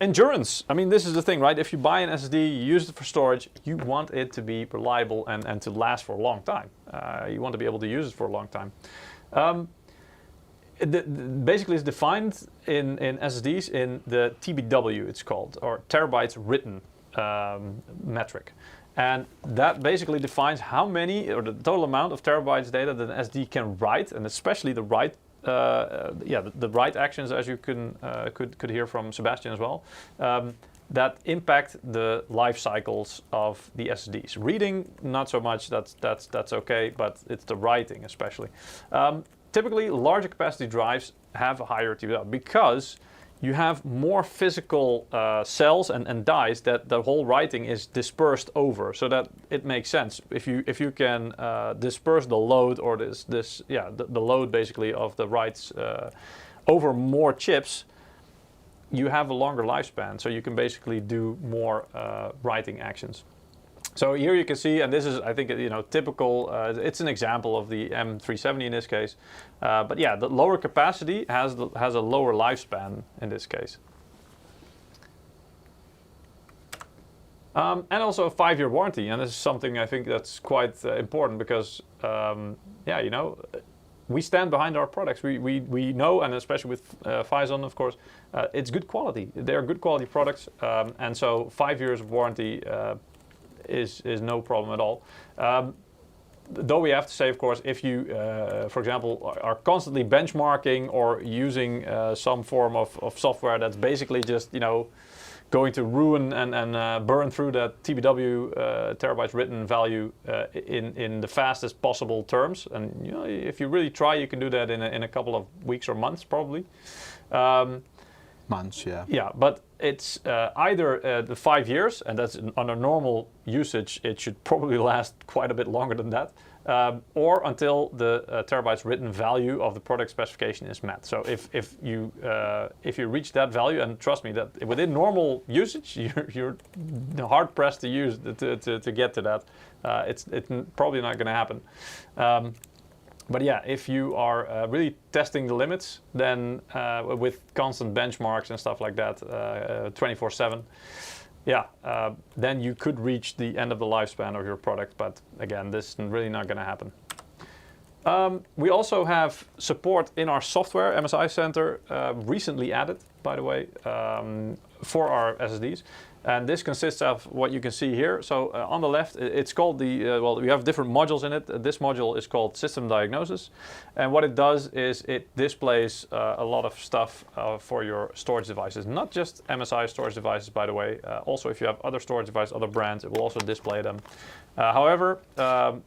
Endurance. I mean, this is the thing, right? If you buy an SSD, you use it for storage, you want it to be reliable and to last for a long time. You want to be able to use it for a long time. Basically, it's defined in SSDs in the TBW, it's called, or terabytes written metric. And that basically defines how many, or the total amount of terabytes data that an SD can write, and especially the write, the write actions, as you could hear from Sebastian as well, that impact the life cycles of the SSDs. Reading, not so much. That's okay, but it's the writing especially. Typically, larger capacity drives have a higher TBW because you have more physical cells and dies that the whole writing is dispersed over, so that it makes sense. If you can disperse the load or the load basically of the writes over more chips, you have a longer lifespan, so you can basically do more writing actions. So here you can see, and this is, I think, typical. It's an example of the M370 in this case, but yeah, the lower capacity has a lower lifespan in this case, and also a 5-year warranty. And this is something I think that's quite important because, we stand behind our products. We know, and especially with Phison, of course, it's good quality. They're good quality products, and so 5 years of warranty is no problem at all. Though we have to say, of course, if you, for example, are constantly benchmarking or using some form of software that's basically just, going to ruin and burn through that TBW terabytes written value in the fastest possible terms, and if you really try, you can do that in a couple of weeks or months, probably. Months, yeah. Yeah, but it's either the 5 years, and that's under normal usage, it should probably last quite a bit longer than that, or until the terabytes written value of the product specification is met. So if you reach that value, and trust me that within normal usage, you're hard pressed to use to get to that. It's probably not going to happen. But yeah, if you are really testing the limits, then with constant benchmarks and stuff like that, 24/7, then you could reach the end of the lifespan of your product. But again, this is really not going to happen. We also have support in our software, MSI Center, recently added, by the way, for our SSDs. And this consists of what you can see here. So on the left, it's called we have different modules in it. This module is called System Diagnosis. And what it does is it displays a lot of stuff for your storage devices. Not just MSI storage devices, by the way. Also, if you have other storage devices, other brands, it will also display them. However,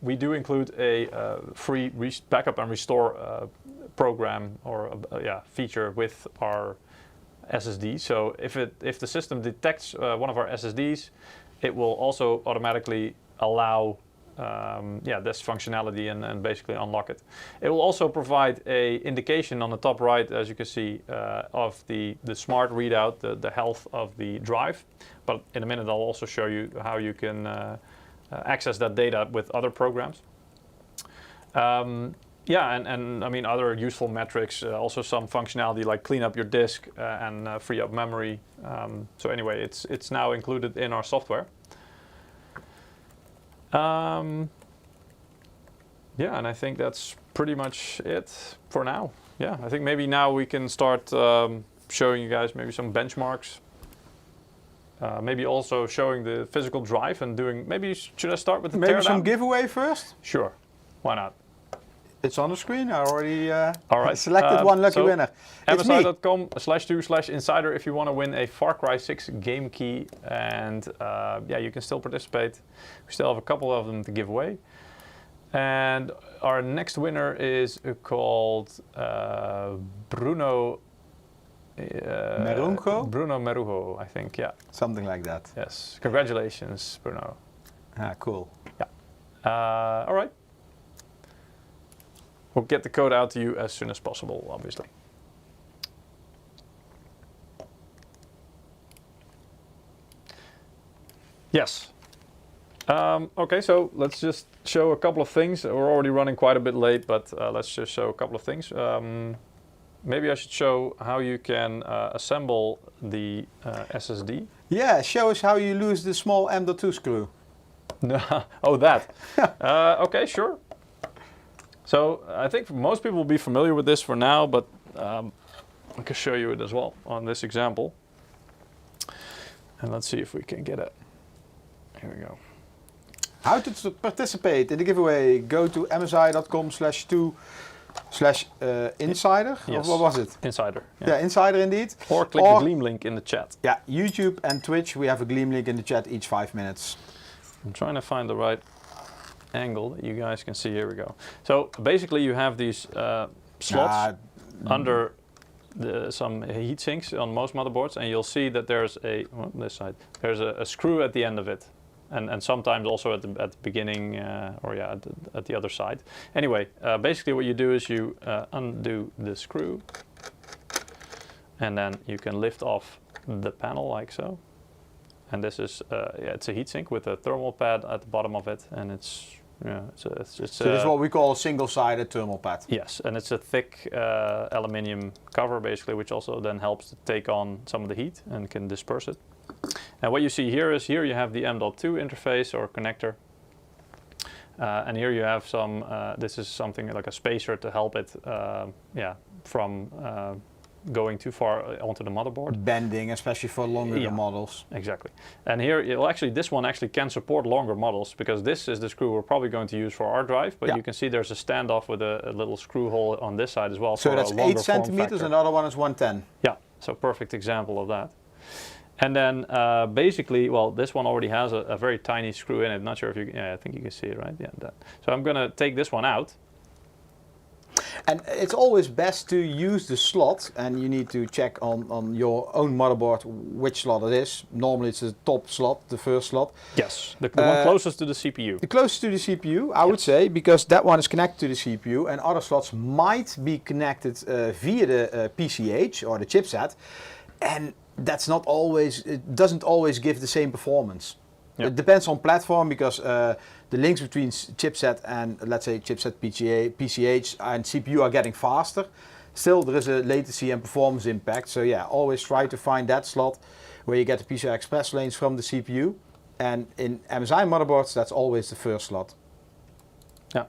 we do include a free backup and restore program or feature with our SSD. So if the system detects one of our SSDs, it will also automatically allow this functionality and basically unlock it. It will also provide a indication on the top right, as you can see, of the smart readout, the health of the drive. But in a minute, I'll also show you how you can access that data with other programs. And I mean other useful metrics, also some functionality like clean up your disk and free up memory. So anyway, it's now included in our software. And I think that's pretty much it for now. Yeah, I think maybe now we can start showing you guys maybe some benchmarks. Maybe also showing the physical drive and doing, maybe should I start with the Maybe teardown? some giveaway first? Sure, why not? It's on the screen. I already all right. selected one lucky winner. It's me. MSI.com/2/insider if you want to win a Far Cry 6 game key, and you can still participate. We still have a couple of them to give away. And our next winner is called Bruno Merungo? Bruno Merujo, I think, yeah. Something like that. Yes. Congratulations, Bruno. Ah, cool. Yeah. All right. We'll get the code out to you as soon as possible, obviously. Yes. Okay, so let's just show a couple of things. We're already running quite a bit late, but let's just show a couple of things. Maybe I should show how you can assemble the SSD. Yeah, show us how you lose the small M.2 screw. Oh, that. Okay, sure. So I think most people will be familiar with this for now, but I can show you it as well on this example. And let's see if we can get it. Here we go. How to participate in the giveaway? Go to msi.com/2/insider. Yes. Or what was it? Insider. Yeah, Insider indeed. Or click the Gleam link in the chat. Yeah, YouTube and Twitch. We have a Gleam link in the chat each 5 minutes. I'm trying to find the right angle that you guys can see. Here we go. So basically you have these slots under some heat sinks on most motherboards, and you'll see that there's this side, there's a screw at the end of it. And sometimes also at the beginning, at the other side. Anyway, basically what you do is you undo the screw, and then you can lift off the panel like so. And this is, it's a heatsink with a thermal pad at the bottom of it, and it's so this is what we call a single-sided thermal pad. Yes, and it's a thick aluminium cover basically, which also then helps to take on some of the heat and can disperse it. And what you see here is you have the M.2 interface or connector, and here you have some. This is something like a spacer to help it, from going too far onto the motherboard. Bending, especially for longer models. Exactly. And here, this one actually can support longer models, because this is the screw we're probably going to use for our drive. But you can see there's a standoff with a little screw hole on this side as well. So that's 8 centimeters, another one is 110. Yeah, so perfect example of that. And then basically, well, this one already has a very tiny screw in it. Not sure if you, I think you can see it, right? Yeah, that. So I'm gonna take this one out. And it's always best to use the slot, and you need to check on your own motherboard which slot it is. Normally it's the top slot, the first slot. Yes, the one closest to the CPU. The closest to the CPU, I would say, because that one is connected to the CPU, and other slots might be connected via the PCH or the chipset, and that's not always, it doesn't always give the same performance. It depends on platform, because the links between chipset and, let's say, chipset PCH and CPU are getting faster. Still, there is a latency and performance impact. So yeah, always try to find that slot where you get the PCI Express lanes from the CPU. And in MSI motherboards, that's always the first slot. Yeah.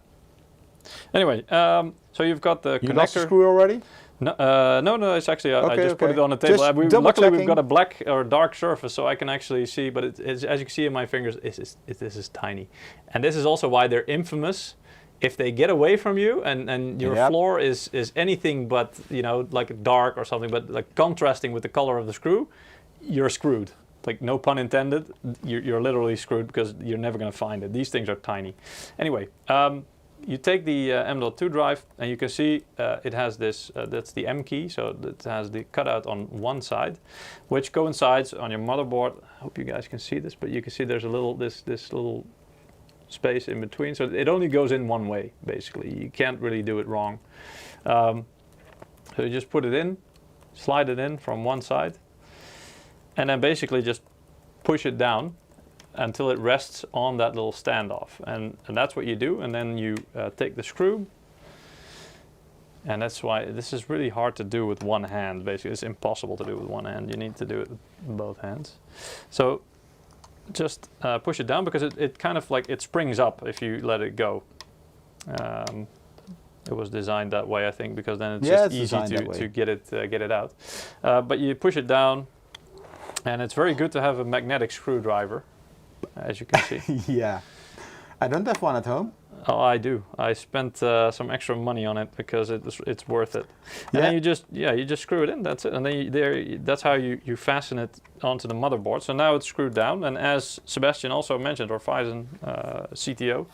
Anyway, so you've got the connector. You lost the screw already? No, no, it's actually, I just put it on the table. Luckily we've got a black or dark surface, so I can actually see, but as you can see in my fingers, this is tiny. And this is also why they're infamous. If they get away from you and your floor is anything but, like dark or something, but like contrasting with the color of the screw, you're screwed. Like, no pun intended, you're literally screwed, because you're never going to find it. These things are tiny. Anyway, you take the M.2 drive, and you can see it has this, that's the M key, so it has the cutout on one side, which coincides on your motherboard. I hope you guys can see this, but you can see there's a little, this little space in between, so it only goes in one way, basically. You can't really do it wrong. So you just put it in, slide it in from one side, and then basically just push it down until it rests on that little standoff, and that's what you do. And then you take the screw, and that's why this is really hard to do with one hand. Basically, it's impossible to do with one hand. You need to do it with both hands. So just push it down, because it kind of like, it springs up if you let it go. It was designed that way, I think, because then it's just easy to get it out. But you push it down, and it's very good to have a magnetic screwdriver, as you can see. Yeah, I don't have one at home. Oh, I do. I spent some extra money on it because it's worth it. And then you just screw it in. That's it. And then that's how you fasten it onto the motherboard. So now it's screwed down. And as Sebastian also mentioned, or Faisen, CTO,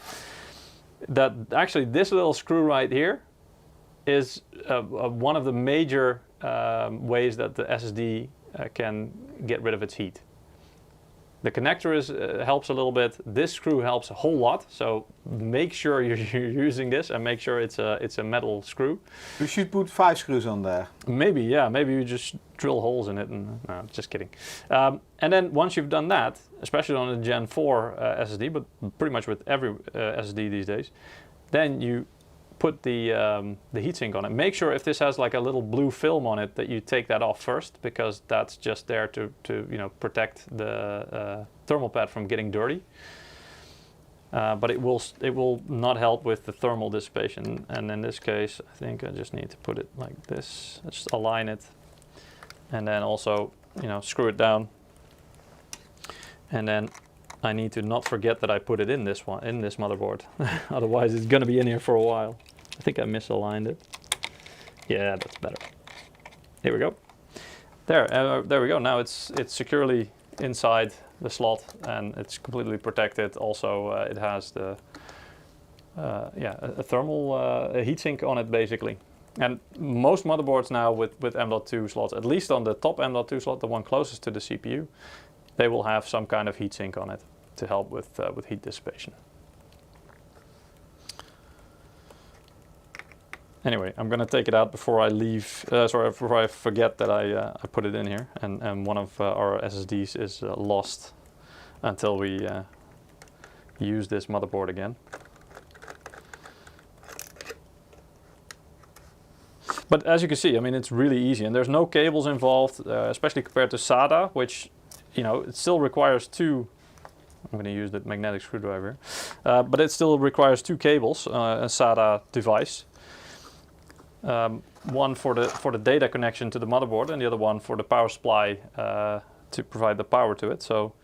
that actually this little screw right here is one of the major ways that the SSD can get rid of its heat. The connector helps a little bit. This screw helps a whole lot. So make sure you're using this, and make sure it's a metal screw. You should put 5 screws on there. Maybe, yeah. Maybe you just drill holes in it. And no, just kidding. And then once you've done that, especially on a Gen 4 SSD, but pretty much with every SSD these days, then you put the heatsink on it. Make sure if this has like a little blue film on it, that you take that off first, because that's just there to protect the thermal pad from getting dirty. But it will not help with the thermal dissipation. And in this case, I think I just need to put it like this. Just align it, and then also screw it down. And then I need to not forget that I put it in this motherboard. Otherwise it's going to be in here for a while. I think I misaligned it. Yeah, that's better. Here we go. There we go. Now it's securely inside the slot, and it's completely protected. Also, it has the a thermal heatsink on it, basically. And most motherboards now with M.2 slots, at least on the top M.2 slot, the one closest to the CPU, they will have some kind of heatsink on it to help with heat dissipation. Anyway, I'm going to take it out before I leave. Before I forget that I put it in here, and one of our SSDs is lost until we use this motherboard again. But as you can see, I mean, it's really easy, and there's no cables involved, especially compared to SATA, which, you know, it still requires two. I'm going to use the magnetic screwdriver, but it still requires two cables, a SATA device. One for the data connection to the motherboard, and the other one for the power supply to provide the power to it. So,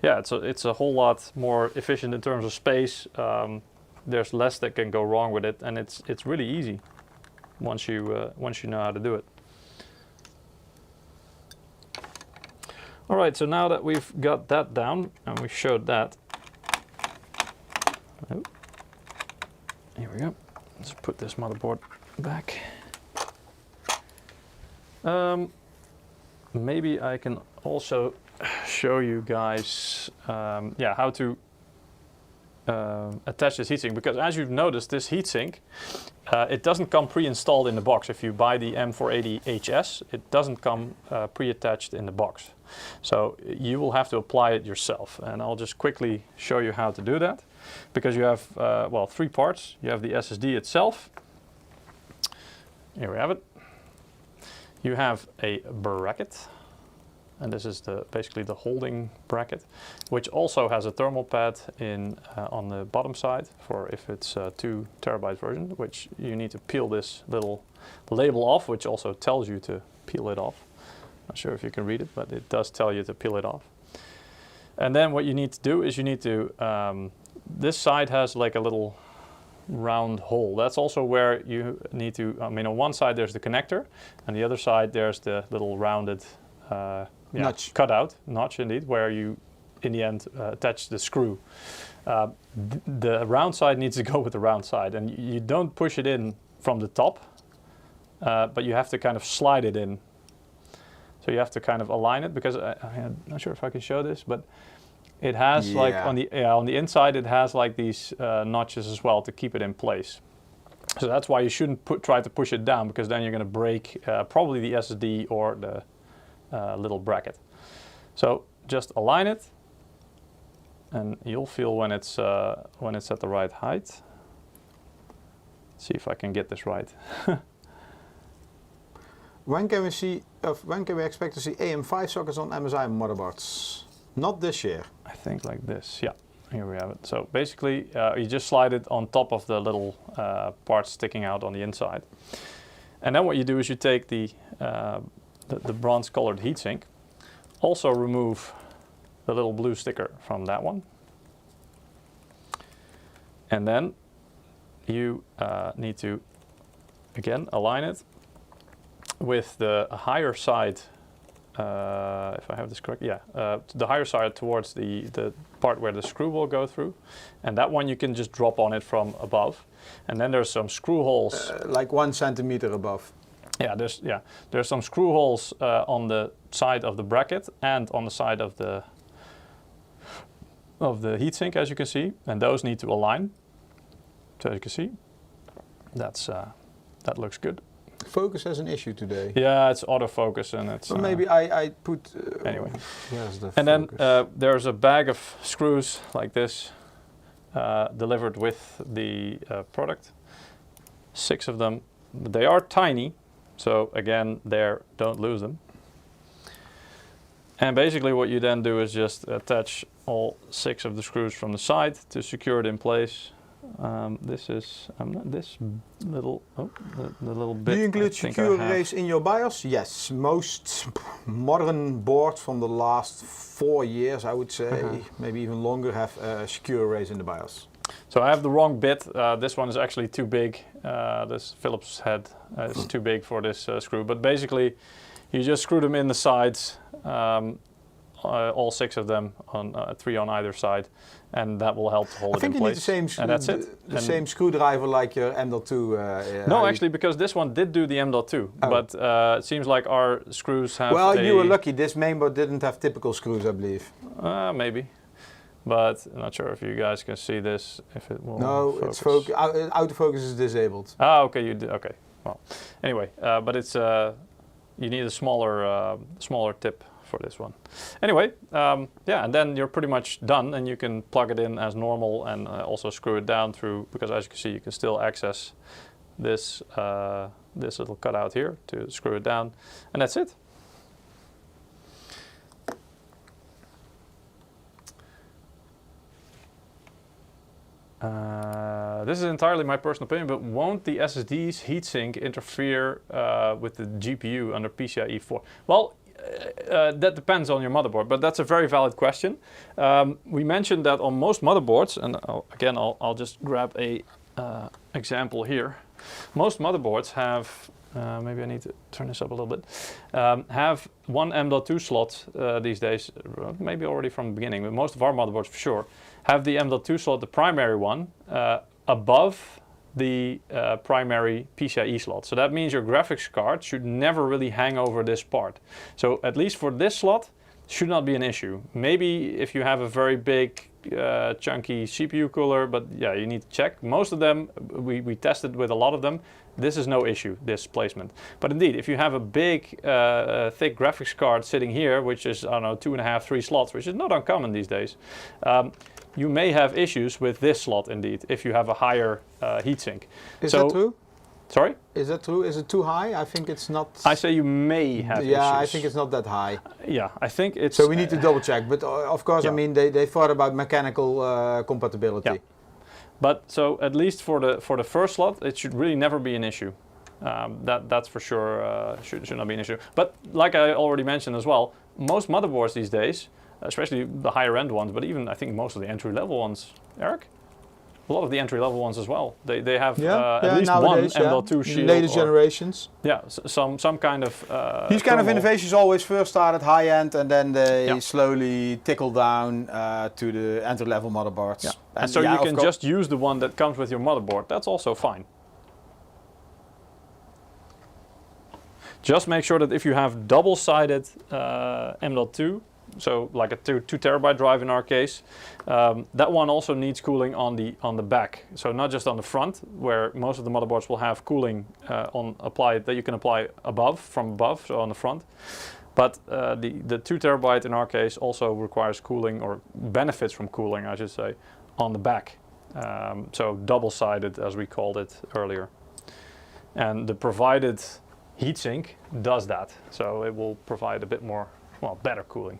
yeah, it's a whole lot more efficient in terms of space. There's less that can go wrong with it, and it's really easy once you know how to do it. All right, so now that we've got that down and we showed that, oh, here we go. Let's put this motherboard back. Maybe I can also show you guys how to attach this heatsink, because as you've noticed, this heatsink it doesn't come pre-installed in the box. If you buy the M480HS, it doesn't come pre-attached in the box. So you will have to apply it yourself, and I'll just quickly show you how to do that, because you have well, three parts. You have the SSD itself. Here we have it. You have a bracket, and this is basically the holding bracket, which also has a thermal pad on the bottom side for if it's a 2 terabyte version, which you need to peel this little label off, which also tells you to peel it off. Not sure if you can read it, but it does tell you to peel it off. And then what you need to do is you need to, this side has like a little round hole. That's also where you need to, I mean, on one side there's the connector, and the other side there's the little rounded notch. Cutout, notch indeed, where you in the end attach the screw. The round side needs to go with the round side, and you don't push it in from the top, but you have to kind of slide it in. So you have to kind of align it, because I'm not sure if I can show this, but it has like on the inside it has like these notches as well to keep it in place. So that's why you shouldn't try to push it down, because then you're going to break probably the SSD or the little bracket. So just align it, and you'll feel when it's at the right height. Let's see if I can get this right. When can we expect to see AM5 sockets on MSI motherboards? Not this year. I think like this. Yeah, here we have it. So basically, you just slide it on top of the little parts sticking out on the inside, and then what you do is you take the bronze-colored heatsink. Also remove the little blue sticker from that one, and then you need to again align it with the higher side, if I have this correct, the higher side towards the part where the screw will go through, and that one you can just drop on it from above, and then there's some screw holes. Like 1 centimeter above. Yeah, there's some screw holes on the side of the bracket and on the side of the heatsink, as you can see, and those need to align. So as you can see, that looks good. Focus has an issue today. Yeah, it's autofocus, and it's. So maybe I put. Anyway. Where's the and focus? then there's a bag of screws like this, delivered with the product. 6 of them. They are tiny, so again, don't lose them. And basically, what you then do is just attach all 6 of the screws from the side to secure it in place. This is this little the little bit. Do you include secure arrays in your BIOS? Yes, most modern boards from the last 4 years, I would say, maybe even longer, have secure arrays in the BIOS. So I have the wrong bit. This one is actually too big. This Phillips head is too big for this screw. But basically, you just screw them in the sides all 6 of them on 3 on either side, and that will help to hold it in place. I think you need and that's it. The same screwdriver like your M.2. No, actually, because this one did do the M.2, but it seems like our screws have. Well, you were lucky. This mainboard didn't have typical screws, I believe. Maybe, but I'm not sure if you guys can see this. If it will. No, focus. it's autofocus is disabled. Ah, okay, you did. Okay, well, anyway, but it's you need a smaller tip for this one. Anyway, yeah, and then you're pretty much done, and you can plug it in as normal, and also screw it down through, because as you can see, you can still access this this little cutout here to screw it down, and that's it. This is entirely my personal opinion, but won't the SSD's heatsink interfere with the GPU under PCIe 4? Well, that depends on your motherboard, but that's a very valid question. We mentioned that on most motherboards, and again, I'll just grab a example here. Most motherboards have, maybe I need to turn this up a little bit, have one M.2 slot these days, maybe already from the beginning, but most of our motherboards for sure have the M.2 slot, the primary one, above the primary PCIe slot. So that means your graphics card should never really hang over this part. So at least for this slot, should not be an issue. Maybe if you have a very big chunky CPU cooler, but yeah, you need to check. Most of them, we tested with a lot of them, this is no issue, this placement. But indeed, if you have a big, thick graphics card sitting here, which is, I don't know, 2.5, 3 slots, which is not uncommon these days, you may have issues with this slot indeed, if you have a higher heatsink. Is that true? Sorry? Is that true? Is it too high? I think it's not. I say you may have issues. Yeah, I think it's not that high. Yeah, I think it's... So we need to double check. But of course, yeah. I mean, they thought about mechanical compatibility. Yeah. But so at least for the first slot, it should really never be an issue. That's for sure should not be an issue. But like I already mentioned as well, most motherboards these days, especially the higher end ones, but even I think most of the entry level ones, Eric? A lot of the entry level ones as well. They have at least nowadays, one M.2 shield. Latest generations. Yeah, some kind of. These kind of innovations always first start at high end and then they slowly tickle down to the entry level motherboards. Yeah. And so you can just use the one that comes with your motherboard. That's also fine. Just make sure that if you have double-sided M.2, so like a 2 terabyte drive in our case, that one also needs cooling on the back. So not just on the front, where most of the motherboards will have cooling applied that you can apply from above, so on the front. But the 2 terabyte in our case also requires cooling, or benefits from cooling, I should say, on the back. So double-sided, as we called it earlier. And the provided heatsink does that, so it will provide a bit more, well, better cooling.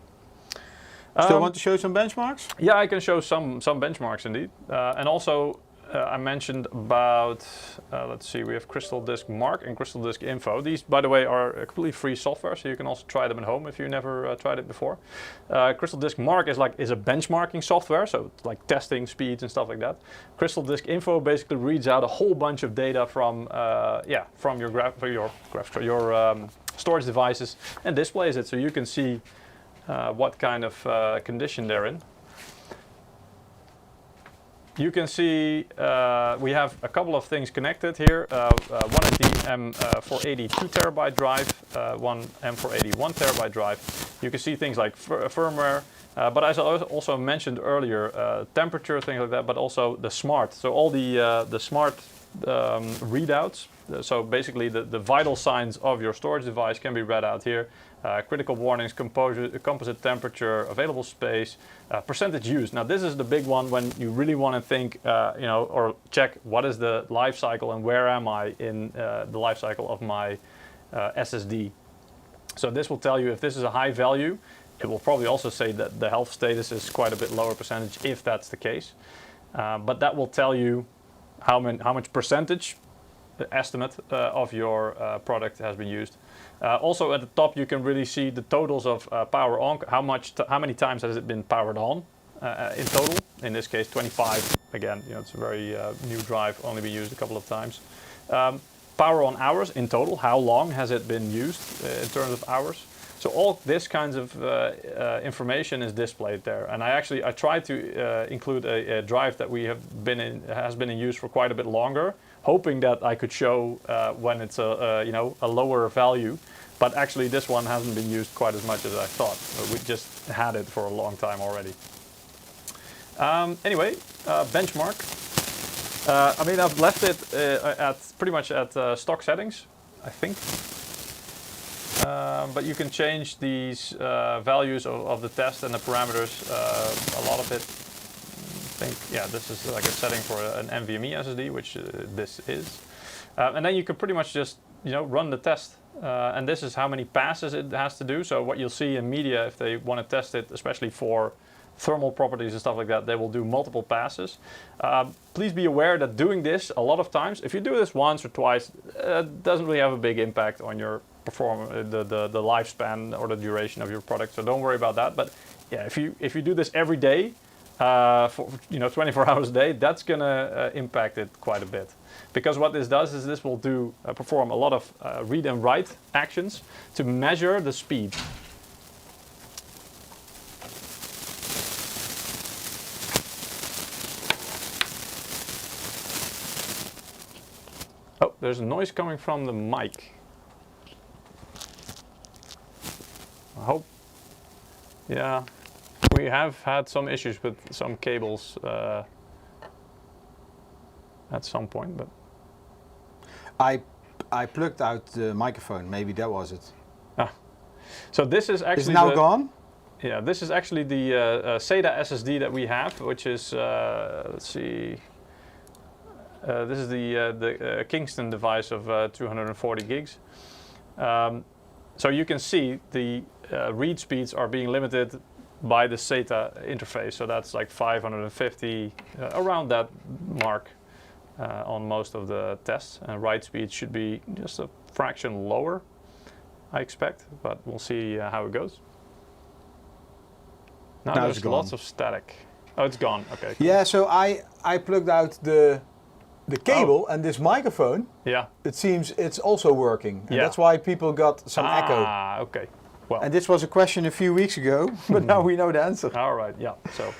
Still want to show some benchmarks? Yeah, I can show some benchmarks indeed. And also, I mentioned about, let's see, we have Crystal Disk Mark and Crystal Disk Info. These, by the way, are completely free software, so you can also try them at home if you never tried it before. Crystal Disk Mark is a benchmarking software, so it's like testing speeds and stuff like that. Crystal Disk Info basically reads out a whole bunch of data from your storage devices and displays it, so you can see what kind of condition they're in. You can see we have a couple of things connected here. One is the M480 2 terabyte drive, one M480 1 terabyte drive. You can see things like firmware, but as I also mentioned earlier, temperature, things like that, but also the smart. So all the smart readouts. So basically the vital signs of your storage device can be read out here. Critical warnings, composite temperature, available space, percentage used. Now this is the big one when you really want to think, or check what is the life cycle and where am I in the life cycle of my SSD. So this will tell you if this is a high value. It will probably also say that the health status is quite a bit lower percentage if that's the case. But that will tell you how much percentage estimate of your product has been used. Also at the top you can really see the totals of power on, how many times has it been powered on in total. In this case 25, again, it's a very new drive, only been used a couple of times. Power on hours in total, how long has it been used in terms of hours. So all this kinds of information is displayed there. And I tried to include a drive that has been in use for quite a bit longer, hoping that I could show when it's a lower value. But actually, this one hasn't been used quite as much as I thought. We just had it for a long time already. Anyway, benchmark. I mean, I've left it at pretty much at stock settings, I think. But you can change these values of the test and the parameters. A lot of it, I think, yeah, this is like a setting for an NVMe SSD, which this is. And then you can pretty much just run the test. And this is how many passes it has to do. So what you'll see in media, if they want to test it, especially for thermal properties and stuff like that, they will do multiple passes. Please be aware that doing this a lot of times, if you do this once or twice, it doesn't really have a big impact on your the lifespan or the duration of your product. So don't worry about that. But yeah, if you do this every day, for 24 hours a day, that's gonna impact it quite a bit. Because what this does is this will perform a lot of read and write actions to measure the speed. Oh, there's a noise coming from the mic. I hope. Yeah, we have had some issues with some cables at some point, but I plugged out the microphone. Maybe that was it. So this is actually Is it now gone? Yeah, this is actually the SATA SSD that we have, which is let's see. This is the Kingston device of 240 gigs. So you can see the read speeds are being limited by the SATA interface. So that's like 550, around that mark on most of the tests. And write speed should be just a fraction lower, I expect, but we'll see how it goes. Now there's lots of static. Oh, it's gone. Okay. Cool. Yeah, so I plugged out the cable and this microphone. Yeah. It seems it's also working. And yeah. That's why people got some echo. Ah, okay. Well. And this was a question a few weeks ago, but now we know the answer. All right. Yeah. So.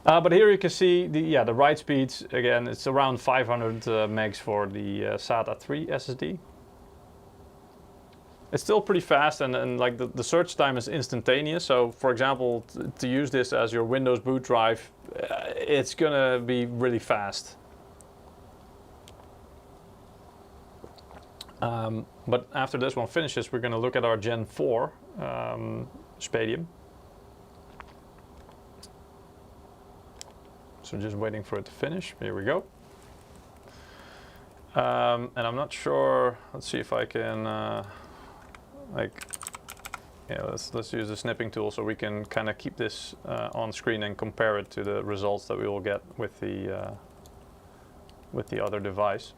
But here you can see the write speeds. Again, it's around 500 megs for the SATA 3 SSD. It's still pretty fast, and like the search time is instantaneous. So, for example, to use this as your Windows boot drive, it's gonna be really fast. But after this one finishes, we're gonna look at our Gen 4 Spatium. So just waiting for it to finish. Here we go. And I'm not sure. Let's see if I can. Let's use the snipping tool so we can kind of keep this on screen and compare it to the results that we will get with the other device.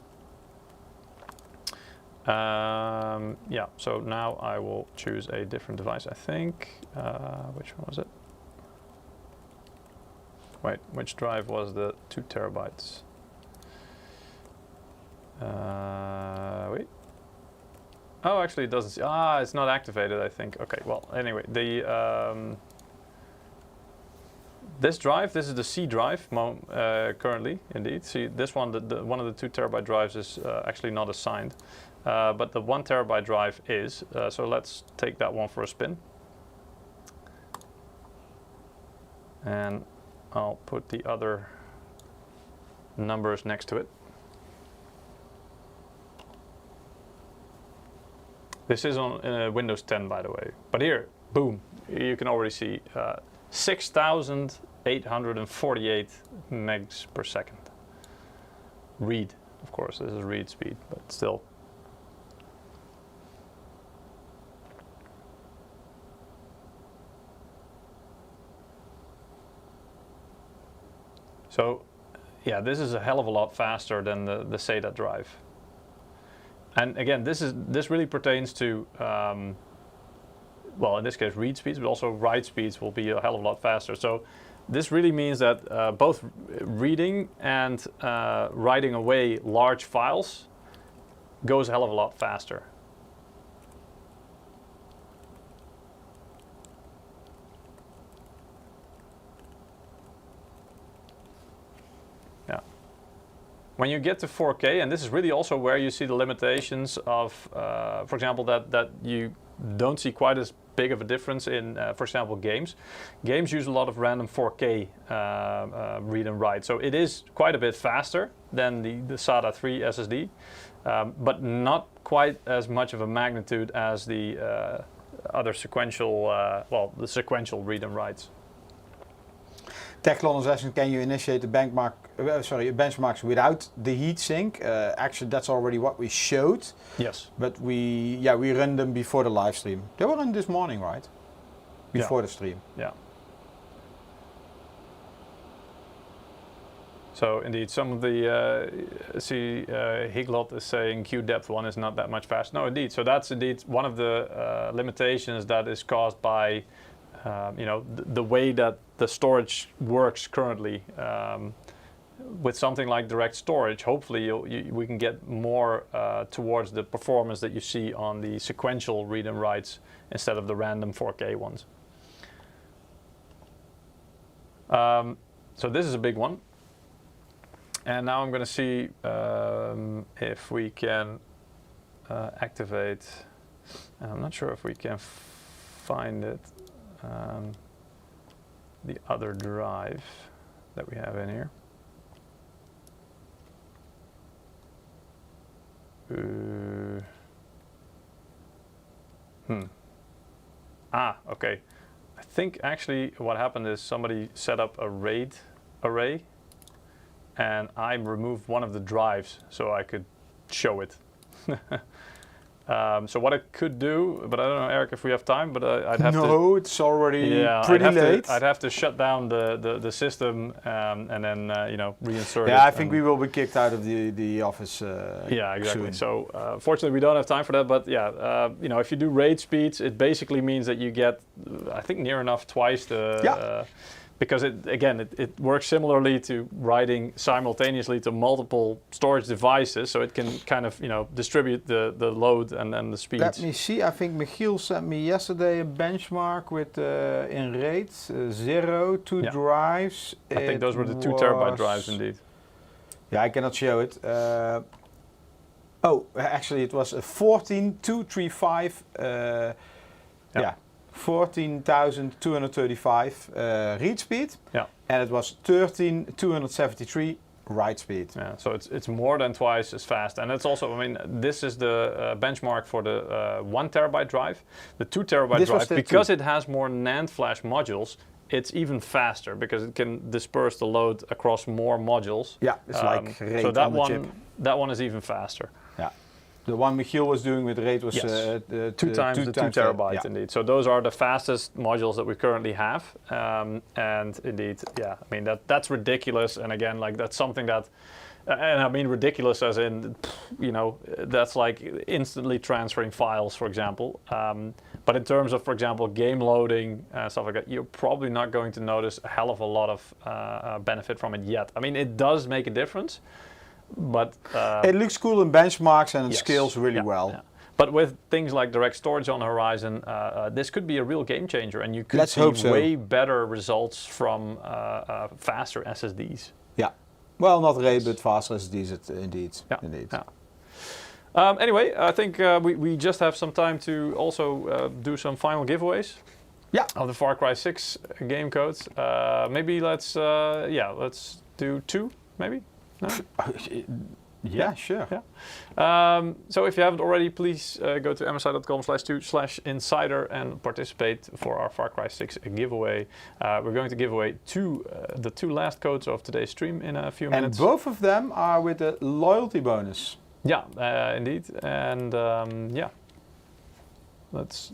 Yeah, so now I will choose a different device, I think. Which one was it? Wait, which drive was the 2 terabytes? Wait. Oh, actually it doesn't see. It's not activated, I think. Okay, well, anyway, this drive, this is the C drive currently, indeed. See, this one, one of the 2 terabyte drives is actually not assigned, but the 1 terabyte drive is. So let's take that one for a spin. And I'll put the other numbers next to it. This is on Windows 10, by the way. But here, boom, you can already see 6,848 megs per second. Read, of course, this is read speed, but still. So, yeah, this is a hell of a lot faster than the SATA drive. And again, this really pertains to, well, in this case, read speeds, but also write speeds will be a hell of a lot faster. So this really means that both reading and writing away large files goes a hell of a lot faster. when you get to 4K, and this is really also where you see the limitations of, for example, that you don't see quite as big of a difference in, for example, games. Games use a lot of random 4K read and write, so it is quite a bit faster than the SATA 3 SSD, but not quite as much of a magnitude as the other sequential, the sequential read and writes. Techlon is asking, can you initiate the benchmarks without the heatsink? Actually, that's already what we showed. Yes. But we run them before the live stream. They were run this morning, right? Before the stream. Yeah. So indeed, some of the Higlot is saying Q depth one is not that much faster. No, indeed. So that's indeed one of the limitations that is caused by the way that the storage works currently. With something like DirectStorage, hopefully we can get more towards the performance that you see on the sequential read and writes instead of the random 4K ones. So this is a big one. And now I'm going to see if we can activate. I'm not sure if we can find it. The other drive that we have in here. Okay. I think actually what happened is somebody set up a RAID array and I removed one of the drives so I could show it. So what I could do, but I don't know, Eric, if we have time, but I'd have to... No, it's already pretty late. I'd have to shut down the system and then, reinsert it. Yeah, I think we will be kicked out of the office yeah, exactly. soon. So fortunately we don't have time for that, but yeah, if you do RAID speeds, it basically means that you get, I think, near enough twice the... because it works similarly to writing simultaneously to multiple storage devices, so it can kind of distribute the load and the speeds. Let me see. I think Michiel sent me yesterday a benchmark with in RAID 2 drives. I think those were the 2 terabyte drives indeed. Yeah, I cannot show it. Actually, it was a 14235. 14,235 read speed, and it was 13,273 write speed. Yeah, so it's more than twice as fast, and it's also, this is the benchmark for the 1 terabyte drive. The 2 terabyte drive, because it has more NAND flash modules, it's even faster because it can disperse the load across more modules. Yeah, it's like RAID so that on the chip. That one is even faster. Yeah. The one Michiel was doing with RAID was 2 times the 2 terabytes, indeed. So those are the fastest modules that we currently have, and indeed, that's ridiculous. And again, that's something that, and I mean ridiculous as in, that's like instantly transferring files, for example. But in terms of, for example, game loading, stuff like that, you're probably not going to notice a hell of a lot of benefit from it yet. I mean, it does make a difference. But it looks cool in benchmarks and it scales really well. Yeah. But with things like DirectStorage on the horizon, this could be a real game changer, and you could see way better results from faster SSDs. Yeah, well, not RAID, but faster SSDs, indeed. Yeah. Anyway, I think we just have some time to also do some final giveaways. Yeah. Of the Far Cry 6 game codes. Maybe let's do 2, maybe. No? Yeah, sure. Yeah. So if you haven't already, please go to msi.com/2/insider and participate for our Far Cry 6 giveaway. We're going to give away the 2 last codes of today's stream in a few minutes. And both of them are with a loyalty bonus. Yeah, indeed. And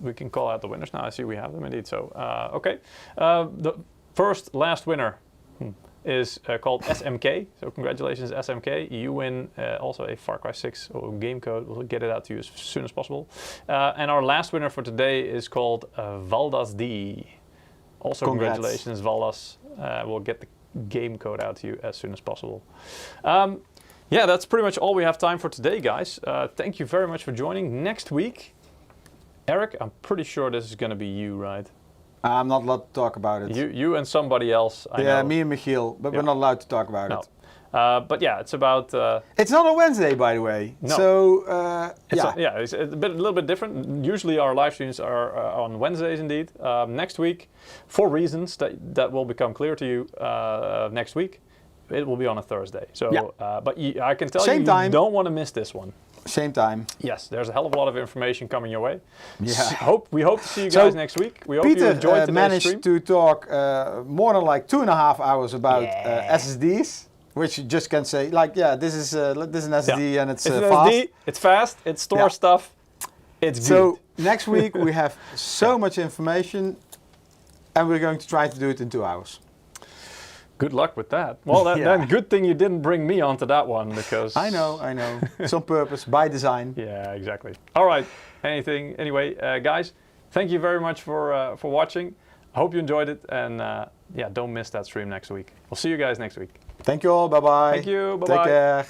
we can call out the winners now. I see we have them indeed. So, okay. The last winner is called SMK. So congratulations, SMK. You win also a Far Cry 6 game code. We'll get it out to you as soon as possible. And our last winner for today is called Valdas D. Also congratulations, Valdas. We'll get the game code out to you as soon as possible. Yeah, that's pretty much all we have time for today, guys. Thank you very much for joining. Next week, Eric, I'm pretty sure this is going to be you, right? I'm not allowed to talk about it. You and somebody else, I know. Me and Michiel, but we're not allowed to talk about it. But yeah, it's about. It's not on Wednesday, by the way. No. So It's a little bit different. Usually our live streams are on Wednesdays indeed. Next week, for reasons that will become clear to you next week, it will be on a Thursday. So, but I can tell you don't want to miss this one. Same time. Yes, there's a hell of a lot of information coming your way. Yeah. We hope to see you guys next week. We hope Peter you enjoyed today's managed stream. to talk more than like 2.5 hours about SSDs, which you just can say like, this is an SSD and it's an fast. SSD, it's fast, it stores stuff, it's good. So next week we have so much information, and we're going to try to do it in 2 hours. Good luck with that. Well, then good thing you didn't bring me onto that one, because... I know. It's on purpose, by design. Yeah, exactly. All right. Anyway, guys, thank you very much for watching. I hope you enjoyed it, and don't miss that stream next week. We'll see you guys next week. Thank you all. Bye-bye. Thank you. Bye-bye. Take care.